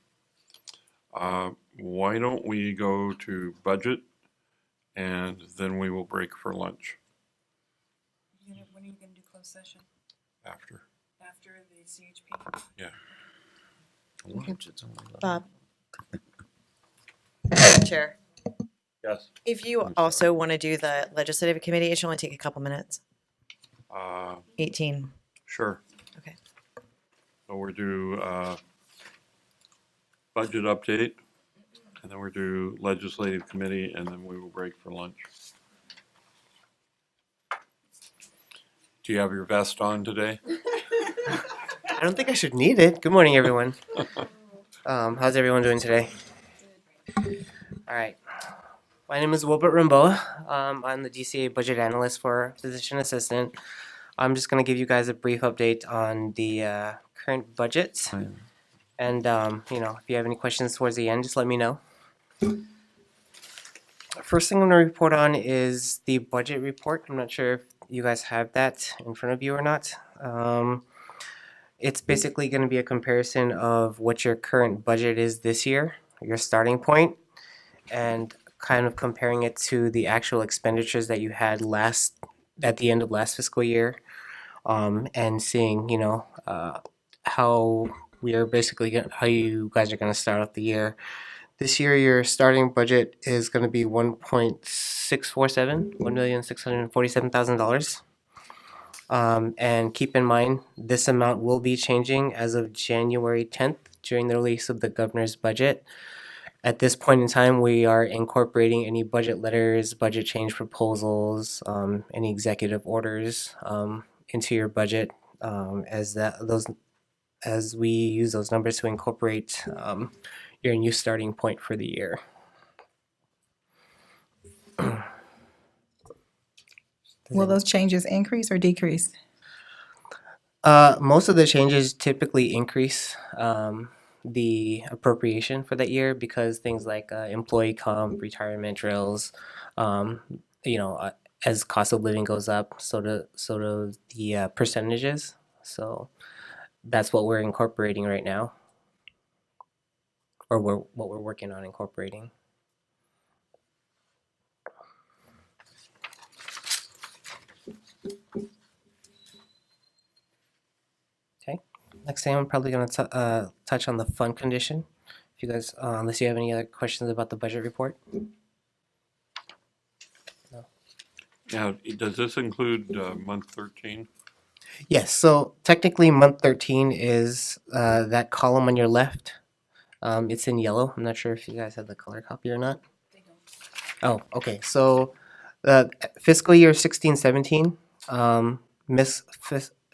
Why don't we go to budget and then we will break for lunch When are you going to do closed session? after? After the CHP? Yeah. Bob. Chair, Yes. if you also want to do the legislative committee, it should only take a couple minutes. 18. Sure. Okay. So we're due budget update, and then we're due legislative committee, and then we will break for lunch. Do you have your vest on today? I don't think I should need it. Good morning, everyone. How's everyone doing today? All right. My name is Wilbert Rimbaud. I'm the DCA budget analyst for physician assistant. I'm just going to give you guys a brief update on the current budget. And, if you have any questions towards the end, just let me know. First thing I'm going to report on is the budget report. I'm not sure if you guys have that in front of you or not. It's basically going to be a comparison of what your current budget is this year, your starting point, and kind of comparing it to the actual expenditures that you had at the end of last fiscal year, and seeing, how we are basically how you guys are going to start off the year. This year, your starting budget is going to be $1,647,000. And keep in mind, this amount will be changing as of January 10th during the release of the governor's budget. At this point in time, we are incorporating any budget letters, budget change proposals, any executive orders into your budget as we use those numbers to incorporate your new starting point for the year. Will those changes increase or decrease? Most of the changes typically increase the appropriation for that year because things like employee comp, retirement drills, as cost of living goes up, so do the percentages. So that's what we're incorporating right now, or what we're working on incorporating. Okay, next thing I'm probably going to touch on the fund condition. If you guys, unless you have any other questions about the budget report. No. Yeah, does this include month 13? Yes, so technically month 13 is that column on your left. It's in yellow. I'm not sure if you guys have the color copy or not. Oh, okay. So fiscal year 16-17,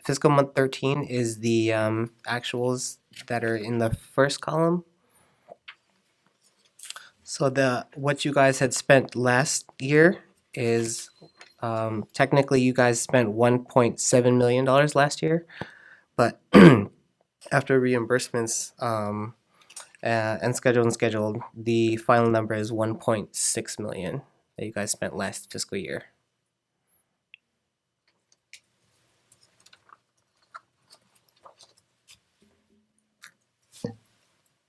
fiscal month 13 is the actuals that are in the first column. So what you guys had spent last year is technically you guys spent $1.7 million last year, but after reimbursements and scheduled, the final number is 1.6 million that you guys spent last fiscal year.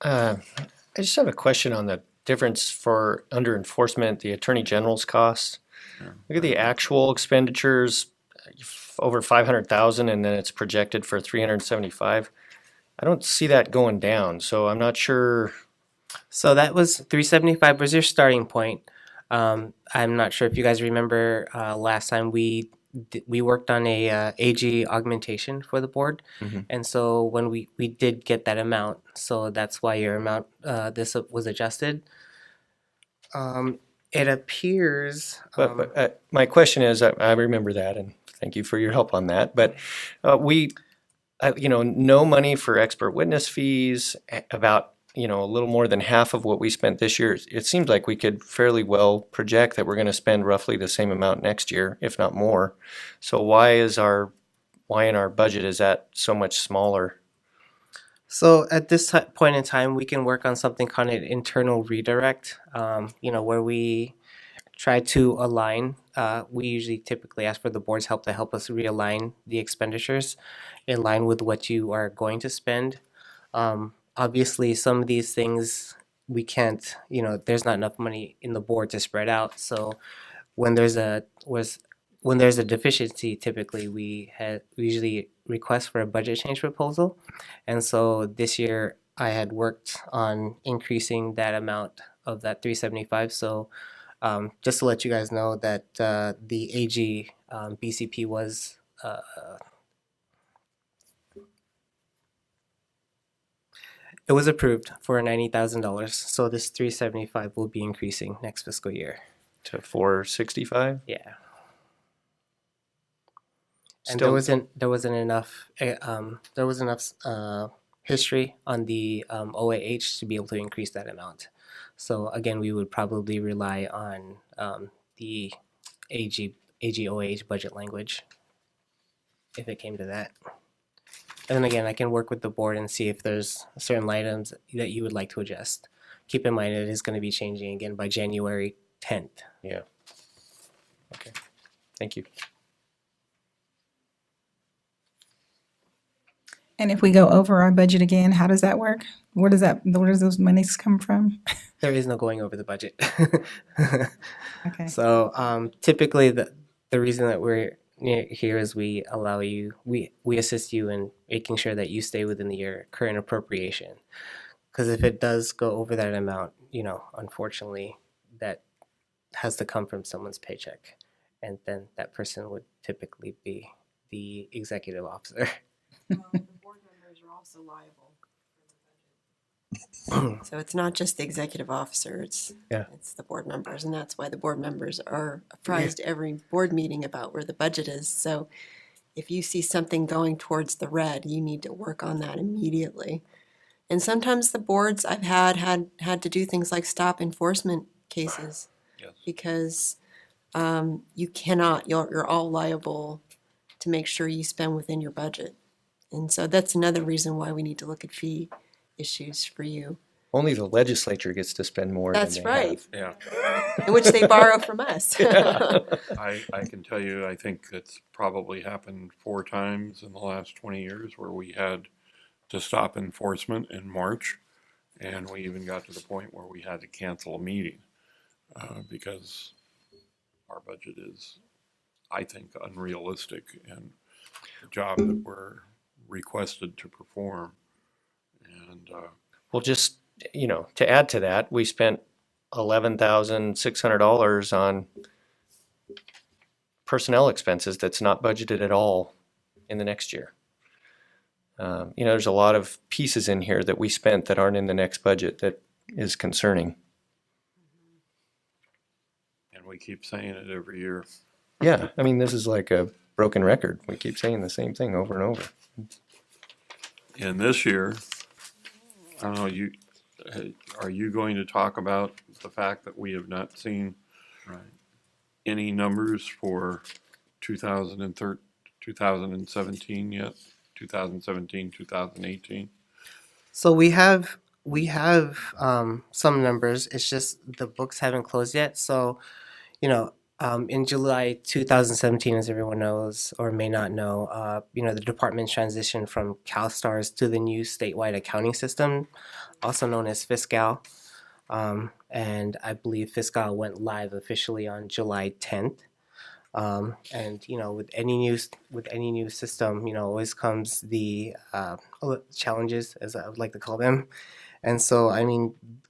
I just have a question on the difference for under enforcement, the Attorney General's costs. Look at the actual expenditures, over 500,000, and then it's projected for 375. I don't see that going down, so I'm not sure. So that was 375 was your starting point. I'm not sure if you guys remember last time we we worked on a AG augmentation for the board, and so when we did get that amount, so that's why your amount this was adjusted. It appears. But my question is, I remember that, and thank you for your help on that. But no money for expert witness fees. About a little more than half of what we spent this year. It seems like we could fairly well project that we're going to spend roughly the same amount next year, if not more. So why in our budget is that so much smaller? So at this point in time, we can work on something called an internal redirect, where we try to align. We usually typically ask for the board's help to help us realign the expenditures in line with what you are going to spend. Obviously, some of these things we can't, there's not enough money in the board to spread out. So when there's a deficiency, typically we usually request for a budget change proposal. And so this year I had worked on increasing that amount of that 375. So just to let you guys know that the AG BCP was it was approved for $90,000. So this 375 will be increasing next fiscal year to 465. Yeah. And Still- there wasn't enough history on the OAH to be able to increase that amount. So again, we would probably rely on the AGOAH budget language if it came to that. And then again, I can work with the board and see if there's certain items that you would like to adjust. Keep in mind it is going to be changing again by January 10th. Yeah. Okay. Thank you. And if we go over our budget again, how does that work? Where does those monies come from? There is no going over the budget. Okay. So typically the reason that we're here is we allow you, we assist you in making sure that you stay within your current appropriation. Because if it does go over that amount, unfortunately, that has to come from someone's paycheck. And then that person would typically be the executive officer. The board members are also liable. So it's not just the executive officer, it's the board members, and that's why the board members are apprised every board meeting about where the budget is. So if you see something going towards the red, you need to work on that immediately. And sometimes the boards I've had to do things like stop enforcement cases. Yes. Because you cannot, you're all liable to make sure you spend within your budget. And so that's another reason why we need to look at fee issues for you. Only the legislature gets to spend more That's than they right. have. Yeah. In which they borrow from us. I can tell you, I think it's probably happened 4 times in the last 20 years where we had to stop enforcement in March. And we even got to the point where we had to cancel a meeting because our budget is, I think, unrealistic in the job that we're requested to perform. And Well, just, to add to that, we spent $11,600 on personnel expenses that's not budgeted at all in the next year. There's a lot of pieces in here that we spent that aren't in the next budget that is concerning. and we keep saying it every year. Yeah, this is like a broken record. We keep saying the same thing over and over. And this year, I don't know, are you going to talk about the fact that we have not seen any numbers for 2017 yet? 2017, 2018? So we have some numbers. It's just the books haven't closed yet. So, in July 2017, as everyone knows or may not know, the department transitioned from CalSTARS to the new statewide accounting system, also known as Fiscal. And I believe Fiscal went live officially on July 10th. And with any new system, always comes the challenges, as I would like to call them. And so,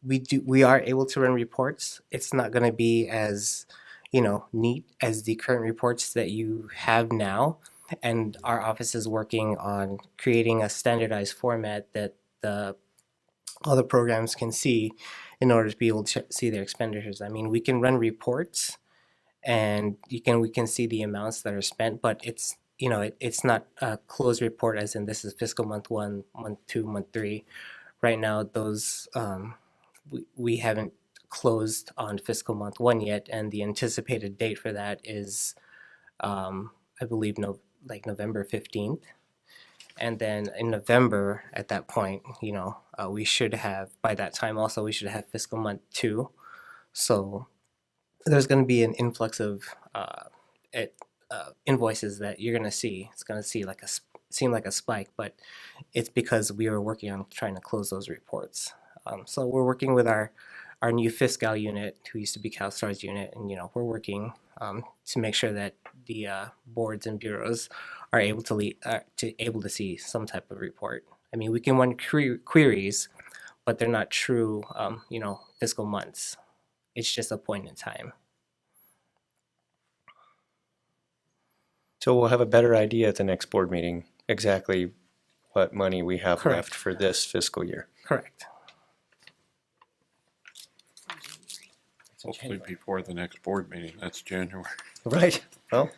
we are able to run reports. It's not going to be as neat as the current reports that you have now. And our office is working on creating a standardized format that all the programs can see in order to be able to see their expenditures. I mean, we can run reports and we can see the amounts that are spent, but it's it's not a closed report as in this is fiscal month 1, month 2, month 3. Right now, those we haven't closed on fiscal month 1 yet, and the anticipated date for that is, I believe, November 15th. And then in November, at that point, we should have, by that time also, we should have fiscal month 2. So there's going to be an influx of invoices that you're going to see. It's going to seem like a spike, but it's because we were working on trying to close those reports. So we're working with our new fiscal unit, who used to be CalSTAR's unit, and we're working to make sure that the boards and bureaus are able to see some type of report. I mean, we can run queries, but they're not true, fiscal months. It's just a point in time. So we'll have a better idea at the next board meeting exactly what money we have Correct. left for this fiscal year. Correct. Hopefully before the next board meeting, that's January. Right. Well,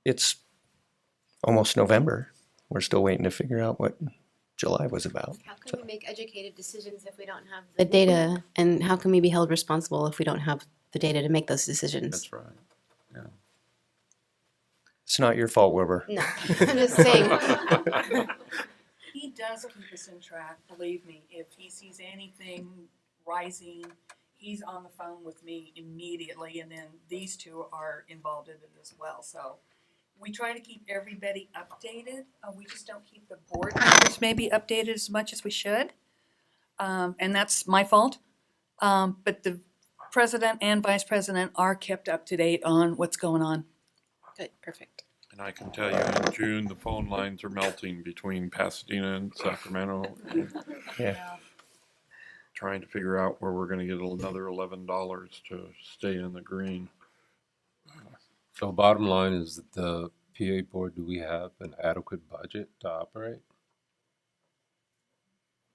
it's almost November. We're still waiting to figure out what July was about. How can we make educated decisions if we don't have the data? And how can we be held responsible if we don't have the data to make those decisions? That's right. Yeah. It's not your fault, Wilbur. No, I'm just saying. He does keep us in track, believe me. If he sees anything rising, he's on the phone with me immediately, and then these two are involved in it as well. So we try to keep everybody updated. We just don't keep the board members maybe updated as much as we should. And that's my fault. But the president and vice president are kept up to date on what's going on. Good, perfect. And I can tell you, in June, the phone lines are melting between Pasadena and Sacramento. Yeah. Trying to figure out where we're going to get another $11 to stay in the green. So bottom line is that the PA board, do we have an adequate budget to operate?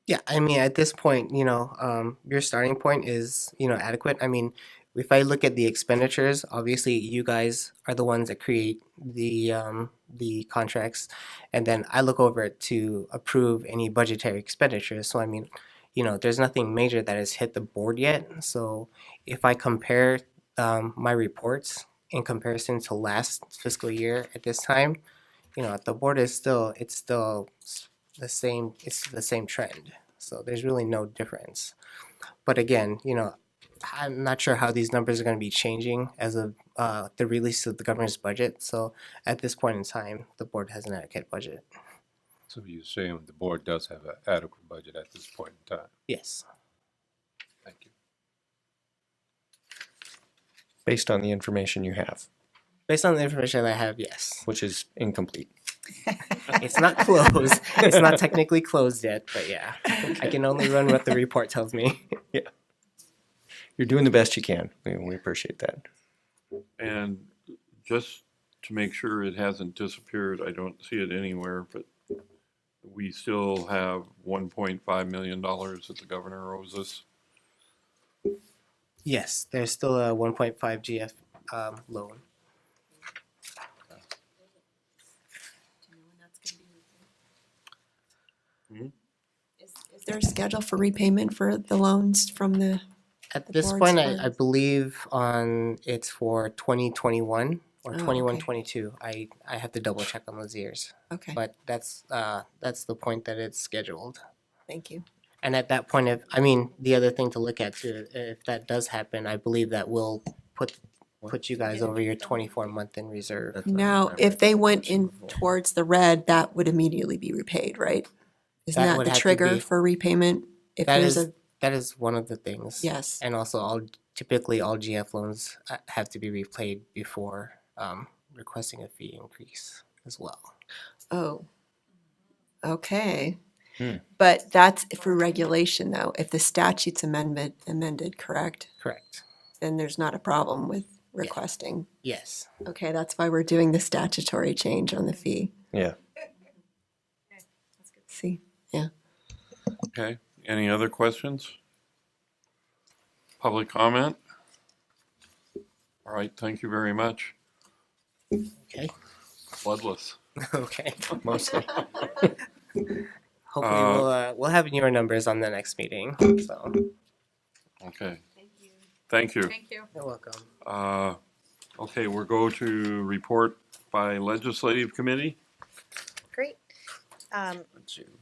Yeah, I mean, at this point, your starting point is, adequate. I mean, if I look at the expenditures, obviously you guys are the ones that create the contracts, and then I look over it to approve any budgetary expenditures. So I mean, there's nothing major that has hit the board yet. So if I compare my reports in comparison to last fiscal year at this time, the board is still the same. It's the same trend. So there's really no difference. But again, I'm not sure how these numbers are going to be changing as of the release of the governor's budget. So at this point in time, the board has an adequate budget. So you're saying the board does have an adequate budget at this point in time? Yes. Thank you. Based on the information you have, Based on the information I have, yes. which is incomplete. It's not closed. It's not technically closed yet, but yeah. I can only run what the report tells me. Yeah. You're doing the best you can. We appreciate that. And just to make sure it hasn't disappeared, I don't see it anywhere, but we still have $1.5 million that the governor owes us. Yes, there's still a 1.5 GF loan. Is there a schedule for repayment for the loans from the? At The this board's point, funds? I believe it's for 2021 or Oh, 21, okay. 22. I have to double check on those years. Okay, But that's the point that it's scheduled. thank you. And at that point, the other thing to look at too, if that does happen, I believe that will put you guys over your 24-month in reserve. That's what I Now, remember. if they went in towards the red, that would immediately be repaid, right? Isn't That that would the have to trigger be- for repayment? If That there's is that is one of the things. Yes. And also, typically all GF loans have to be repaid before requesting a fee increase as well. Oh, okay. Hmm. But that's for regulation though, if the statute's amended, correct? Correct. then there's not a problem with requesting. Yes. Okay, that's why we're doing the statutory change on the fee. Yeah. See, yeah. Okay, any other questions? Public comment? All right, thank you very much. Okay. Bloodless. Okay. Mostly. Hopefully we'll have your numbers on the next meeting. So. Okay. Thank you. Thank you. You're welcome. Okay, we'll go to report by legislative committee. Great.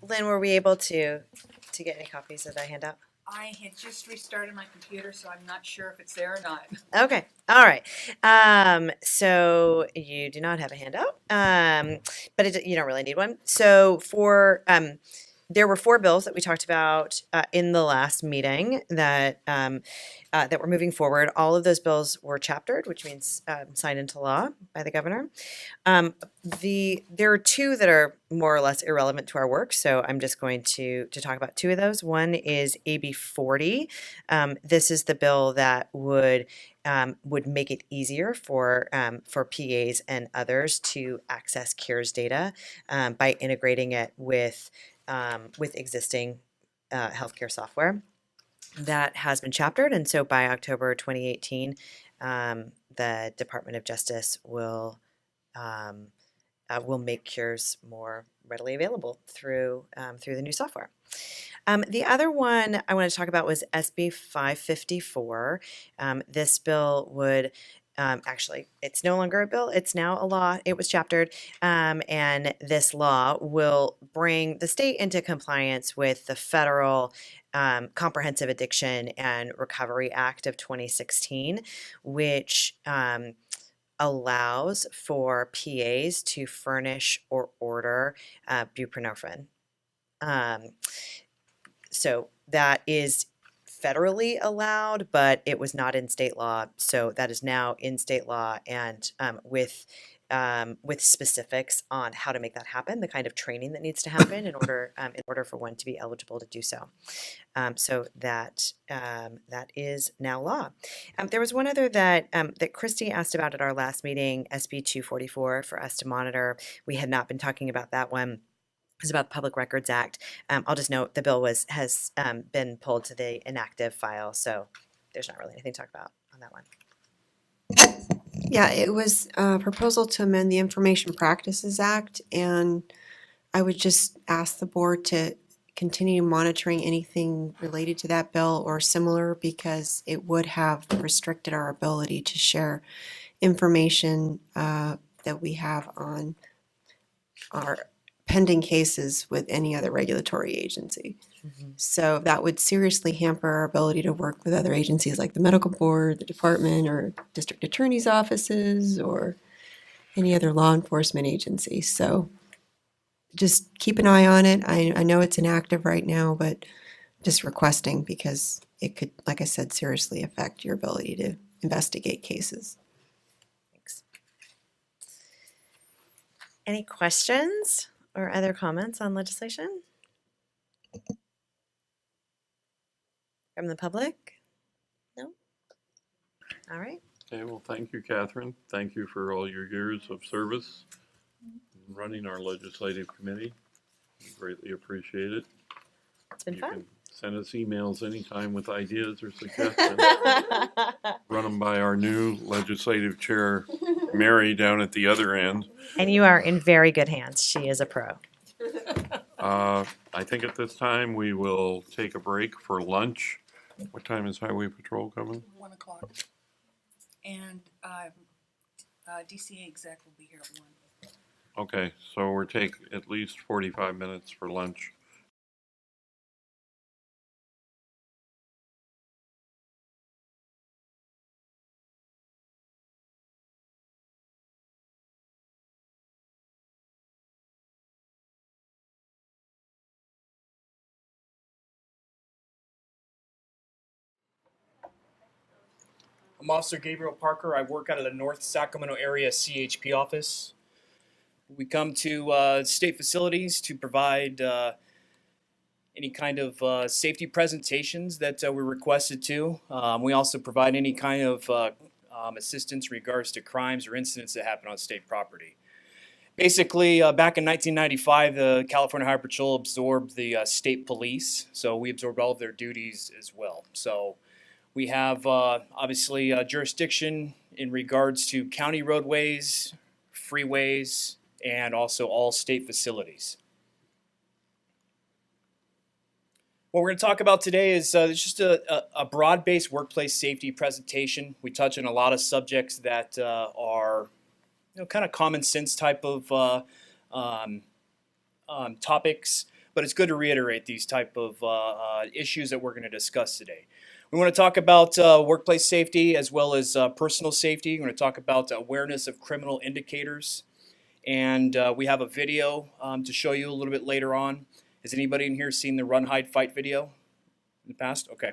Lynn, were we able to get any copies of that handout? I had just restarted my computer, so I'm not sure if it's there or not. Okay. All right. So you do not have a handout, but you don't really need one. So there were 4 bills that we talked about in the last meeting that that were moving forward. All of those bills were chaptered, which means signed into law by the governor. There are 2 that are more or less irrelevant to our work, so I'm just going to talk about 2 of those. One is AB 40. This is the bill that would make it easier for PAs and others to access CARES data by integrating it with existing healthcare software. That has been chaptered, and so by October 2018, the Department of Justice will make cures more readily available through the new software. The other one I wanted to talk about was SB 554. This bill would actually, it's no longer a bill, it's now a law. It was chaptered, and this law will bring the state into compliance with the federal Comprehensive Addiction and Recovery Act of 2016, which allows for PAs to furnish or order buprenorphine. So that is federally allowed, but it was not in state law. So that is now in state law, and with specifics on how to make that happen, the kind of training that needs to happen in order for one to be eligible to do so. So that is now law. There was one other that Christy asked about at our last meeting, SB 244, for us to monitor. We had not been talking about that one. It's about the Public Records Act. I'll just note the bill has been pulled to the inactive file, so there's not really anything to talk about on that one. Yeah, it was a proposal to amend the Information Practices Act, and I would just ask the board to continue monitoring anything related to that bill or similar, because it would have restricted our ability to share information that we have on our pending cases with any other regulatory agency. So that would seriously hamper our ability to work with other agencies like the medical board, the department, or district attorney's offices, or any other law enforcement agency. So just keep an eye on it. I know it's inactive right now, but just requesting, because it could, like I said, seriously affect your ability to investigate cases. Thanks. Any questions or other comments on legislation from the public? No? All right. Okay, well, thank you, Catherine. Thank you for all your years of service in running our legislative committee. We greatly appreciate it. It's been fun. Can send us emails anytime with ideas or suggestions. Run them by our new legislative chair, Mary, down at the other end. And you are in very good hands. She is a pro. I think at this time we will take a break for lunch. What time is Highway Patrol coming? 1 o'clock. And DCA exec will be here at 1. Okay, so we'll take at least 45 minutes for lunch. I'm Officer Gabriel Parker. I work out of the North Sacramento area CHP office. We come to state facilities to provide any kind of safety presentations that we're requested to. We also provide any kind of assistance in regards to crimes or incidents that happen on state property. Basically, back in 1995, the California Highway Patrol absorbed the state police, so we absorbed all of their duties as well. So we have obviously jurisdiction in regards to county roadways, freeways, and also all state facilities. What we're going to talk about today is just a broad-based workplace safety presentation. We touch on a lot of subjects that are kind of common sense type of topics, but it's good to reiterate these type of issues that we're going to discuss today. We want to talk about workplace safety as well as personal safety. We're going to talk about awareness of criminal indicators, and we have a video to show you a little bit later on. Has anybody in here seen the Run, Hide, Fight video in the past? Okay.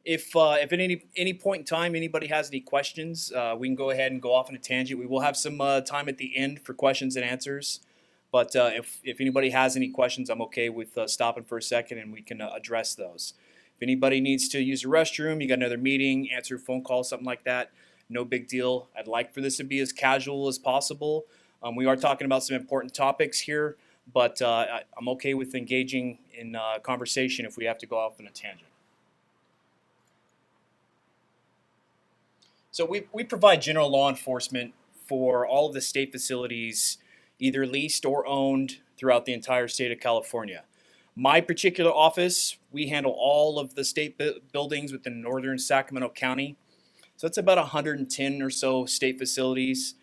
If at any point in time anybody has any questions, we can go ahead and go off on a tangent. We will have some time at the end for questions and answers. But if anybody has any questions, I'm okay with stopping for a second and we can address those. If anybody needs to use the restroom, you got another meeting, answer a phone call, something like that, no big deal. I'd like for this to be as casual as possible. We are talking about some important topics here, but I'm okay with engaging in conversation if we have to go off on a tangent. So we provide general law enforcement for all of the state facilities, either leased or owned throughout the entire state of California. My particular office, we handle all of the state buildings within northern Sacramento County. So that's about 110 or so state facilities.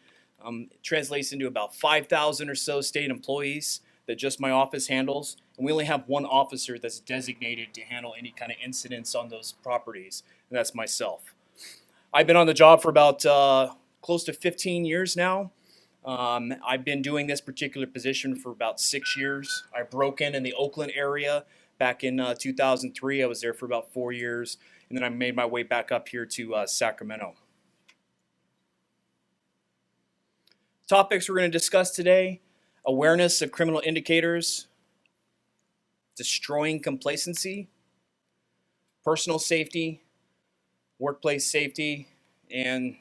It translates into about 5,000 or so state employees that just my office handles. And we only have one officer that's designated to handle any kind of incidents on those properties, and that's myself. I've been on the job for about close to 15 years now. I've been doing this particular position for about 6 years. I broke in the Oakland area back in 2003. I was there for about 4 years, and then I made my way back up here to Sacramento. Topics we're going to discuss today: awareness of criminal indicators, destroying complacency, personal safety, workplace safety, and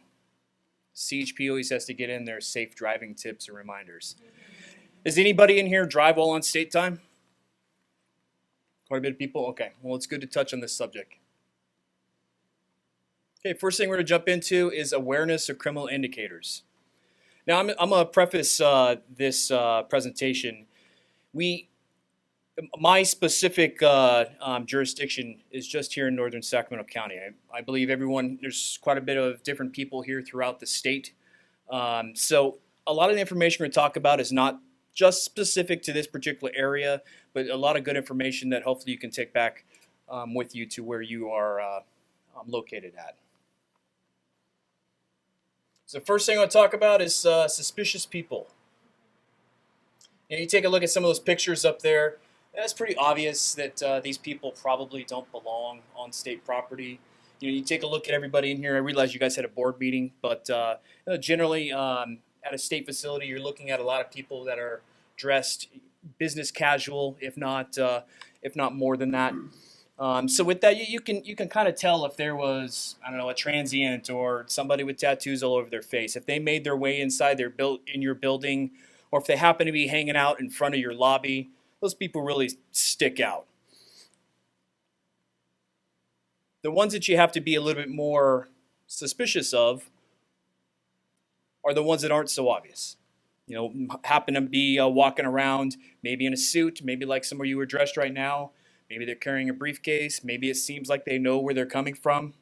CHP always has to get in their safe driving tips and reminders. Does anybody in here drive while on state time? Quite a bit of people? Okay, well, it's good to touch on this subject. Okay, first thing we're going to jump into is awareness of criminal indicators. Now, I'm going to preface this presentation. My specific jurisdiction is just here in northern Sacramento County. I believe there's quite a bit of different people here throughout the state. So a lot of the information we're going to talk about is not just specific to this particular area, but a lot of good information that hopefully you can take back with you to where you are located at. So the first thing I want to talk about is suspicious people. You take a look at some of those pictures up there. It's pretty obvious that these people probably don't belong on state property. You take a look at everybody in here. I realize you guys had a board meeting, but generally at a state facility, you're looking at a lot of people that are dressed business casual, if not more than that. So with that, you can kind of tell if there was, I don't know, a transient or somebody with tattoos all over their face. If they made their way inside in your building, or if they happen to be hanging out in front of your lobby, those people really stick out. The ones that you have to be a little bit more suspicious of are the ones that aren't so obvious. Happen to be walking around, maybe in a suit, maybe like some of you are dressed right now. Maybe they're carrying a briefcase. Maybe it seems like they know where they're coming from.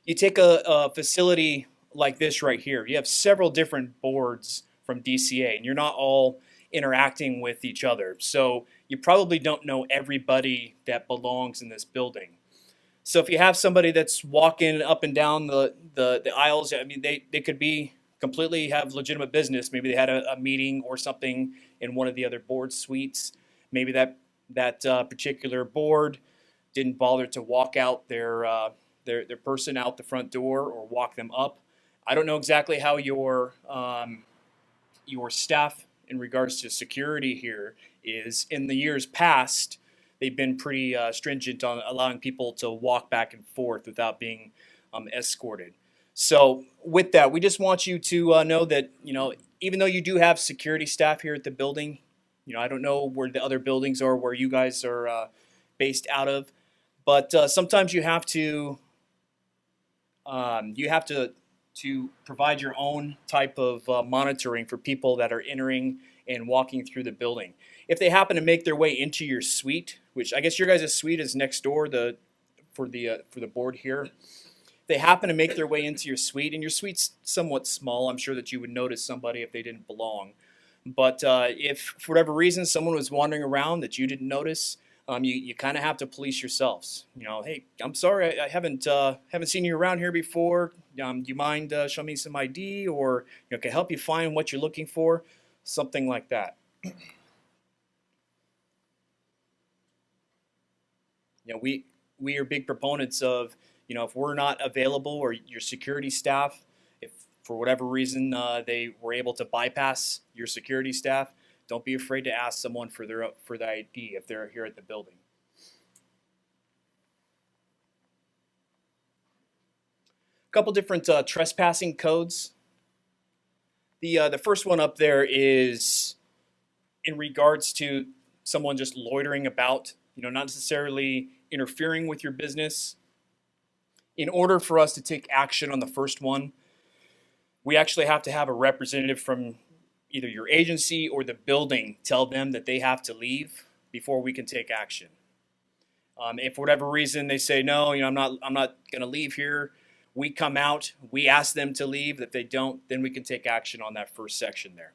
You take a facility like this right here. You have several different boards from DCA, and you're not all interacting with each other. So you probably don't know everybody that belongs in this building. So if you have somebody that's walking up and down the aisles, I mean, they could be completely have legitimate business. Maybe they had a meeting or something in one of the other board suites. Maybe that particular board didn't bother to walk out their person out the front door or walk them up. I don't know exactly how your staff in regards to security here is in the years past, they've been pretty stringent on allowing people to walk back and forth without being escorted. So with that, we just want you to know that, even though you do have security staff here at the building, I don't know where the other buildings are, where you guys are based out of, but sometimes you have to to provide your own type of monitoring for people that are entering and walking through the building. If they happen to make their way into your suite, which I guess your guys' suite is next door for the board here. If they happen to make their way into your suite, and your suite's somewhat small, I'm sure that you would notice somebody if they didn't belong. But if for whatever reason someone was wandering around that you didn't notice, you kind of have to police yourselves. Hey, I'm sorry, I haven't seen you around here before. Do you mind showing me some ID, or can help you find what you're looking for, something like that. We are big proponents of if we're not available, or your security staff, if for whatever reason they were able to bypass your security staff, don't be afraid to ask someone for the ID if they're here at the building. A couple different trespassing codes. The first one up there is in regards to someone just loitering about, not necessarily interfering with your business. In order for us to take action on the first one, we actually have to have a representative from either your agency or the building tell them that they have to leave before we can take action. If for whatever reason they say no, I'm not going to leave here, we come out, we ask them to leave. If they don't, then we can take action on that first section there.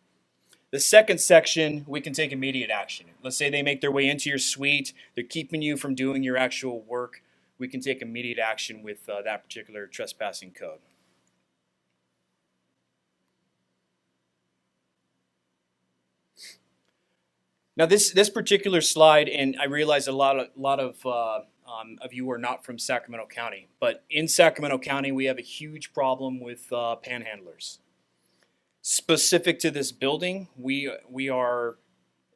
The second section, we can take immediate action. Let's say they make their way into your suite, they're keeping you from doing your actual work. We can take immediate action with that particular trespassing code. Now this particular slide, and I realize a lot of you are not from Sacramento County, but in Sacramento County we have a huge problem with panhandlers. Specific to this building, we are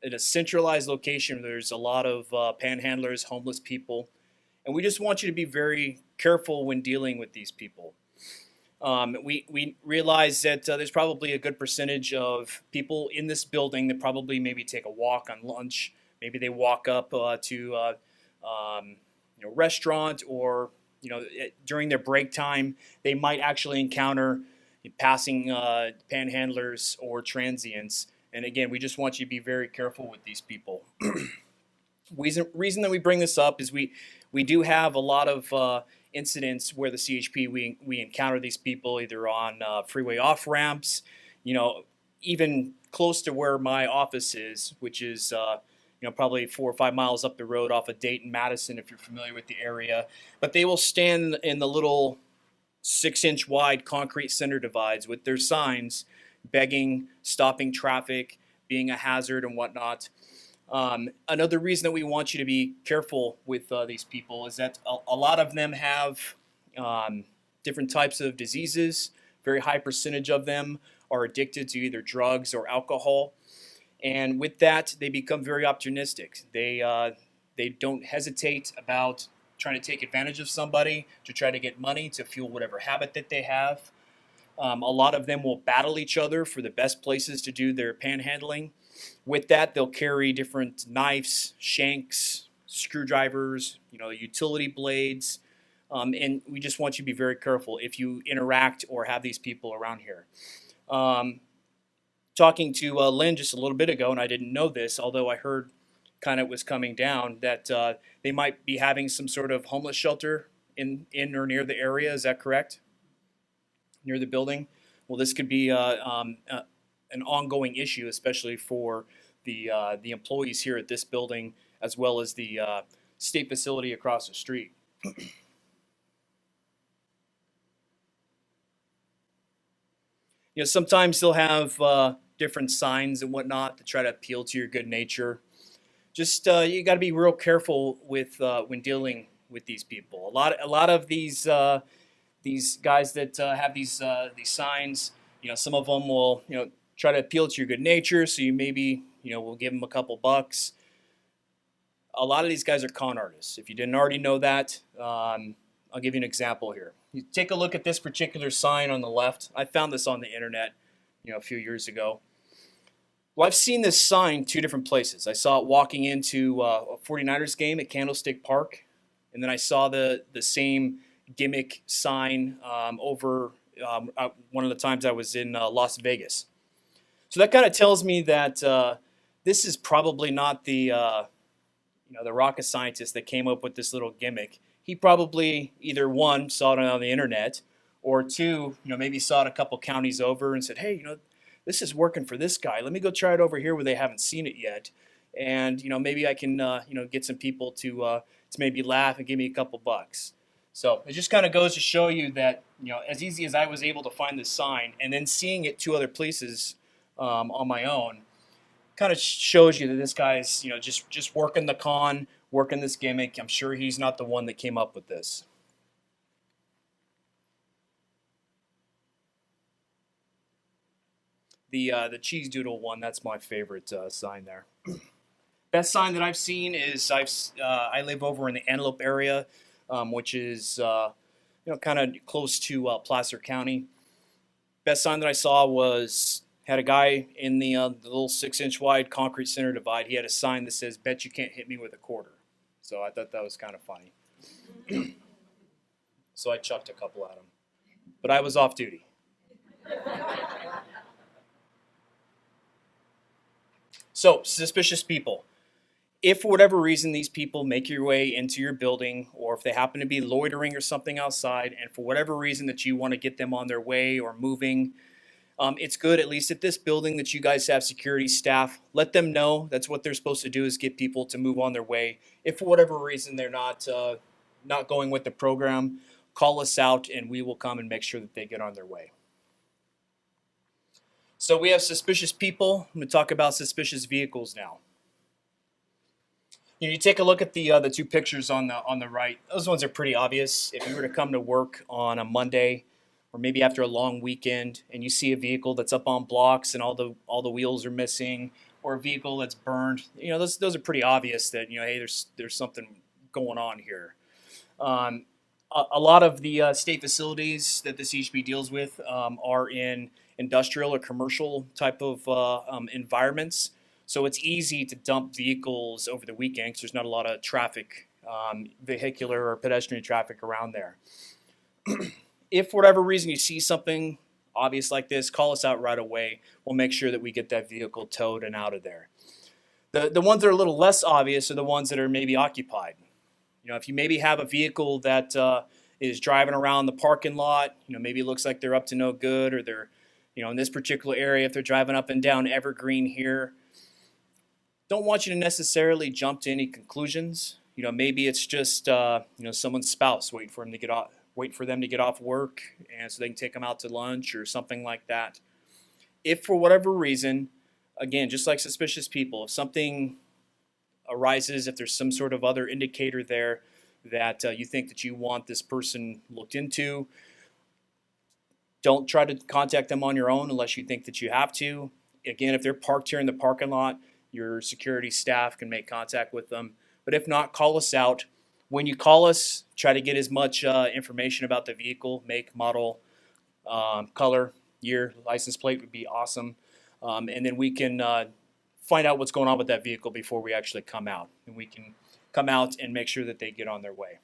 at a centralized location. There's a lot of panhandlers, homeless people, and we just want you to be very careful when dealing with these people. We realize that there's probably a good percentage of people in this building that probably maybe take a walk on lunch. Maybe they walk up to a restaurant, or during their break time, they might actually encounter passing panhandlers or transients. And again, we just want you to be very careful with these people. Reason that we bring this up is we do have a lot of incidents where the CHP, we encounter these people either on freeway off-ramps, even close to where my office is, which is probably 4 or 5 miles up the road off of Dayton, Madison, if you're familiar with the area. But they will stand in the little 6-inch wide concrete center divides with their signs begging, stopping traffic, being a hazard and whatnot. Another reason that we want you to be careful with these people is that a lot of them have different types of diseases. Very high percentage of them are addicted to either drugs or alcohol. And with that, they become very opportunistic. They don't hesitate about trying to take advantage of somebody to try to get money to fuel whatever habit that they have. A lot of them will battle each other for the best places to do their panhandling. With that, they'll carry different knives, shanks, screwdrivers, utility blades. And we just want you to be very careful if you interact or have these people around here. Talking to Lynn just a little bit ago, and I didn't know this, although I heard kind of was coming down, that they might be having some sort of homeless shelter in or near the area. Is that correct? Near the building? Well, this could be an ongoing issue, especially for the employees here at this building, as well as the state facility across the street. Sometimes they'll have different signs and whatnot to try to appeal to your good nature. Just you got to be real careful with when dealing with these people. A lot of these guys that have these signs, some of them will try to appeal to your good nature. So you maybe we'll give them a couple bucks. A lot of these guys are con artists. If you didn't already know that, I'll give you an example here. You take a look at this particular sign on the left. I found this on the internet, a few years ago. Well, I've seen this sign two different places. I saw it walking into a 49ers game at Candlestick Park, and then I saw the same gimmick sign over one of the times I was in Las Vegas. So that kind of tells me that this is probably not the rocket scientist that came up with this little gimmick. He probably either one, saw it on the internet, or two, maybe saw it a couple counties over and said, hey, this is working for this guy. Let me go try it over here where they haven't seen it yet. And, maybe I can, get some people to maybe laugh and give me a couple bucks. So it just kind of goes to show you that, as easy as I was able to find this sign and then seeing it two other places on my own, kind of shows you that this guy's, just working the con, working this gimmick. I'm sure he's not the one that came up with this. The cheese doodle one, that's my favorite sign there. Best sign that I've seen is I live over in the Antelope area, which is kind of close to Placer County. Best sign that I saw had a guy in the little 6-inch wide concrete center divide. He had a sign that says, "Bet you can't hit me with a quarter." So I thought that was kind of funny. So I chucked a couple at him, but I was off duty. So, suspicious people. If for whatever reason these people make your way into your building, or if they happen to be loitering or something outside, and for whatever reason that you want to get them on their way or moving, it's good, at least at this building, that you guys have security staff. Let them know that's what they're supposed to do, is get people to move on their way. If for whatever reason they're not going with the program, call us out and we will come and make sure that they get on their way. So we have suspicious people. I'm going to talk about suspicious vehicles now. You take a look at the two pictures on the right. Those ones are pretty obvious. If you were to come to work on a Monday, or maybe after a long weekend, and you see a vehicle that's up on blocks and all the wheels are missing, or a vehicle that's burned, those are pretty obvious that hey, there's something going on here. A lot of the state facilities that the CHP deals with are in industrial or commercial type of environments. So it's easy to dump vehicles over the weekend because there's not a lot of traffic, vehicular or pedestrian traffic around there. If for whatever reason you see something obvious like this, call us out right away. We'll make sure that we get that vehicle towed and out of there. The ones that are a little less obvious are the ones that are maybe occupied. If you maybe have a vehicle that is driving around the parking lot, maybe it looks like they're up to no good, or they're, in this particular area, if they're driving up and down Evergreen here, don't want you to necessarily jump to any conclusions. Maybe it's just someone's spouse waiting for them to get off work, and so they can take them out to lunch or something like that. If for whatever reason, again, just like suspicious people, if something arises, if there's some sort of other indicator there that you think that you want this person looked into, don't try to contact them on your own unless you think that you have to. Again, if they're parked here in the parking lot, your security staff can make contact with them. But if not, call us out. When you call us, try to get as much information about the vehicle, make, model, color, year, license plate would be awesome. And then we can find out what's going on with that vehicle before we actually come out. And we can come out and make sure that they get on their way.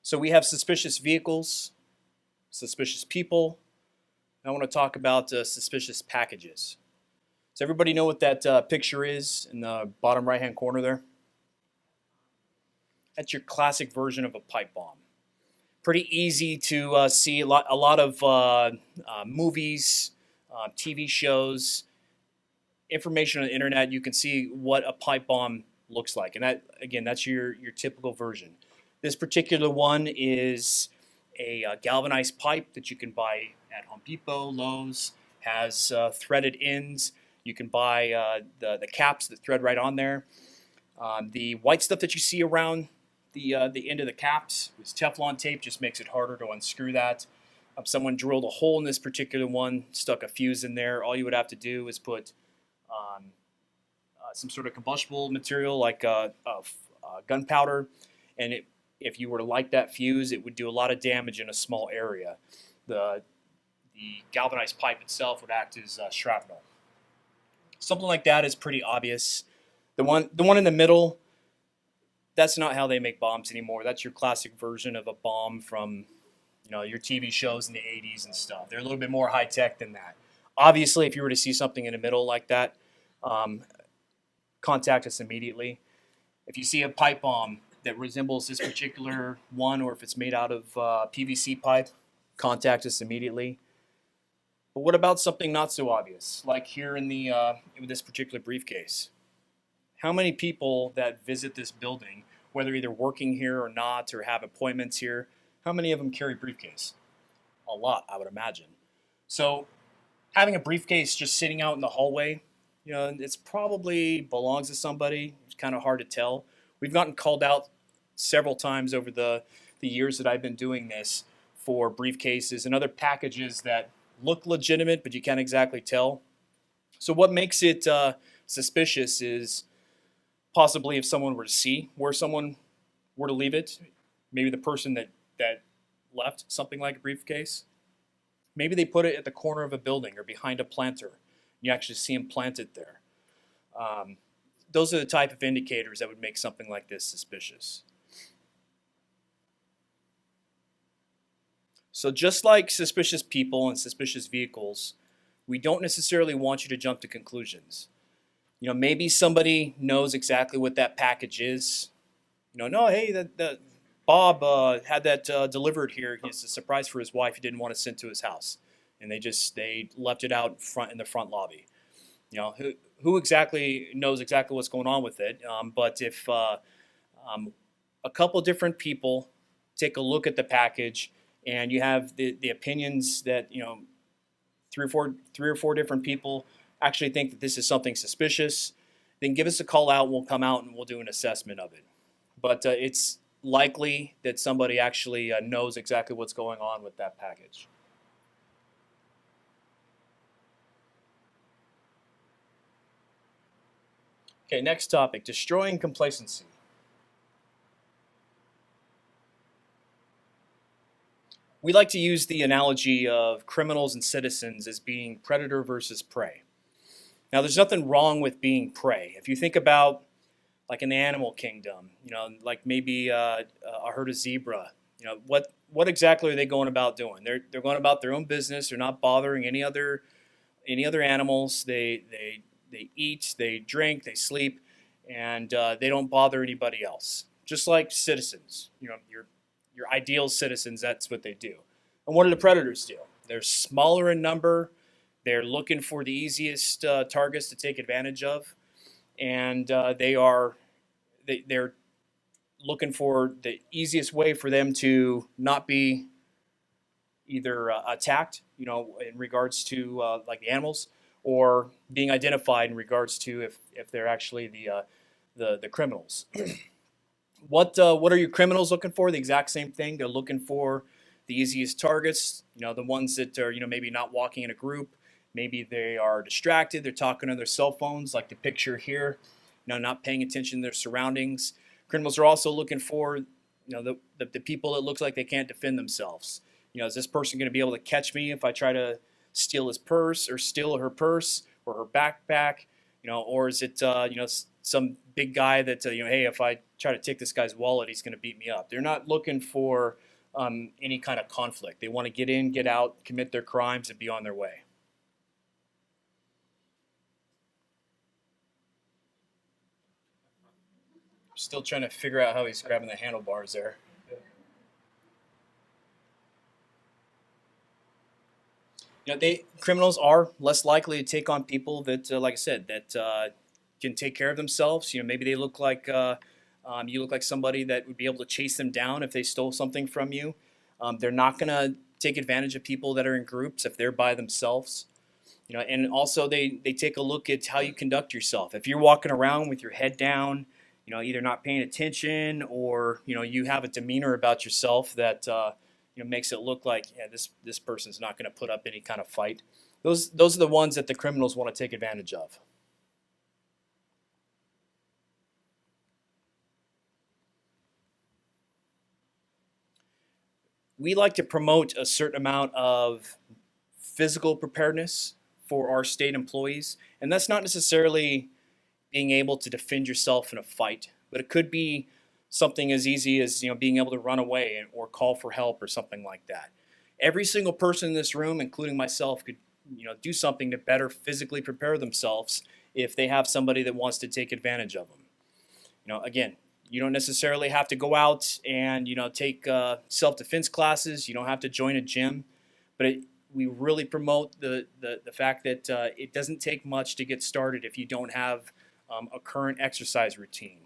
So we have suspicious vehicles, suspicious people. I want to talk about suspicious packages. Does everybody know what that picture is in the bottom right-hand corner there? That's your classic version of a pipe bomb. Pretty easy to see. A lot of movies, TV shows, information on the internet. You can see what a pipe bomb looks like, and that, again, that's your typical version. This particular one is a galvanized pipe that you can buy at Home Depot, Lowe's. Has threaded ends. You can buy the caps that thread right on there. The white stuff that you see around the end of the caps. This Teflon tape just makes it harder to unscrew that. Someone drilled a hole in this particular one, stuck a fuse in there. All you would have to do is put some sort of combustible material like gunpowder, and if you were to light that fuse, it would do a lot of damage in a small area. The galvanized pipe itself would act as shrapnel. Something like that is pretty obvious. The one in the middle, that's not how they make bombs anymore. That's your classic version of a bomb from, your TV shows in the 80s and stuff. They're a little bit more high tech than that. Obviously, if you were to see something in the middle like that, contact us immediately. If you see a pipe bomb that resembles this particular one, or if it's made out of PVC pipe, contact us immediately. But what about something not so obvious, like here in this particular briefcase? How many people that visit this building, whether either working here or not, or have appointments here, how many of them carry briefcase? A lot, I would imagine. So having a briefcase just sitting out in the hallway, it's probably belongs to somebody. It's kind of hard to tell. We've gotten called out several times over the years that I've been doing this for briefcases and other packages that look legitimate, but you can't exactly tell. So what makes it suspicious is possibly if someone were to see where someone were to leave it, maybe the person that left something like a briefcase, maybe they put it at the corner of a building or behind a planter. You actually see them planted there. Those are the type of indicators that would make something like this suspicious. So just like suspicious people and suspicious vehicles, we don't necessarily want you to jump to conclusions. Maybe somebody knows exactly what that package is. No, hey, that Bob had that delivered here. It's a surprise for his wife. He didn't want to send to his house, and they left it out in the front lobby. Who exactly knows exactly what's going on with it? But if a couple different people take a look at the package, and you have the opinions that three or four different people actually think that this is something suspicious, then give us a call out. We'll come out and we'll do an assessment of it. But it's likely that somebody actually knows exactly what's going on with that package. Okay, next topic, destroying complacency. We like to use the analogy of criminals and citizens as being predator versus prey. Now, there's nothing wrong with being prey. If you think about, like in the animal kingdom, like maybe a herd of zebra, what exactly are they going about doing? They're going about their own business. They're not bothering any other animals. They eat, they drink, they sleep, and they don't bother anybody else. Just like citizens, your ideal citizens, that's what they do. And what do the predators do? They're smaller in number. They're looking for the easiest targets to take advantage of, and they're looking for the easiest way for them to not be either attacked, in regards to like the animals, or being identified in regards to if they're actually the criminals. What are your criminals looking for? The exact same thing. They're looking for the easiest targets, the ones that are, maybe not walking in a group. Maybe they are distracted. They're talking on their cell phones, like the picture here, not paying attention to their surroundings. Criminals are also looking for, the people that looks like they can't defend themselves. Is this person going to be able to catch me if I try to steal his purse or steal her purse or her backpack? Or is it, some big guy that, hey, if I try to take this guy's wallet, he's going to beat me up. They're not looking for any kind of conflict. They want to get in, get out, commit their crimes, and be on their way. Still trying to figure out how he's grabbing the handlebars there. Criminals are less likely to take on people that, like I said, that can take care of themselves. Maybe they look like you look like somebody that would be able to chase them down if they stole something from you. They're not going to take advantage of people that are in groups if they're by themselves. And also they take a look at how you conduct yourself. If you're walking around with your head down, you know, either not paying attention or, you know, you have a demeanor about yourself that, you know, makes it look like, yeah, this person's not going to put up any kind of fight. Those are the ones that the criminals want to take advantage of. We like to promote a certain amount of physical preparedness for our state employees, and that's not necessarily being able to defend yourself in a fight, but it could be something as easy as, you know, being able to run away or call for help or something like that. Every single person in this room, including myself, could, you know, do something to better physically prepare themselves if they have somebody that wants to take advantage of them. You know, again, you don't necessarily have to go out and, you know, take self-defense classes. You don't have to join a gym, but we really promote the fact that it doesn't take much to get started if you don't have a current exercise routine.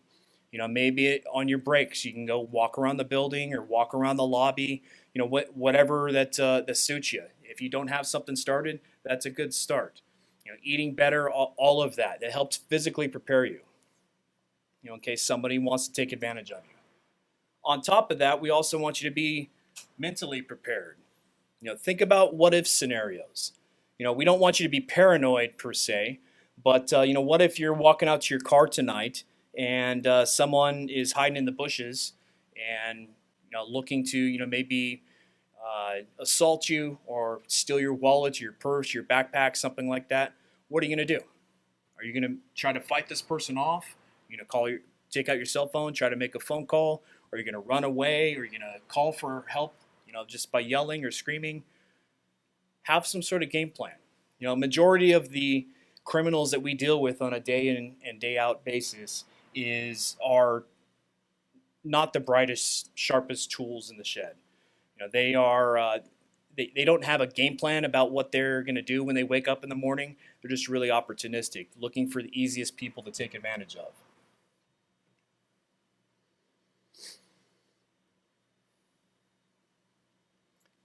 You know, maybe on your breaks you can go walk around the building or walk around the lobby. You know, whatever that suits you. If you don't have something started, that's a good start. You know, eating better, all of that helps physically prepare you. You know, in case somebody wants to take advantage of you. On top of that, we also want you to be mentally prepared. You know, think about what if scenarios. You know, we don't want you to be paranoid per se, but you know, what if you're walking out to your car tonight and someone is hiding in the bushes and, you know, looking to, you know, maybe assault you or steal your wallet, your purse, your backpack, something like that? What are you going to do? Are you going to try to fight this person off? You're going to take out your cell phone, try to make a phone call, or you're going to run away, or you're going to call for help, you know, just by yelling or screaming. Have some sort of game plan. You know, majority of the criminals that we deal with on a day in and day out basis are not the brightest, sharpest tools in the shed. You know, they are they don't have a game plan about what they're going to do when they wake up in the morning. They're just really opportunistic, looking for the easiest people to take advantage of.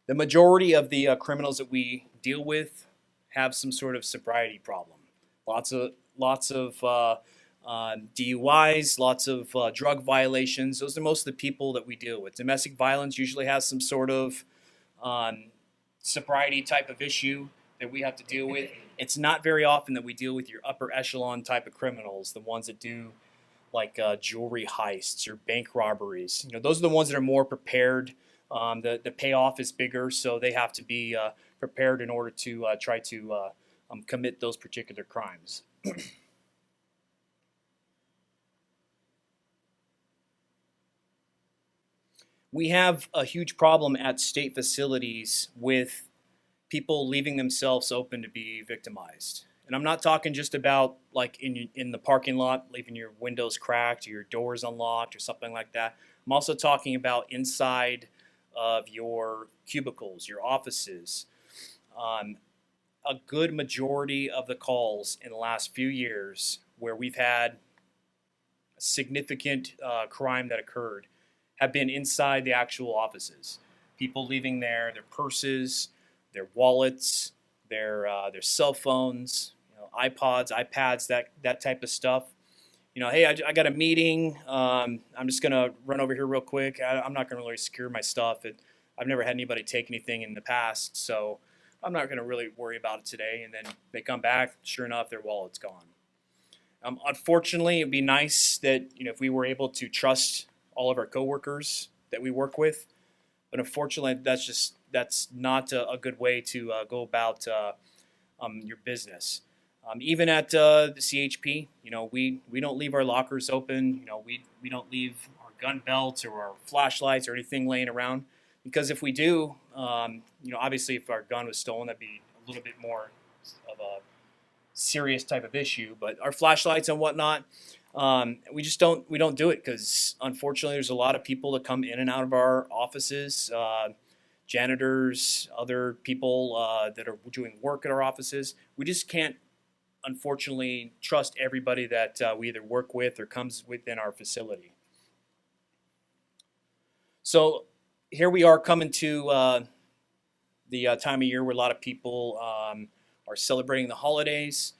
The majority of the criminals that we deal with have some sort of sobriety problem. Lots of DUIs, lots of drug violations. Those are most of the people that we deal with. Domestic violence usually has some sort of sobriety type of issue that we have to deal with. It's not very often that we deal with your upper echelon type of criminals, the ones that do like jewelry heists or bank robberies. You know, those are the ones that are more prepared. The payoff is bigger, so they have to be prepared in order to try to commit those particular crimes. We have a huge problem at state facilities with people leaving themselves open to be victimized. And I'm not talking just about like in the parking lot, leaving your windows cracked or your doors unlocked or something like that. I'm also talking about inside of your cubicles, your offices. A good majority of the calls in the last few years where we've had a significant crime that occurred have been inside the actual offices. People leaving their purses, their wallets, their cell phones, you know, iPods, iPads, that type of stuff. You know, hey, I got a meeting. I'm just gonna run over here real quick. I'm not gonna really secure my stuff. I've never had anybody take anything in the past, so I'm not gonna really worry about it today. And then they come back, sure enough, their wallet's gone. Unfortunately, it'd be nice that, you know, if we were able to trust all of our coworkers that we work with, but unfortunately, that's not a good way to go about your business. Even at the CHP, you know, we don't leave our lockers open. You know, we don't leave our gun belts or our flashlights or anything laying around, because if we do, you know, obviously if our gun was stolen, that'd be a little bit more of a serious type of issue. But our flashlights and whatnot, we don't do it because unfortunately there's a lot of people that come in and out of our offices, janitors, other people that are doing work at our offices. We just can't, unfortunately, trust everybody that we either work with or comes within our facility. So here we are coming to the time of year where a lot of people are celebrating the holidays.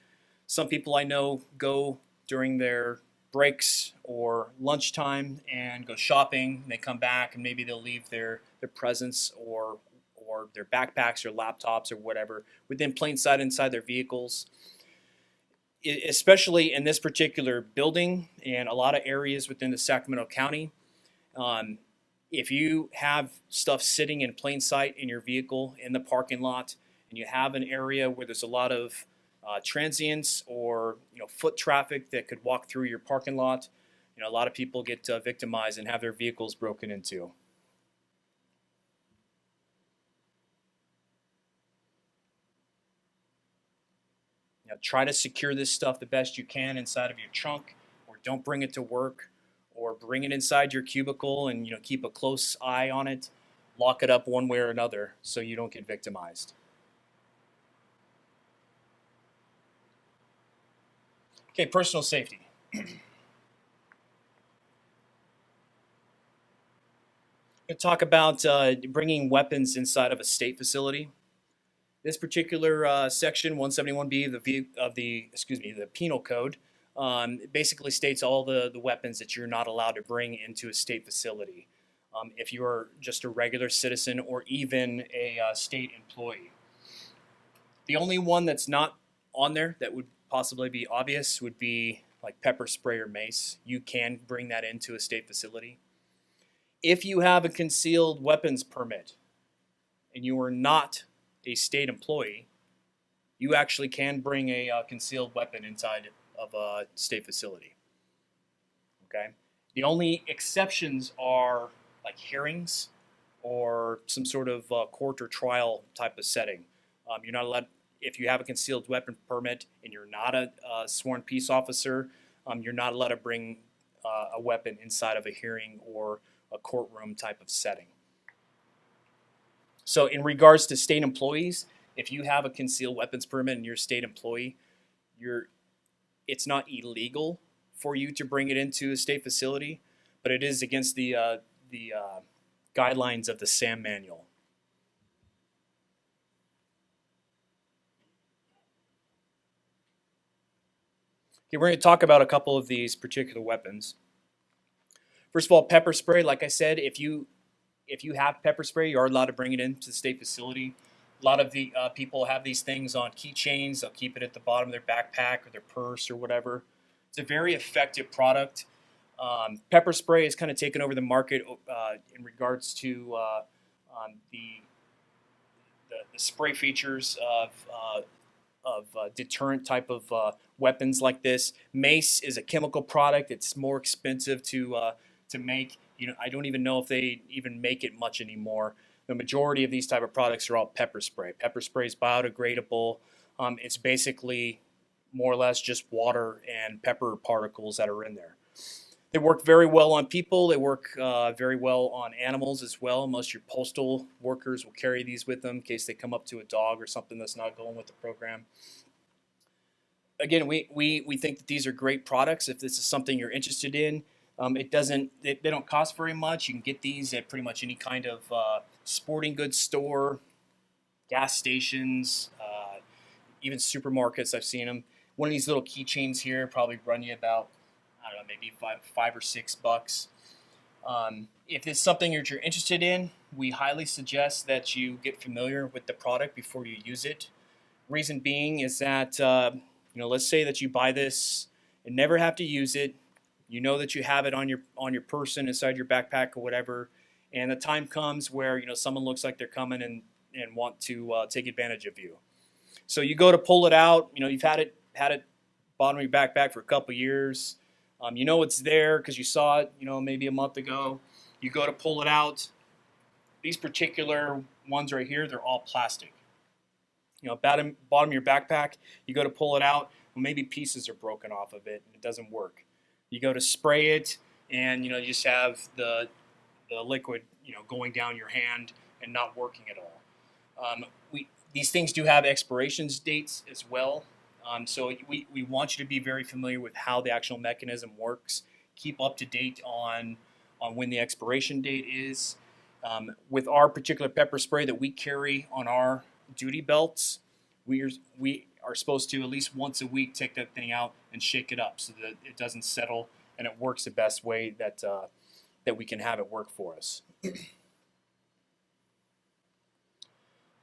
Some people I know go during their breaks or lunchtime and go shopping, and they come back and maybe they'll leave their presents or their backpacks or laptops or whatever within plain sight inside their vehicles. Especially in this particular building and a lot of areas within the Sacramento County, if you have stuff sitting in plain sight in your vehicle in the parking lot, and you have an area where there's a lot of transients or foot traffic that could walk through your parking lot, a lot of people get victimized and have their vehicles broken into. Try to secure this stuff the best you can inside of your trunk, or don't bring it to work, or bring it inside your cubicle and keep a close eye on it. Lock it up one way or another so you don't get victimized. Okay, personal safety. We'll talk about bringing weapons inside of a state facility. This particular section 171B of the Penal Code basically states all the weapons that you're not allowed to bring into a state facility if you are just a regular citizen or even a state employee. The only one that's not on there that would possibly be obvious would be like pepper spray or mace. You can bring that into a state facility. If you have a concealed weapons permit and you are not a state employee, you actually can bring a concealed weapon inside of a state facility. Okay. The only exceptions are like hearings or some sort of court or trial type of setting. You're not allowed, if you have a concealed weapon permit and you're not a sworn peace officer, you're not allowed to bring a weapon inside of a hearing or a courtroom type of setting. So in regards to state employees, if you have a concealed weapons permit and you're a state employee, it's not illegal for you to bring it into a state facility, but it is against the guidelines of the SAM manual. Okay, we're going to talk about a couple of these particular weapons. First of all, pepper spray. Like I said, if you have pepper spray, you are allowed to bring it into the state facility. A lot of the people have these things on keychains. They'll keep it at the bottom of their backpack or their purse or whatever. It's a very effective product. Pepper spray has kind of taken over the market in regards to the spray features of deterrent type of weapons like this. Mace is a chemical product. It's more expensive to make. I don't even know if they even make it much anymore. The majority of these type of products are all pepper spray. Pepper spray is biodegradable. It's basically more or less just water and pepper particles that are in there. They work very well on people. They work very well on animals as well. Most of your postal workers will carry these with them in case they come up to a dog or something that's not going with the program. Again, we think that these are great products. If this is something you're interested in, they don't cost very much. You can get these at pretty much any kind of sporting goods store, gas stations, even supermarkets. I've seen them. One of these little keychains here probably run you about, I don't know, maybe $5 or $6. If it's something that you're interested in, we highly suggest that you get familiar with the product before you use it. Reason being is that, let's say that you buy this and never have to use it. You know that you have it on your person, inside your backpack or whatever, and the time comes where someone looks like they're coming and want to take advantage of you. So you go to pull it out. You've had it bottom of your backpack for a couple years. It's there because you saw it, maybe a month ago. You go to pull it out. These particular ones right here, they're all plastic. Bottom of your backpack, you go to pull it out, well, maybe pieces are broken off of it and it doesn't work. You go to spray it and, you just have the liquid, going down your hand and not working at all. These things do have expiration dates as well. So we want you to be very familiar with how the actual mechanism works. Keep up to date on when the expiration date is. With our particular pepper spray that we carry on our duty belts, we are supposed to at least once a week take that thing out and shake it up so that it doesn't settle and it works the best way that that we can have it work for us.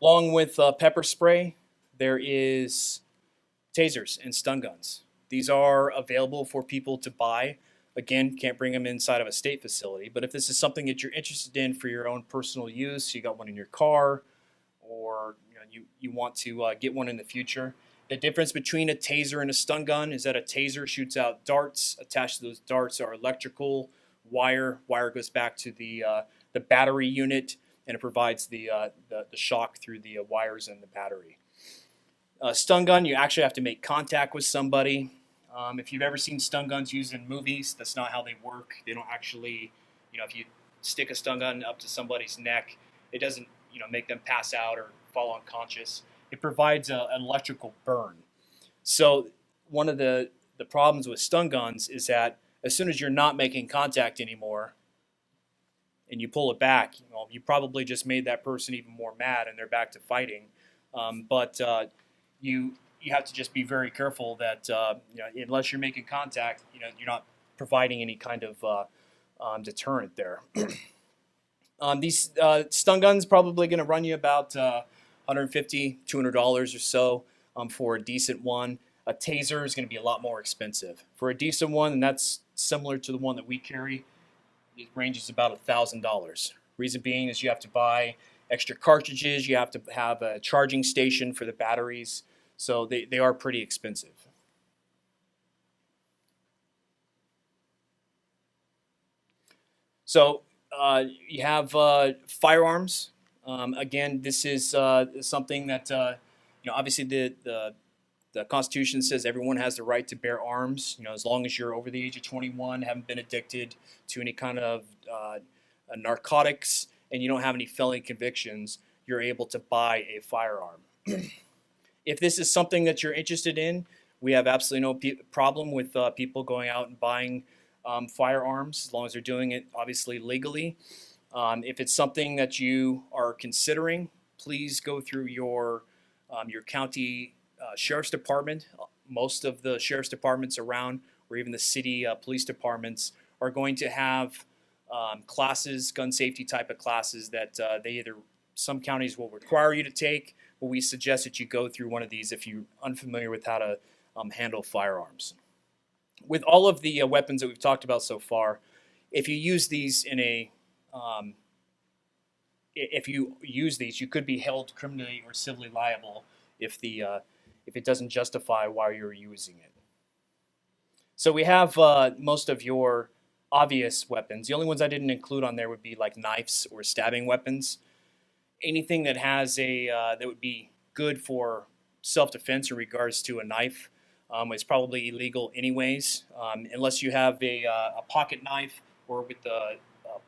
Along with pepper spray, there is tasers and stun guns. These are available for people to buy. Again, can't bring them inside of a state facility, but if this is something that you're interested in for your own personal use, you got one in your car, or you want to get one in the future. The difference between a taser and a stun gun is that a taser shoots out darts. Attached to those darts are electrical wire. Wire goes back to the battery unit, and it provides the shock through the wires in the battery. Stun gun, you actually have to make contact with somebody. If you've ever seen stun guns used in movies, that's not how they work. They don't actually, if you stick a stun gun up to somebody's neck, it doesn't, make them pass out or fall unconscious. It provides an electrical burn. So one of the problems with stun guns is that as soon as you're not making contact anymore and you pull it back, you probably just made that person even more mad and they're back to fighting. But you have to just be very careful that unless you're making contact, you're not providing any kind of deterrent there. These stun guns probably going to run you about $150, $200 or so for a decent one. A taser is going to be a lot more expensive. For a decent one, and that's similar to the one that we carry, it ranges about $1,000. Reason being is you have to buy extra cartridges, you have to have a charging station for the batteries, so they are pretty expensive. So you have firearms. Again, this is something that obviously the Constitution says everyone has the right to bear arms. As long as you're over the age of 21, haven't been addicted to any kind of narcotics, and you don't have any felony convictions, you're able to buy a firearm. If this is something that you're interested in, we have absolutely no problem with people going out and buying firearms, as long as they're doing it obviously legally. If it's something that you are considering, please go through your county sheriff's department. Most of the sheriff's departments around, or even the city police departments, are going to have classes, gun safety type of classes that some counties will require you to take, but we suggest that you go through one of these if you're unfamiliar with how to handle firearms. With all of the weapons that we've talked about so far, if you use these you could be held criminally or civilly liable if it doesn't justify why you're using it. So we have most of your obvious weapons. The only ones I didn't include on there would be like knives or stabbing weapons. Anything that has that would be good for self-defense in regards to a knife is probably illegal anyways, unless you have a pocket knife or with the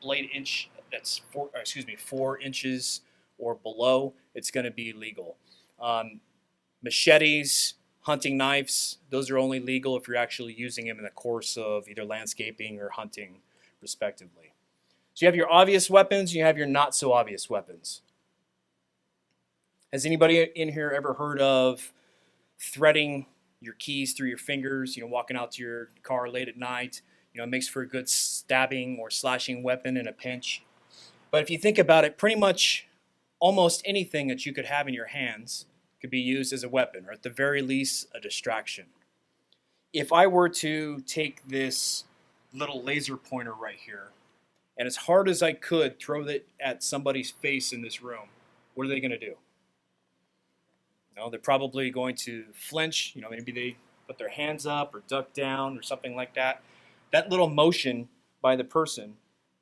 blade inch that's 4 inches or below, it's going to be legal. Machetes, hunting knives, those are only legal if you're actually using them in the course of either landscaping or hunting, respectively. So you have your obvious weapons, you have your not so obvious weapons. Has anybody in here ever heard of threading your keys through your fingers, walking out to your car late at night? It makes for a good stabbing or slashing weapon in a pinch. But if you think about it, pretty much almost anything that you could have in your hands could be used as a weapon, or at the very least, a distraction. If I were to take this little laser pointer right here, and as hard as I could throw it at somebody's face in this room, what are they going to do? They're probably going to flinch. Maybe they put their hands up or duck down or something like that. That little motion by the person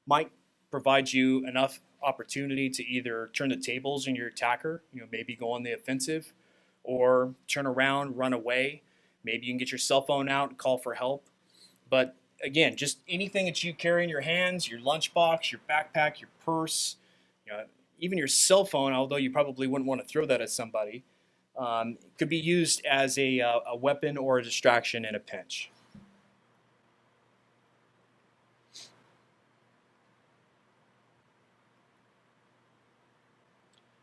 might provide you enough opportunity to either turn the tables in your attacker, maybe go on the offensive, or turn around, run away. Maybe you can get your cell phone out and call for help. But again, just anything that you carry in your hands, your lunchbox, your backpack, your purse, even your cell phone, although you probably wouldn't want to throw that at somebody, could be used as a weapon or a distraction in a pinch.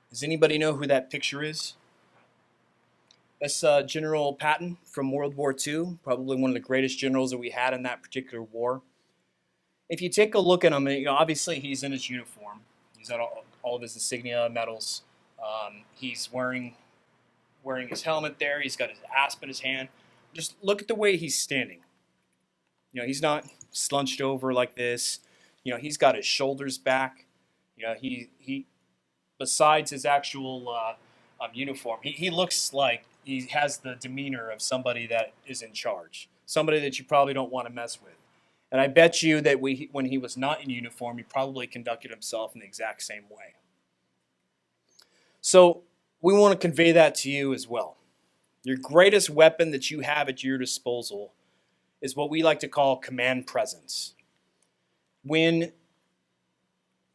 Does anybody know who that picture is? That's General Patton from World War II, probably one of the greatest generals that we had in that particular war. If you take a look at him, obviously he's in his uniform. He's got all of his insignia, medals. He's wearing his helmet there. He's got his asp in his hand. Just look at the way he's standing. He's not slunched over like this. He's got his shoulders back. He besides his actual uniform, he looks like he has the demeanor of somebody that is in charge, somebody that you probably don't want to mess with. And I bet you that when he was not in uniform, he probably conducted himself in the exact same way. So we want to convey that to you as well. Your greatest weapon that you have at your disposal is what we like to call command presence. When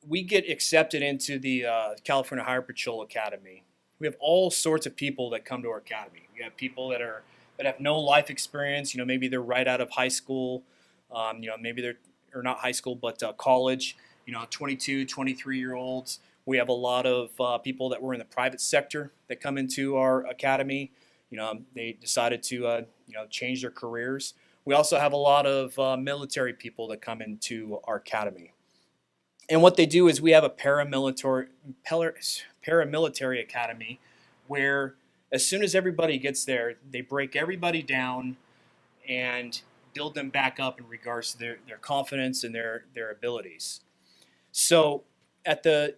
we get accepted into the California Highway Patrol Academy, we have all sorts of people that come to our academy. We have people that have no life experience. Maybe they're right out of high school. Maybe they're not high school, but college. 22, 23-year-olds. We have a lot of people that were in the private sector that come into our academy. They decided to change their careers. We also have a lot of military people that come into our academy. And what they do is we have a paramilitary academy where as soon as everybody gets there, they break everybody down and build them back up in regards to their confidence and their abilities. So at the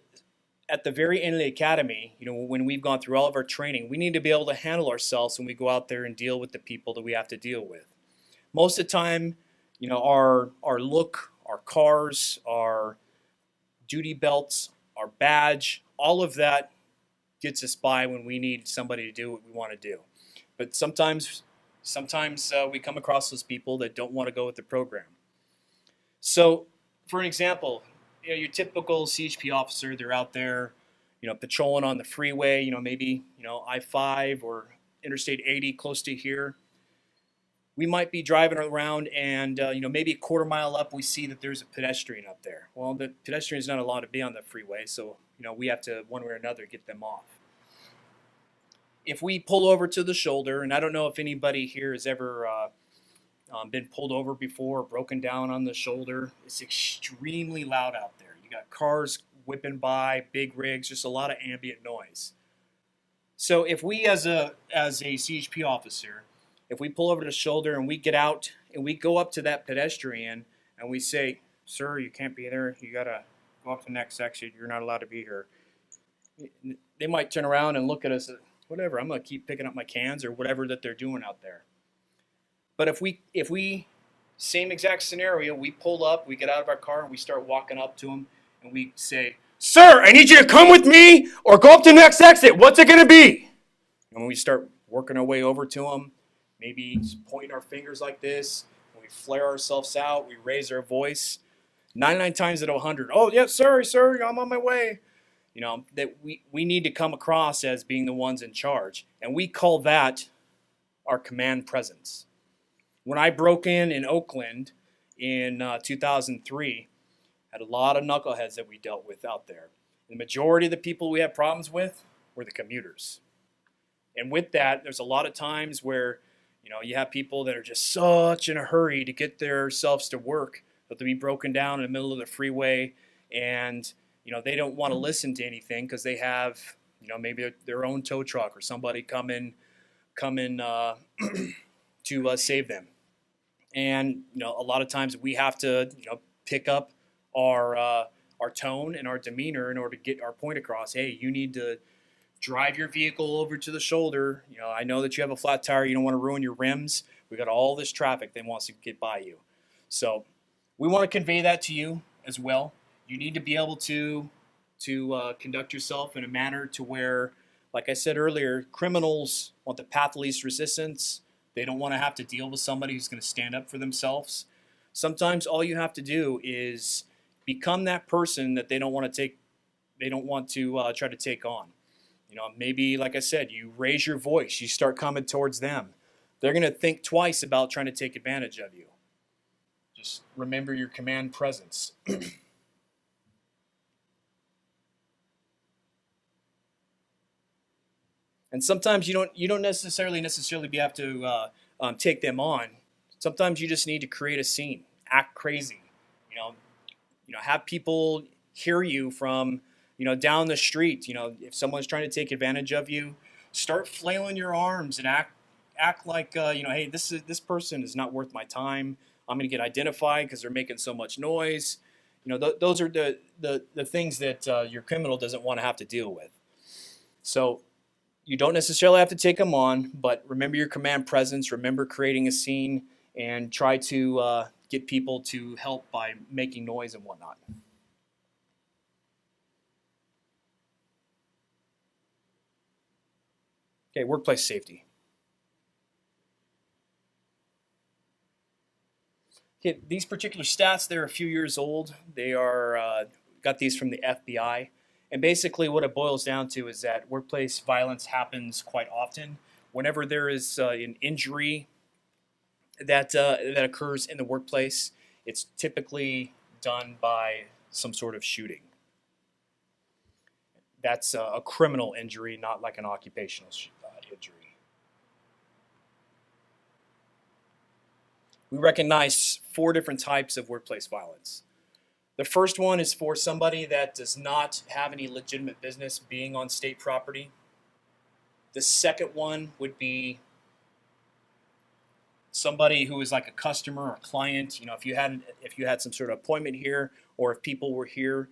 very end of the academy, when we've gone through all of our training, we need to be able to handle ourselves when we go out there and deal with the people that we have to deal with. Most of the time, our look, our cars, our duty belts, our badge, all of that gets us by when we need somebody to do what we want to do. But sometimes we come across those people that don't want to go with the program. So, for an example, your typical CHP officer, they're out there, patrolling on the freeway, maybe, I-5 or Interstate 80 close to here. We might be driving around and, maybe a quarter mile up, we see that there's a pedestrian up there. Well, the pedestrian's not allowed to be on the freeway, so, we have to, one way or another, get them off. If we pull over to the shoulder, and I don't know if anybody here has ever been pulled over before or broken down on the shoulder, it's extremely loud out there. You got cars whipping by, big rigs, just a lot of ambient noise. So if we as a CHP officer, if we pull over the shoulder and we get out and we go up to that pedestrian and we say, "Sir, you can't be there. You got to go up to the next exit. You're not allowed to be here." They might turn around and look at us, whatever, I'm going to keep picking up my cans or whatever that they're doing out there. But if we, same exact scenario, we pull up, we get out of our car and we start walking up to them and we say, "Sir, I need you to come with me or go up to the next exit. What's it going to be?" And when we start working our way over to them, maybe pointing our fingers like this, we flare ourselves out, we raise our voice. 99 times out of 100, "Oh, yeah, sorry, sir, I'm on my way." That we need to come across as being the ones in charge. And we call that our command presence. When I broke in Oakland in 2003, I had a lot of knuckleheads that we dealt with out there. The majority of the people we had problems with were the commuters. And with that, there's a lot of times where you have people that are just such in a hurry to get themselves to work that they'll be broken down in the middle of the freeway, and they don't want to listen to anything because they have maybe their own tow truck or somebody come in to save them. And a lot of times we have to pick up our tone and our demeanor in order to get our point across. Hey, you need to drive your vehicle over to the shoulder. I know that you have a flat tire. You don't want to ruin your rims. We got all this traffic that wants to get by you. So we want to convey that to you as well. You need to be able to conduct yourself in a manner to where, like I said earlier, criminals want the path of least resistance. They don't want to have to deal with somebody who's going to stand up for themselves. Sometimes all you have to do is become that person that they don't want to try to take on. Maybe, like I said, you raise your voice, you start coming towards them. They're going to think twice about trying to take advantage of you. Just remember your command presence. And sometimes you don't necessarily have to take them on. Sometimes you just need to create a scene, act crazy, have people hear you from down the street. If someone's trying to take advantage of you, start flailing your arms and act like hey, this person is not worth my time. I'm going to get identified because they're making so much noise. Those are the things that your criminal doesn't want to have to deal with. So you don't necessarily have to take them on, but remember your command presence, remember creating a scene, and try to get people to help by making noise and whatnot. Okay, workplace safety. Okay, these particular stats, they're a few years old. They are got these from the FBI. And basically what it boils down to is that workplace violence happens quite often. Whenever there is an injury that occurs in the workplace, it's typically done by some sort of shooting. That's a criminal injury, not like an occupational injury. We recognize 4 different types of workplace violence. The first one is for somebody that does not have any legitimate business being on state property. The second one would be somebody who is like a customer or client. If you had some sort of appointment here, or if people were here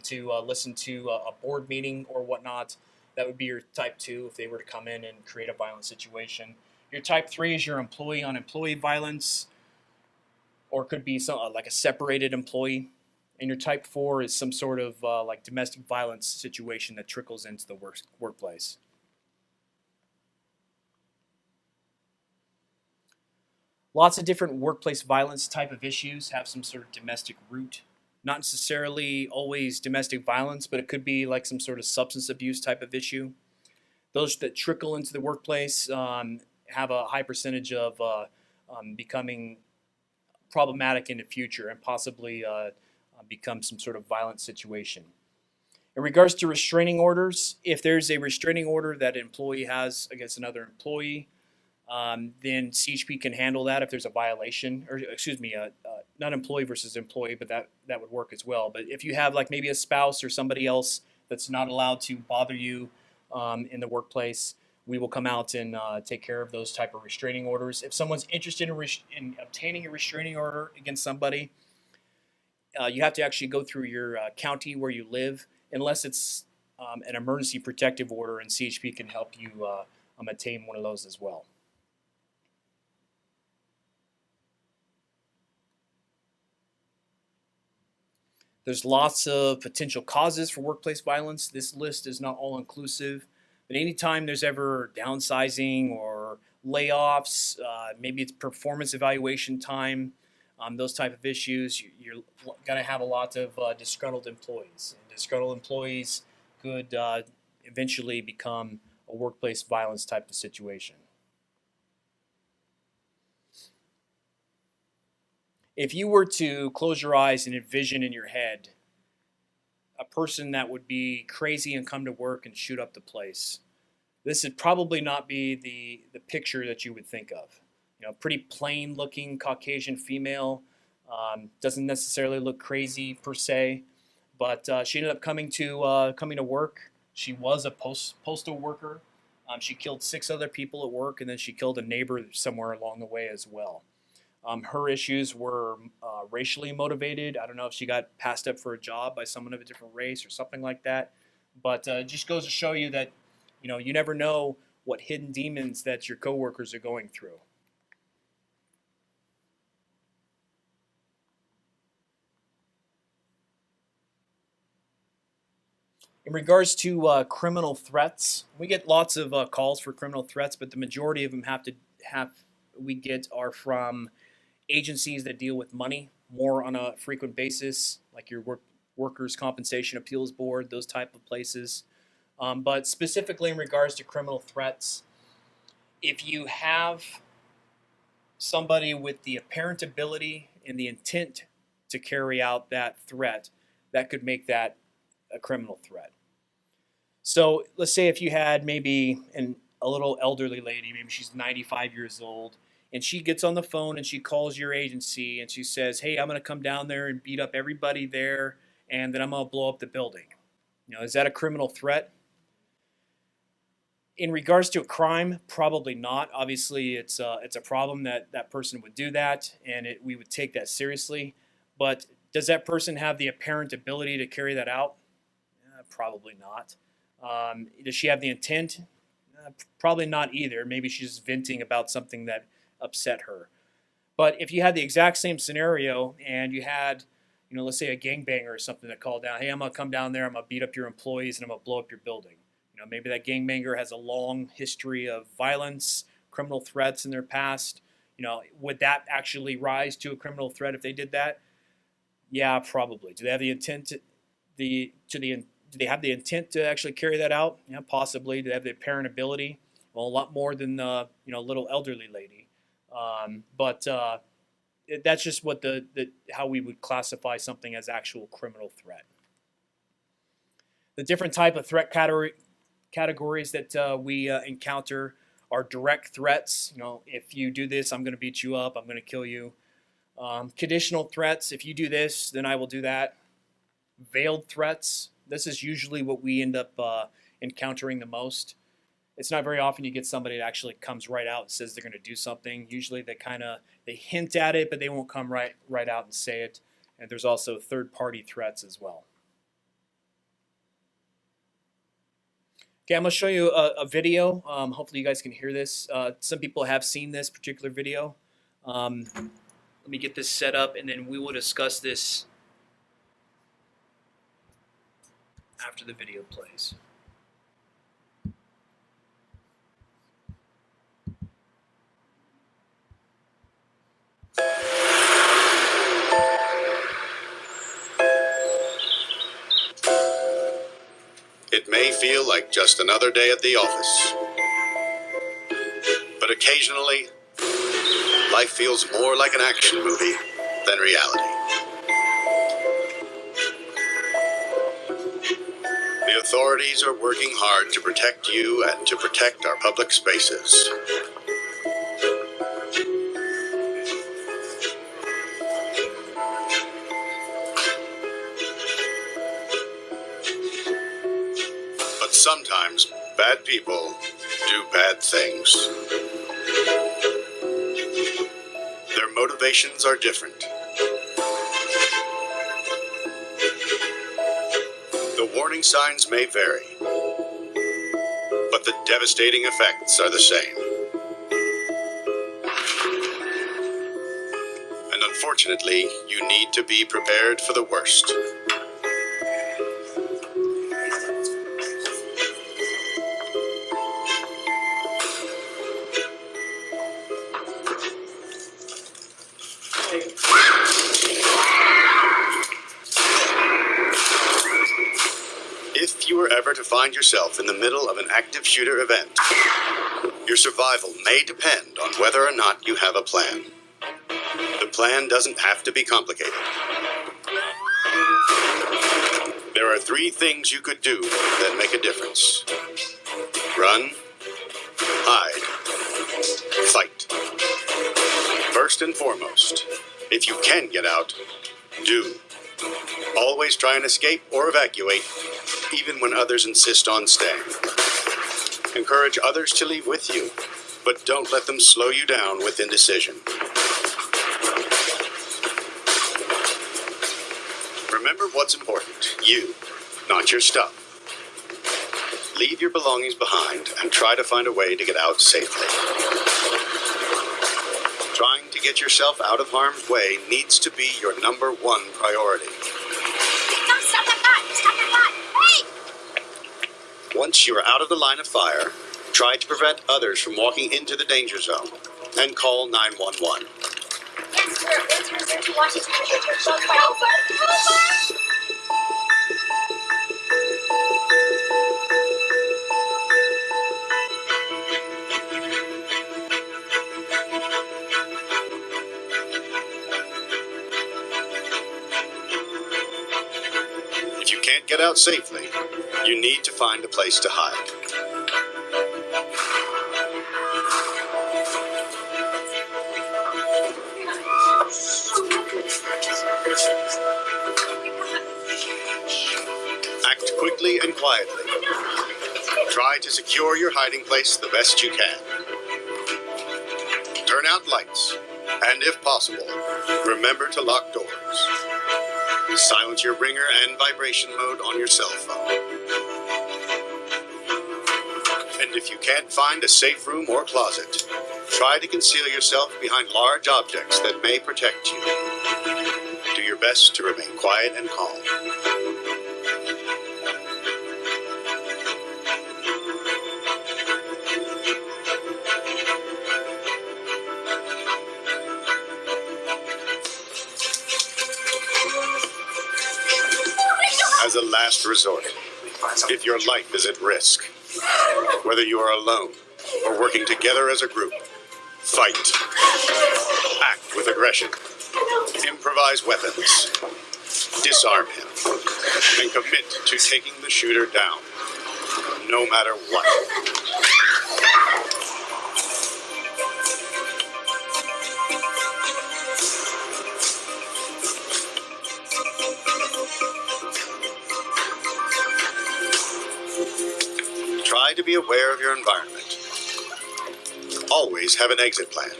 to listen to a board meeting or whatnot, that would be your type 2 if they were to come in and create a violent situation. Your type 3 is your employee on employee violence, or it could be like a separated employee. And your type 4 is some sort of like domestic violence situation that trickles into the workplace. Lots of different workplace violence type of issues have some sort of domestic root. Not necessarily always domestic violence, but it could be like some sort of substance abuse type of issue. Those that trickle into the workplace have a high percentage of becoming problematic in the future and possibly become some sort of violent situation. In regards to restraining orders, if there's a restraining order that an employee has against another employee, then CHP can handle that if there's a violation, or excuse me, not employee versus employee, but that would work as well. But if you have like maybe a spouse or somebody else that's not allowed to bother you in the workplace, we will come out and take care of those type of restraining orders. If someone's interested in obtaining a restraining order against somebody, you have to actually go through your county where you live, unless it's an emergency protective order, and CHP can help you obtain one of those as well. There's lots of potential causes for workplace violence. This list is not all inclusive, but anytime there's ever downsizing or layoffs, maybe it's performance evaluation time, those type of issues, you're going to have a lot of disgruntled employees. And disgruntled employees could eventually become a workplace violence type of situation. If you were to close your eyes and envision in your head a person that would be crazy and come to work and shoot up the place, this would probably not be the picture that you would think of. Pretty plain looking Caucasian female, doesn't necessarily look crazy per se, but she ended up coming to work. She was a postal worker. She killed 6 other people at work, and then she killed a neighbor somewhere along the way as well. Her issues were racially motivated. I don't know if she got passed up for a job by someone of a different race or something like that, but it just goes to show you that you never know what hidden demons that your coworkers are going through. In regards to criminal threats, we get lots of calls for criminal threats, but the majority of them we get are from agencies that deal with money more on a frequent basis, like your Workers' Compensation Appeals Board, those type of places. But specifically in regards to criminal threats, if you have somebody with the apparent ability and the intent to carry out that threat, that could make that a criminal threat. So let's say if you had maybe a little elderly lady, maybe she's 95 years old, and she gets on the phone and she calls your agency and she says, hey, I'm going to come down there and beat up everybody there, and then I'm going to blow up the building. Is that a criminal threat? In regards to a crime, probably not. Obviously, it's a problem that person would do that, and we would take that seriously. But does that person have the apparent ability to carry that out? Probably not. Does she have the intent? Probably not either. Maybe she's venting about something that upset her. But if you had the exact same scenario and you had, let's say a gangbanger or something that called down, hey, I'm going to come down there, I'm going to beat up your employees, and I'm going to blow up your building. Maybe that gangbanger has a long history of violence, criminal threats in their past. Would that actually rise to a criminal threat if they did that? Yeah, probably. Do they have the intent do they have the intent to actually carry that out? Yeah, possibly. Do they have the apparent ability? Well, a lot more than a little elderly lady. But that's just what how we would classify something as actual criminal threat. The different type of threat categories that we encounter are direct threats. If you do this, I'm going to beat you up. I'm going to kill you. Conditional threats. If you do this, then I will do that. Veiled threats. This is usually what we end up encountering the most. It's not very often you get somebody that actually comes right out and says they're going to do something. Usually they hint at it, but they won't come right out and say it. And there's also third-party threats as well. Okay, I'm going to show you a video. Hopefully you guys can hear this. Some people have seen this particular video. Let me get this set up, and then we will discuss this after the video plays. It may feel like just another day at the office, but occasionally, life feels more like an action movie than reality. The authorities are working hard to protect you and to protect our public spaces. But sometimes bad people do bad things. Their motivations are different. The warning signs may vary, but the devastating effects are the same. And unfortunately, you need to be prepared for the worst. If you were ever to find yourself in the middle of an active shooter event, your survival may depend on whether or not you have a plan. The plan doesn't have to be complicated. There are 3 things you could do that make a difference. Run, hide, fight. First and foremost, if you can get out, do. Always try and escape or evacuate, even when others insist on staying. Encourage others to leave with you, but don't let them slow you down with indecision. Remember what's important, you, not your stuff. Leave your belongings behind and try to find a way to get out safely. Trying to get yourself out of harm's way needs to be your number 1 priority. Stop that gun! Stop that gun! Hey! Once you are out of the line of fire, try to prevent others from walking into the danger zone and call 911. Yes, sir. Enter to Washington. Over! If you can't get out safely, you need to find a place to hide. Act quickly and quietly. Try to secure your hiding place the best you can. Turn out lights, and if possible, remember to lock doors. Silence your ringer and vibration mode on your cell phone. And if you can't find a safe room or closet, try to conceal yourself behind large objects that may protect you. Do your best to remain quiet and calm. As a last resort, if your life is at risk, whether you are alone or working together as a group, fight. Act with aggression. Improvise weapons. Disarm him. And commit to taking the shooter down, no matter what. Try to be aware of your environment. Always have an exit plan.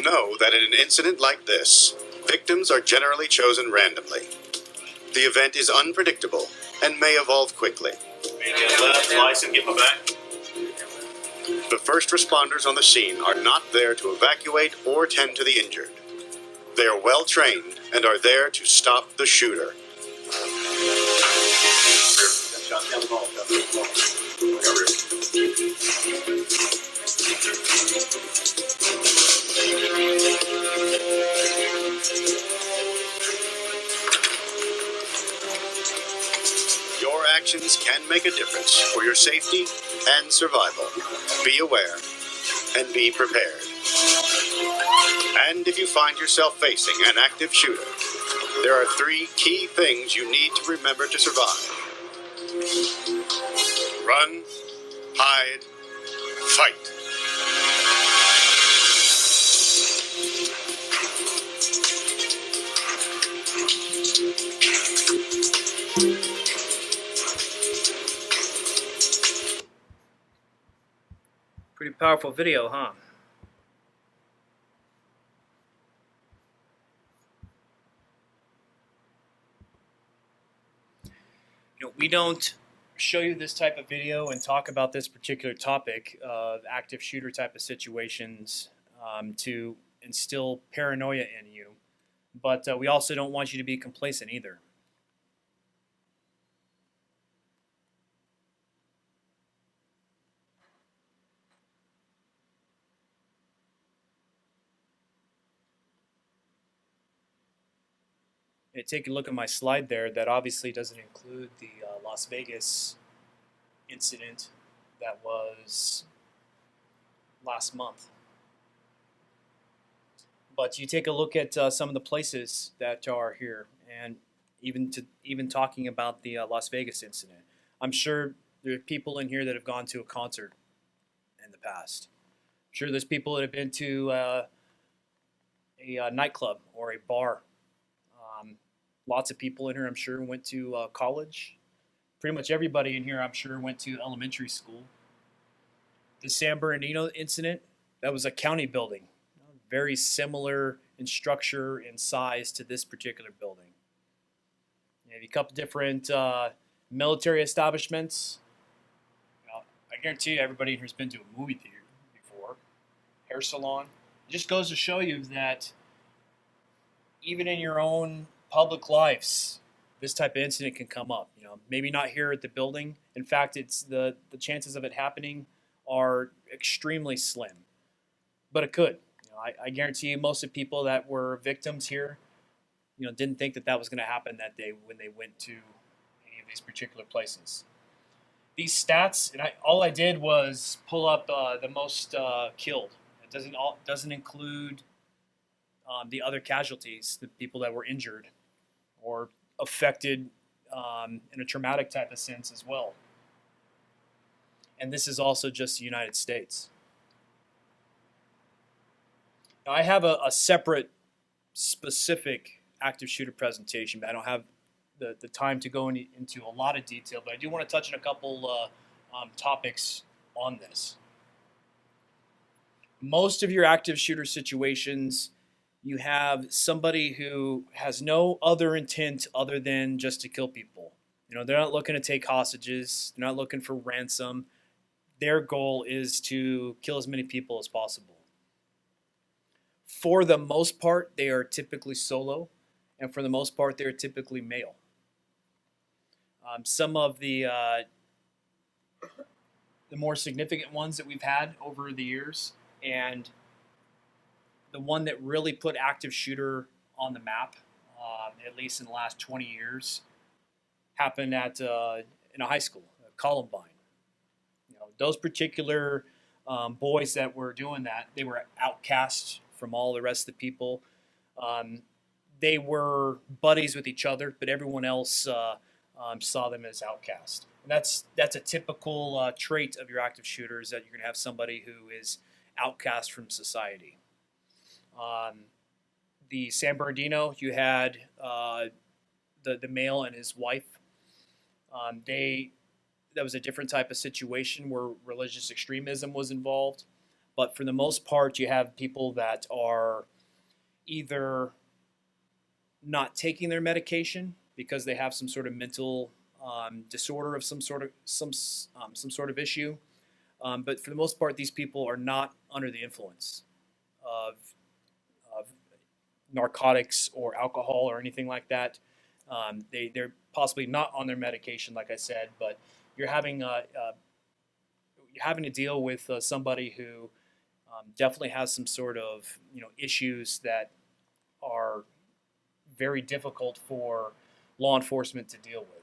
Know that in an incident like this, victims are generally chosen randomly. The event is unpredictable and may evolve quickly. The first responders on the scene are not there to evacuate or tend to the injured. They are well trained and are there to stop the shooter. Your actions can make a difference for your safety and survival. Be aware and be prepared. And if you find yourself facing an active shooter, there are 3 key things you need to remember to survive. Run, hide, fight. Pretty powerful video, huh? You know, we don't show you this type of video and talk about this particular topic of active shooter type of situations to instill paranoia in you, but we also don't want you to be complacent either. And take a look at my slide there. That obviously doesn't include the Las Vegas incident that was last month. But you take a look at some of the places that are here, and even talking about the Las Vegas incident. I'm sure there are people in here that have gone to a concert in the past. I'm sure there's people that have been to a nightclub or a bar. Lots of people in here, I'm sure, went to college. Pretty much everybody in here, I'm sure, went to elementary school. The San Bernardino incident, that was a county building. Very similar in structure and size to this particular building. You have a couple different military establishments. I guarantee you everybody in here has been to a movie theater before. Hair salon. It just goes to show you that even in your own public lives, this type of incident can come up. You know, maybe not here at the building. In fact, it's the chances of it happening are extremely slim, but it could. You know, I guarantee you, most of the people that were victims here, you know, didn't think that that was going to happen that day when they went to any of these particular places. These stats, and all I did was pull up the most killed. It doesn't include the other casualties, the people that were injured or affected in a traumatic type of sense as well. And this is also just the United States. Now, I have a separate specific active shooter presentation, but I don't have the time to go into a lot of detail, but I do want to touch on a couple topics on this. Most of your active shooter situations, you have somebody who has no other intent other than just to kill people. You know, they're not looking to take hostages, they're not looking for ransom. Their goal is to kill as many people as possible. For the most part, they are typically solo, and for the most part, they are typically male. Some of the more significant ones that we've had over the years, and the one that really put active shooter on the map, at least in the last 20 years, happened at in a high school, Columbine. You know, those particular boys that were doing that, they were outcast from all the rest of the people. They were buddies with each other, but everyone else saw them as outcast. And that's a typical trait of your active shooters, that you're going to have somebody who is outcast from society. The San Bernardino, you had the male and his wife. That was a different type of situation where religious extremism was involved. But for the most part, you have people that are either not taking their medication because they have some sort of mental disorder of some sort of issue. But for the most part, these people are not under the influence of narcotics or alcohol or anything like that. They're possibly not on their medication, like I said, but you're having to deal with somebody who definitely has some sort of issues that are very difficult for law enforcement to deal with.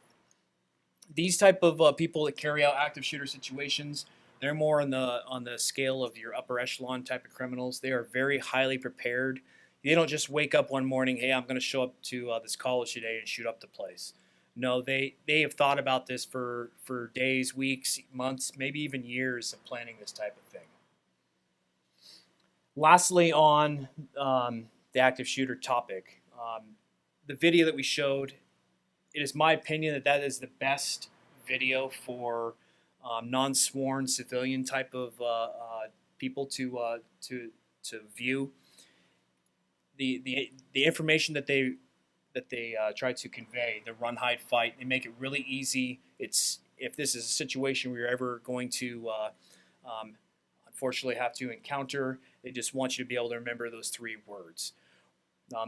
These type of people that carry out active shooter situations, they're more on the scale of your upper echelon type of criminals. They are very highly prepared. They don't just wake up one morning, hey, I'm going to show up to this college today and shoot up the place. No, they have thought about this for days, weeks, months, maybe even years of planning this type of thing. Lastly, on the active shooter topic, the video that we showed, it is my opinion that is the best video for non-sworn civilian type of people to view. The information that they try to convey, the run, hide, fight, they make it really easy. If this is a situation where you're ever going to unfortunately have to encounter, they just want you to be able to remember those 3 words.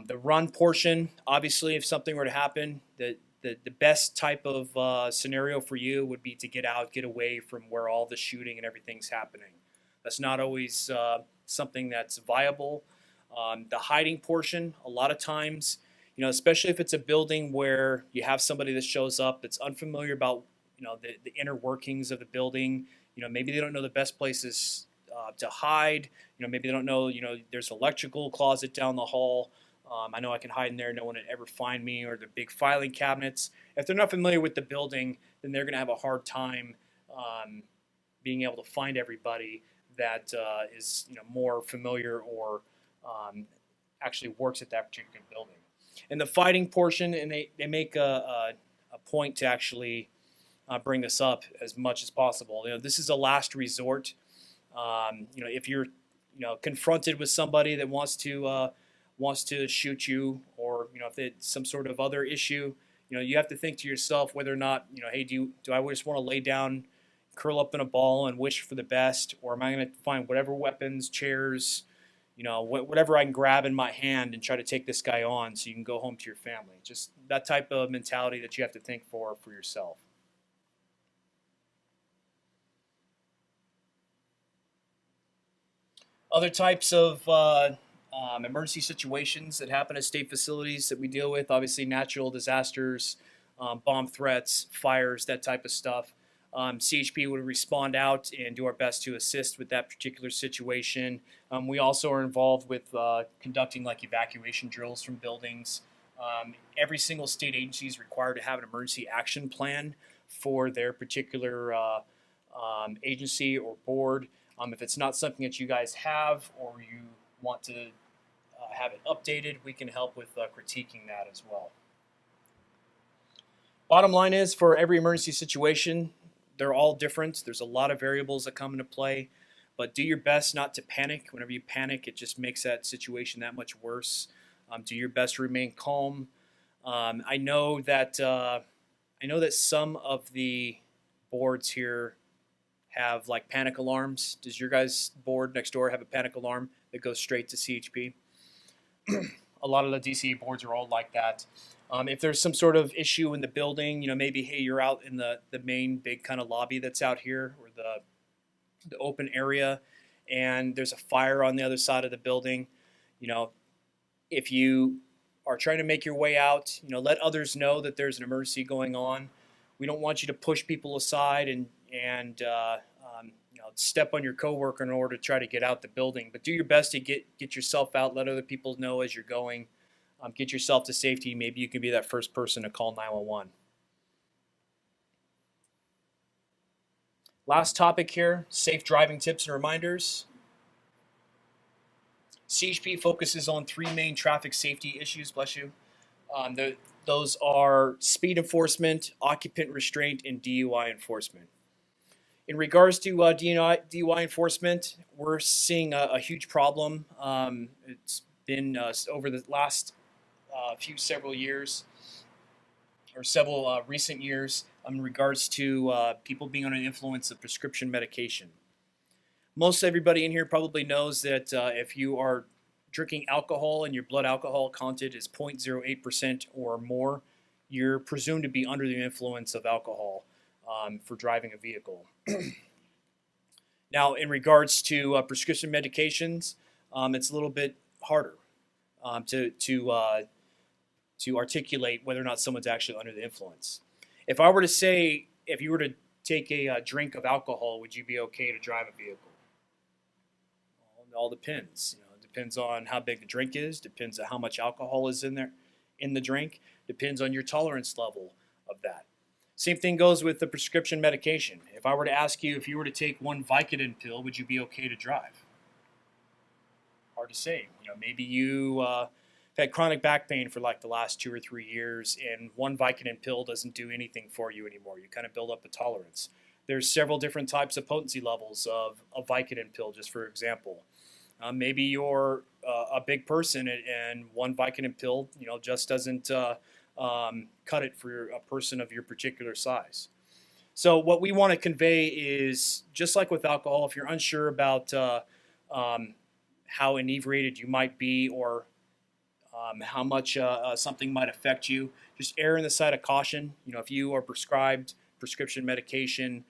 The run portion, obviously, if something were to happen, the best type of scenario for you would be to get out, get away from where all the shooting and everything's happening. That's not always something that's viable. The hiding portion, a lot of times, especially if it's a building where you have somebody that shows up that's unfamiliar about, the inner workings of the building. Maybe they don't know the best places to hide. Maybe they don't know, there's an electrical closet down the hall. I know I can hide in there. No one would ever find me, or the big filing cabinets. If they're not familiar with the building, then they're going to have a hard time being able to find everybody that is more familiar or actually works at that particular building. And the fighting portion, and they make a point to actually bring this up as much as possible. This is a last resort. If you're confronted with somebody that wants to shoot you, or if it's some sort of other issue, you have to think to yourself whether or not hey, do I just want to lay down, curl up in a ball and wish for the best, or am I going to find whatever weapons, chairs, whatever I can grab in my hand and try to take this guy on so you can go home to your family. Just that type of mentality that you have to think for yourself. Other types of emergency situations that happen at state facilities that we deal with, obviously natural disasters, bomb threats, fires, that type of stuff. CHP would respond out and do our best to assist with that particular situation. We also are involved with conducting like evacuation drills from buildings, Every single state agency is required to have an emergency action plan for their particular agency or board. If it's not something that you guys have or you want to have it updated, we can help with critiquing that as well. Bottom line is, for every emergency situation, they're all different. There's a lot of variables that come into play, but do your best not to panic. Whenever you panic, it just makes that situation that much worse. Do your best to remain calm. I know that some of the boards here have like panic alarms. Does your guys' board next door have a panic alarm that goes straight to CHP? A lot of the DCA boards are all like that. If there's some sort of issue in the building, maybe, hey, you're out in the main big kind of lobby that's out here, or the open area, and there's a fire on the other side of the building, if you are trying to make your way out, let others know that there's an emergency going on. We don't want you to push people aside and step on your coworker in order to try to get out the building. But do your best to get yourself out. Let other people know as you're going. Get yourself to safety. Maybe you can be that first person to call 911. Last topic here, safe driving tips and reminders. CHP focuses on 3 main traffic safety issues, bless you. Those are speed enforcement, occupant restraint, and DUI enforcement. In regards to DUI enforcement, we're seeing a huge problem. It's been over the last several years, or several recent years, in regards to people being under the influence of prescription medication. Most everybody in here probably knows that if you are drinking alcohol and your blood alcohol content is 0.08% or more, you're presumed to be under the influence of alcohol for driving a vehicle. Now, in regards to prescription medications, it's a little bit harder to articulate whether or not someone's actually under the influence. If I were to say, if you were to take a drink of alcohol, would you be okay to drive a vehicle? Well, it all depends. It depends on how big the drink is, depends on how much alcohol is in the drink, depends on your tolerance level of that. Same thing goes with the prescription medication. If I were to ask you if you were to take 1 Vicodin pill, would you be okay to drive? Hard to say. Maybe you have had chronic back pain for like the last 2 or 3 years, and 1 Vicodin pill doesn't do anything for you anymore. You kind of build up a tolerance. There's several different types of potency levels of a Vicodin pill, just for example. Maybe you're a big person and 1 Vicodin pill, just doesn't cut it for a person of your particular size. So what we want to convey is, just like with alcohol, if you're unsure about how inebriated you might be, or how much something might affect you, just err on the side of caution. If you are prescribed prescription medication,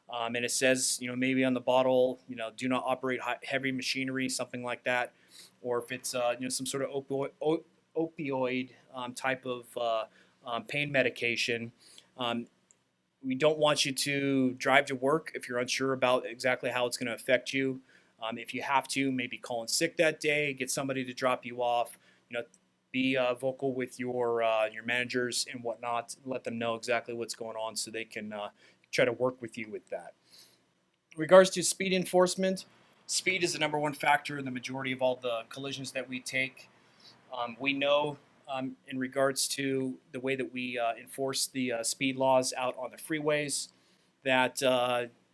and it says, maybe on the bottle, do not operate heavy machinery, something like that, or if it's some sort of opioid type of pain medication, we don't want you to drive to work if you're unsure about exactly how it's going to affect you. If you have to, maybe call in sick that day, get somebody to drop you off. Be vocal with your managers and whatnot. Let them know exactly what's going on so they can try to work with you with that. In regards to speed enforcement, speed is the #1 factor in the majority of all the collisions that we take. We know in regards to the way that we enforce the speed laws out on the freeways, that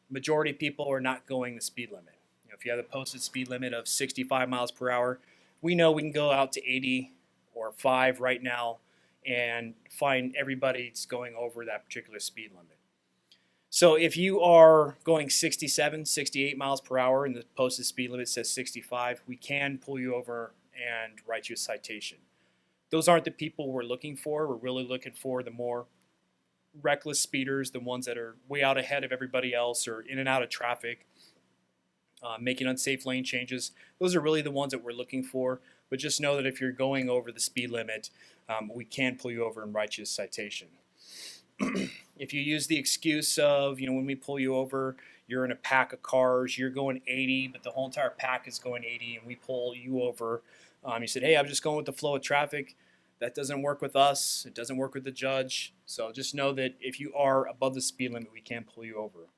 majority of people are not going the speed limit. If you have a posted speed limit of 65 miles per hour, we know we can go out to 80 or 5 right now and find everybody's going over that particular speed limit. So if you are going 67, 68 miles per hour and the posted speed limit says 65, we can pull you over and write you a citation. Those aren't the people we're looking for. We're really looking for the more reckless speeders, the ones that are way out ahead of everybody else or in and out of traffic, making unsafe lane changes. Those are really the ones that we're looking for. But just know that if you're going over the speed limit, we can pull you over and write you a citation. If you use the excuse of, when we pull you over, you're in a pack of cars, you're going 80, but the whole entire pack is going 80, and we pull you over, you said, hey, I'm just going with the flow of traffic, That doesn't work with us. It doesn't work with the judge. So just know that if you are above the speed limit, we can pull you over.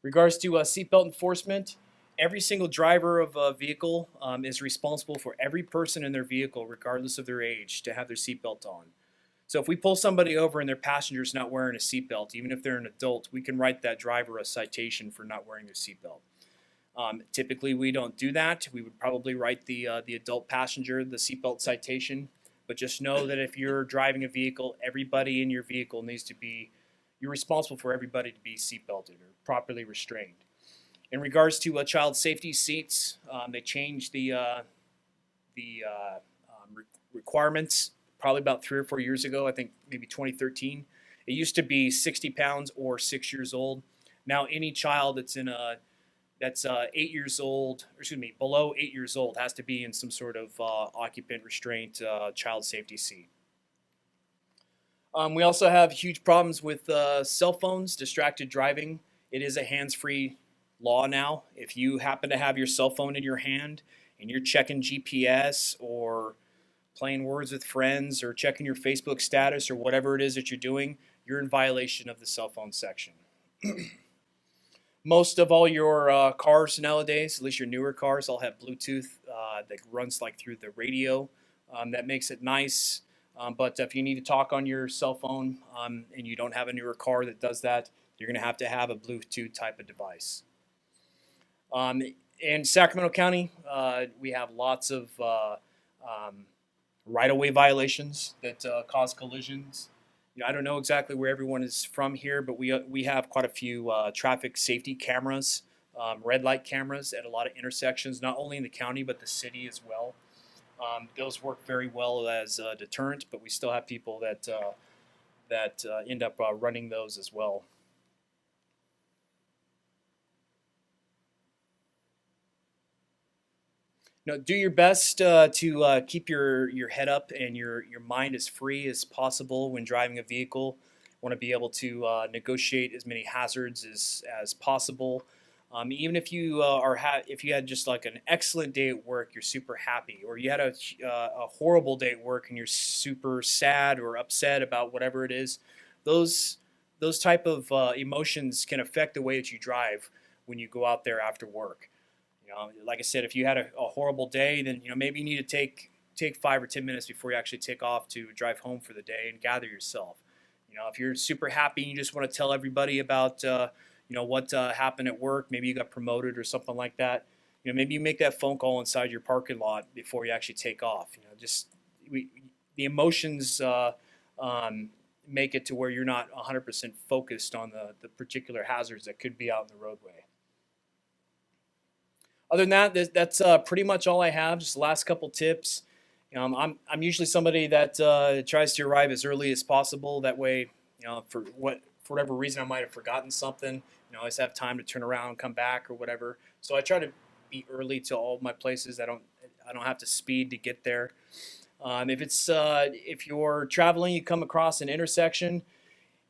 Regards to seatbelt enforcement, every single driver of a vehicle is responsible for every person in their vehicle, regardless of their age, to have their seatbelt on. So if we pull somebody over and their passenger's not wearing a seatbelt, even if they're an adult, we can write that driver a citation for not wearing their seatbelt. Typically, we don't do that. We would probably write the adult passenger the seatbelt citation. But just know that if you're driving a vehicle, everybody in your vehicle needs to be, you're responsible for everybody to be seatbelted or properly restrained. In regards to child safety seats, they changed the requirements probably about 3 or 4 years ago, I think maybe 2013. It used to be 60 pounds or 6 years old. Now any child that's 8 years old, or excuse me, below 8 years old has to be in some sort of occupant restraint child safety seat. We also have huge problems with cell phones, distracted driving. It is a hands-free law now. If you happen to have your cell phone in your hand and you're checking GPS or playing words with friends or checking your Facebook status or whatever it is that you're doing, you're in violation of the cell phone section. Most of all your cars nowadays, at least your newer cars, all have Bluetooth that runs like through the radio. That makes it nice. But if you need to talk on your cell phone and you don't have a newer car that does that, you're going to have a Bluetooth type of device. In Sacramento County, we have lots of right-of-way violations that cause collisions. I don't know exactly where everyone is from here, but we have quite a few traffic safety cameras, red light cameras at a lot of intersections, not only in the county but the city as well. Those work very well as a deterrent, but we still have people that end up running those as well. Do your best to keep your head up and your mind as free as possible when driving a vehicle. Want to be able to negotiate as many hazards as possible. Even if you if you had just like an excellent day at work, you're super happy, or you had a horrible day at work and you're super sad or upset about whatever it is. Those type of emotions can affect the way that you drive when you go out there after work. Like I said, if you had a horrible day, then maybe you need to take 5 or 10 minutes before you actually take off to drive home for the day and gather yourself. If you're super happy and you just want to tell everybody about what happened at work, maybe you got promoted or something like that. Maybe you make that phone call inside your parking lot before you actually take off. The emotions make it to where you're not 100% focused on the particular hazards that could be out in the roadway. Other than that, that's pretty much all I have. Just the last couple tips. I'm usually somebody that tries to arrive as early as possible. That way, for whatever reason I might have forgotten something, I always have time to turn around, come back, or whatever. So I try to be early to all my places. I don't have to speed to get there. If you're traveling, you come across an intersection,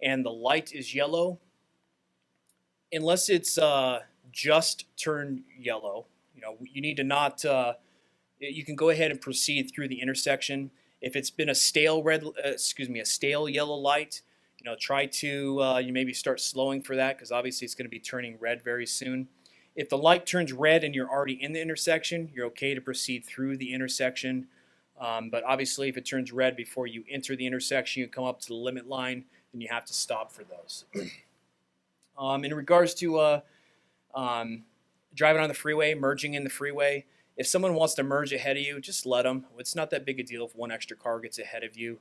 and the light is yellow, unless it's just turned yellow, you need to not. You can go ahead and proceed through the intersection. If it's been a stale yellow light, try to you maybe start slowing for that, because obviously it's going to be turning red very soon. If the light turns red and you're already in the intersection, you're okay to proceed through the intersection. But obviously, if it turns red before you enter the intersection, you come up to the limit line, then you have to stop for those. In regards to driving on the freeway, merging in the freeway, if someone wants to merge ahead of you, just let them. It's not that big a deal if one extra car gets ahead of you.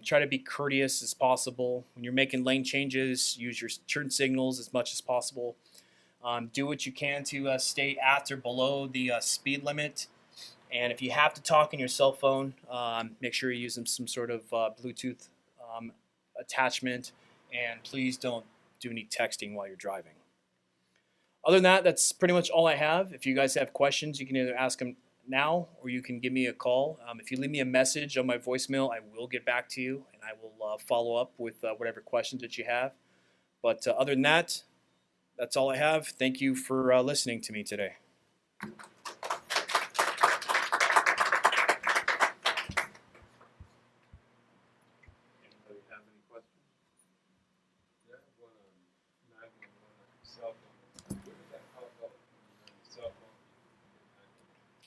Try to be courteous as possible. When you're making lane changes, use your turn signals as much as possible. Do what you can to stay at or below the speed limit. And if you have to talk on your cell phone, make sure you're using some sort of Bluetooth attachment. And please don't do any texting while you're driving. Other than that, that's pretty much all I have. If you guys have questions, you can either ask them now or you can give me a call. If you leave me a message on my voicemail, I will get back to you and I will follow up with whatever questions that you have. But other than that, that's all I have. Thank you for listening to me today.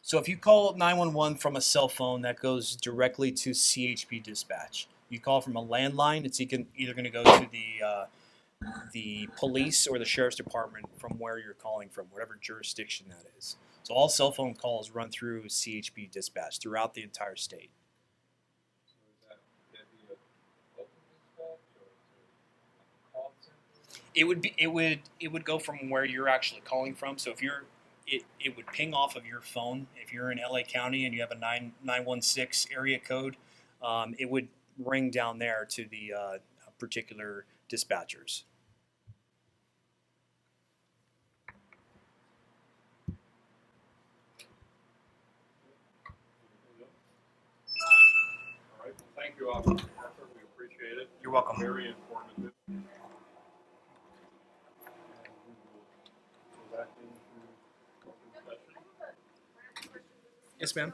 So if you call 911 from a cell phone, that goes directly to CHP dispatch. You call from a landline, it's either going to go to the police or the sheriff's department from where you're calling from, whatever jurisdiction that is. So all cell phone calls run through CHP dispatch throughout the entire state. It would go from where you're actually calling from. So if it would ping off of your phone. If you're in LA County and you have a 916 area code, it would ring down there to the particular dispatchers. All right, well, thank you, Officer Parker. We appreciate it. You're welcome. Very informative. Yes, ma'am.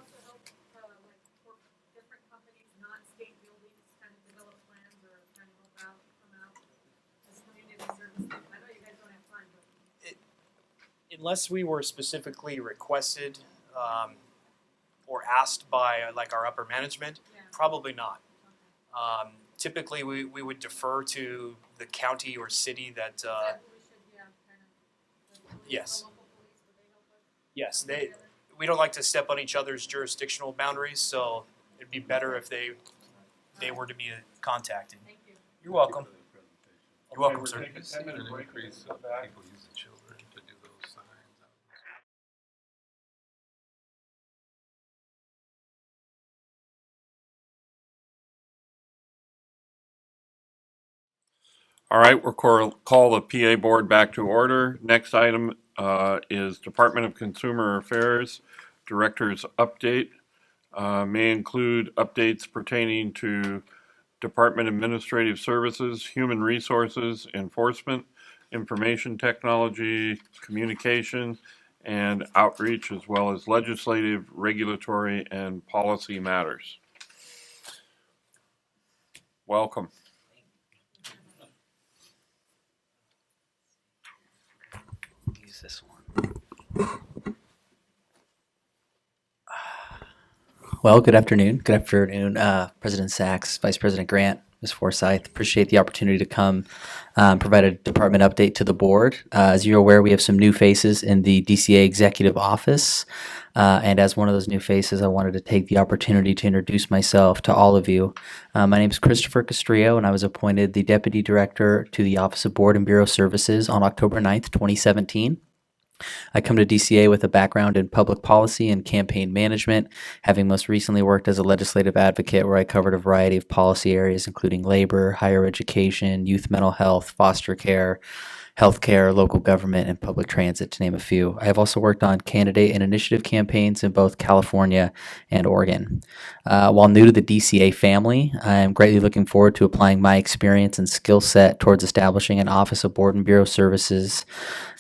Unless we were specifically requested or asked by like our upper management, probably not. Typically, we would defer to the county or city that. Yes. Yes, we don't like to step on each other's jurisdictional boundaries, so it'd be better if they were to be contacted. You're welcome. You're welcome, sir. Increase of people using children to do those signs. All right, we'll call the PA board back to order. Next item is Department of Consumer Affairs Director's update. May include updates pertaining to Department Administrative Services, Human Resources, Enforcement, Information Technology, Communication, and Outreach, as well as legislative, regulatory, and policy matters. Welcome. Use this one. Well, good afternoon. Good afternoon, President Sachs, Vice President Grant, Ms. Forsyth. Appreciate the opportunity to come provide a department update to the board. As you're aware, we have some new faces in the DCA Executive Office. And as one of those new faces, I wanted to take the opportunity to introduce myself to all of you. My name is Christopher Castrillo, and I was appointed the Deputy Director to the Office of Board and Bureau Services on October 9th, 2017. I come to DCA with a background in public policy and campaign management, having most recently worked as a legislative advocate where I covered a variety of policy areas including labor, higher education, youth mental health, foster care, healthcare, local government, and public transit, to name a few. I have also worked on candidate and initiative campaigns in both California and Oregon. While new to the DCA family, I am greatly looking forward to applying my experience and skill set towards establishing an Office of Board and Bureau Services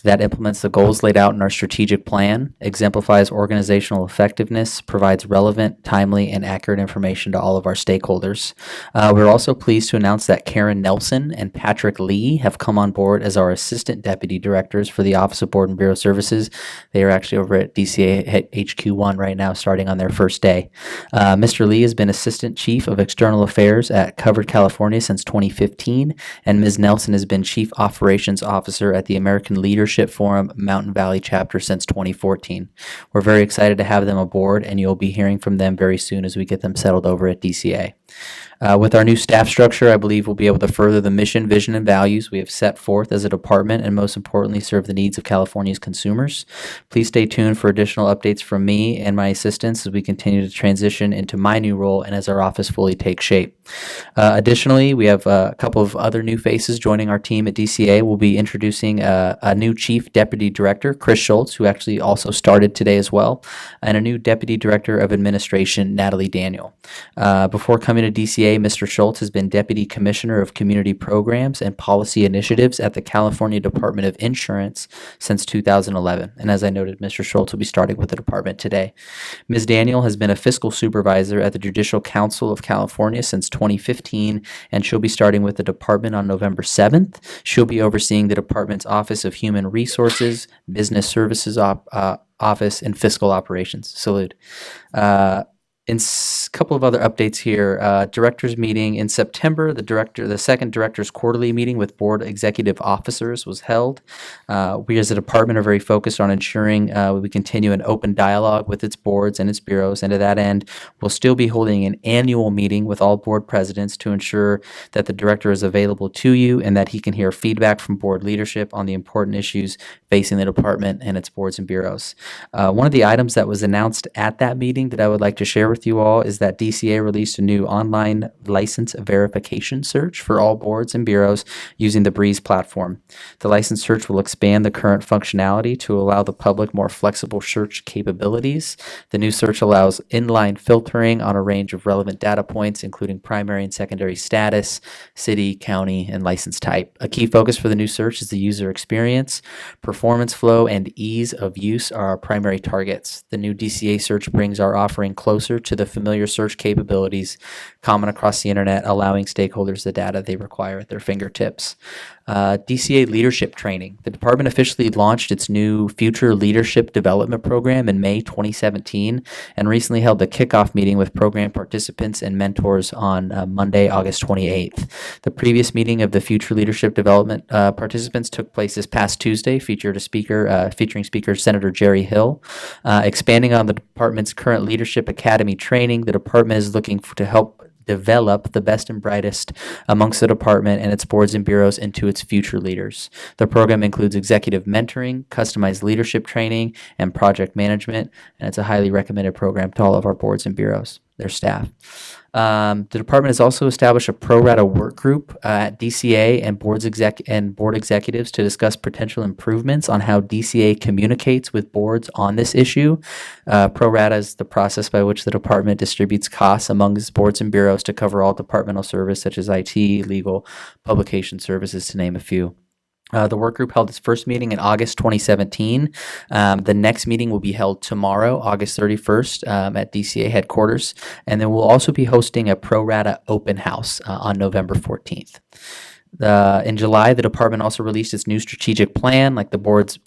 that implements the goals laid out in our strategic plan, exemplifies organizational effectiveness, provides relevant, timely, and accurate information to all of our stakeholders. We're also pleased to announce that Karen Nelson and Patrick Lee have come on board as our Assistant Deputy Directors for the Office of Board and Bureau Services. They are actually over at DCA HQ1 right now, starting on their first day. Mr. Lee has been Assistant Chief of External Affairs at Covered California since 2015, and Ms. Nelson has been Chief Operations Officer at the American Leadership Forum Mountain Valley Chapter since 2014. We're very excited to have them aboard, and you'll be hearing from them very soon as we get them settled over at DCA. With our new staff structure, I believe we'll be able to further the mission, vision, and values we have set forth as a department, and most importantly, serve the needs of California's consumers. Please stay tuned for additional updates from me and my assistants as we continue to transition into my new role and as our office fully takes shape. Additionally, we have a couple of other new faces joining our team at DCA. We'll be introducing a new Chief Deputy Director, Chris Schultz, who actually also started today as well, and a new Deputy Director of Administration, Natalie Daniel. Before coming appointed to DCA, Mr. Schultz has been Deputy Commissioner of Community Programs and Policy Initiatives at the California Department of Insurance since 2011. And as I noted, Mr. Schultz will be starting with the department today. Ms. Daniel has been a Fiscal Supervisor at the Judicial Council of California since 2015, and she'll be starting with the department on November 7th. She'll be overseeing the department's Office of Human Resources, Business Services Office, and Fiscal Operations. Salute. In a couple of other updates here, directors meeting in September, the second directors quarterly meeting with board executive officers was held. We as a department are very focused on ensuring we continue an open dialogue with its boards and its bureaus, and to that end, we'll still be holding an annual meeting with all board presidents to ensure that the director is available to you and that he can hear feedback from board leadership on the important issues facing the department and its boards and bureaus. One of the items that was announced at that meeting that I would like to share with you all is that DCA released a new online license verification search for all boards and bureaus using the Breeze platform. The license search will expand the current functionality to allow the public more flexible search capabilities. The new search allows inline filtering on a range of relevant data points, including primary and secondary status, city, county, and license type. A key focus for the new search is the user experience. Performance flow and ease of use are our primary targets. The new DCA search brings our offering closer to the familiar search capabilities common across the internet, allowing stakeholders the data they require at their fingertips. DCA leadership training. The department officially launched its new Future Leadership Development Program in May 2017 and recently held the kickoff meeting with program participants and mentors on Monday, August 28th. The previous meeting of the Future Leadership Development participants took place this past Tuesday, featuring speaker Senator Jerry Hill. Expanding on the department's current Leadership Academy training, the department is looking to help develop the best and brightest amongst the department and its boards and bureaus into its future leaders. The program includes executive mentoring, customized leadership training, and project management, and it's a highly recommended program to all of our boards and bureaus, their staff. The department has also established a pro rata work group at DCA and board executives to discuss potential improvements on how DCA communicates with boards on this issue. Pro rata is the process by which the department distributes costs among its boards and bureaus to cover all departmental service such as IT, legal, publication services, to name a few. The work group held its first meeting in August 2017. The next meeting will be held tomorrow, August 31st, at DCA headquarters. And then we'll also be hosting a pro rata open house on November 14th. In July, the department also released its new strategic plan. Like the board's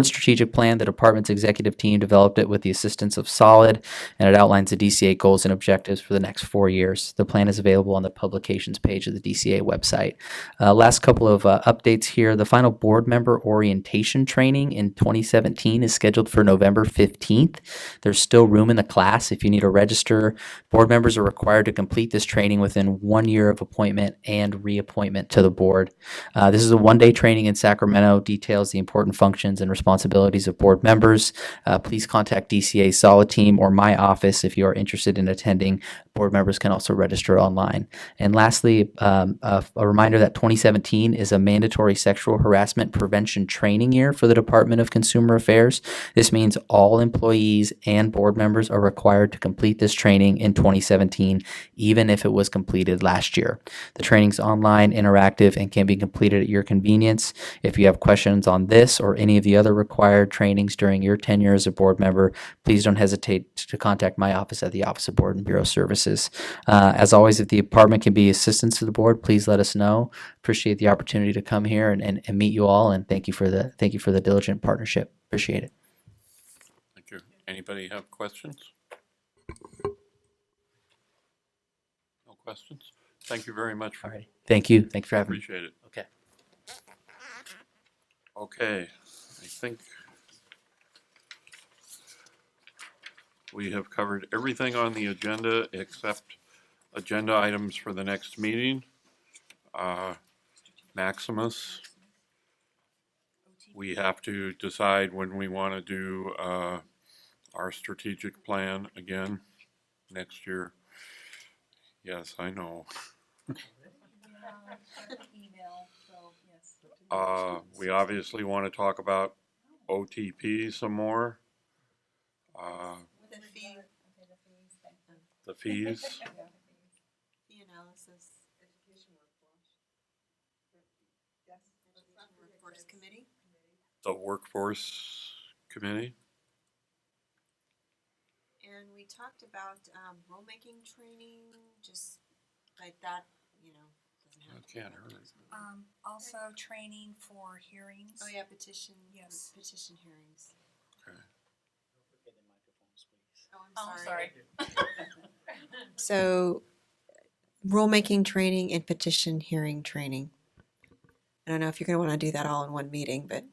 strategic plan, the department's executive team developed it with the assistance of Solid, and it outlines the DCA goals and objectives for the next 4 years. The plan is available on the publications page of the DCA website. Last couple of updates here. The final board member orientation training in 2017 is scheduled for November 15th. There's still room in the class if you need to register. Board members are required to complete this training within 1 year of appointment and reappointment to the board. This is a one-day training in Sacramento, details the important functions and responsibilities of board members. Please contact DCA Solid Team or my office if you are interested in attending. Board members can also register online. And lastly, a reminder that 2017 is a mandatory sexual harassment prevention training year for the Department of Consumer Affairs. This means all employees and board members are required to complete this training in 2017, even if it was completed last year. The training's online, interactive, and can be completed at your convenience. If you have questions on this or any of the other required trainings during your tenure as a board member, please don't hesitate to contact my office at the Office of Board and Bureau Services. As always, if the department can be assistance to the board, please let us know. Appreciate the opportunity to come here and meet you all, and thank you for the diligent partnership. Appreciate it. Thank you. Anybody have questions? No questions? Thank you very much. All right. Thank you. Thanks for having me. Appreciate it. Okay. Okay, I think we have covered everything on the agenda except agenda items for the next meeting. Maximus, we have to decide when we want to do our strategic plan again next year. Yes, I know. We obviously want to talk about OTP some more. The fees. the workforce committee. And we talked about rulemaking training, just like that, doesn't have That can't hurt. Also training for hearings. Oh, yeah, petition. Yes. Petition hearings. Okay. Oh, I'm sorry. So, rulemaking training and petition hearing training. I don't know if you're going to want to do that all in one meeting, but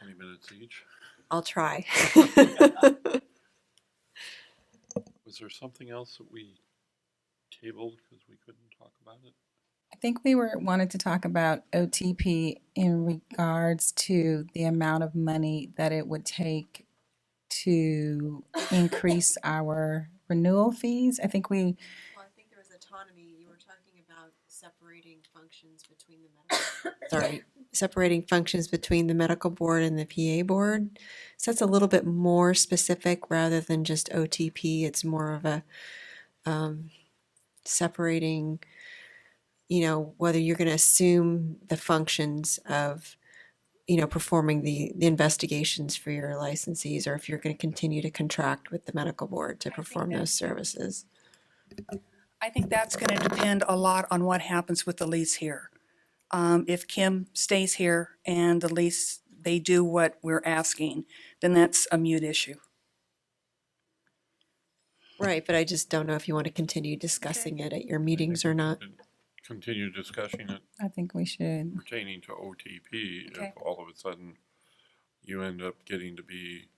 20 minutes each. I'll try. Was there something else that we tabled because we couldn't talk about it? I think we wanted to talk about OTP in regards to the amount of money that it would take to increase our renewal fees. I think Well, I think there was autonomy. You were talking about separating functions between separating functions between the medical board and the PA board. So that's a little bit more specific rather than just OTP. It's more of a separating, whether you're going to assume the functions of, performing the investigations for your licensees, or if you're going to continue to contract with the medical board to perform those services. I think that's going to depend a lot on what happens with the lease here. If Kim stays here and the lease, they do what we're asking, then that's a mute issue. Right, but I just don't know if you want to continue discussing it at your meetings or not. Continue discussing it I think we should. pertaining to OTP Okay. if all of a sudden you end up getting to be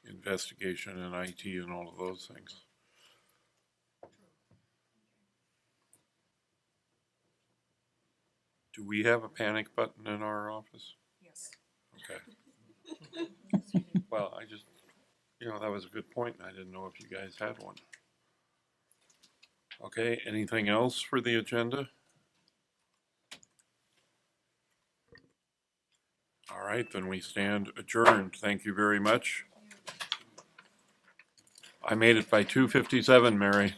investigation and IT and all of those things. Do we have a panic button in our office? Yes. Okay. Well, I just, that was a good point. I didn't know if you guys had one. Okay, anything else for the agenda? All right, then we stand adjourned. Thank you very much. I made it by 2:57, Mary.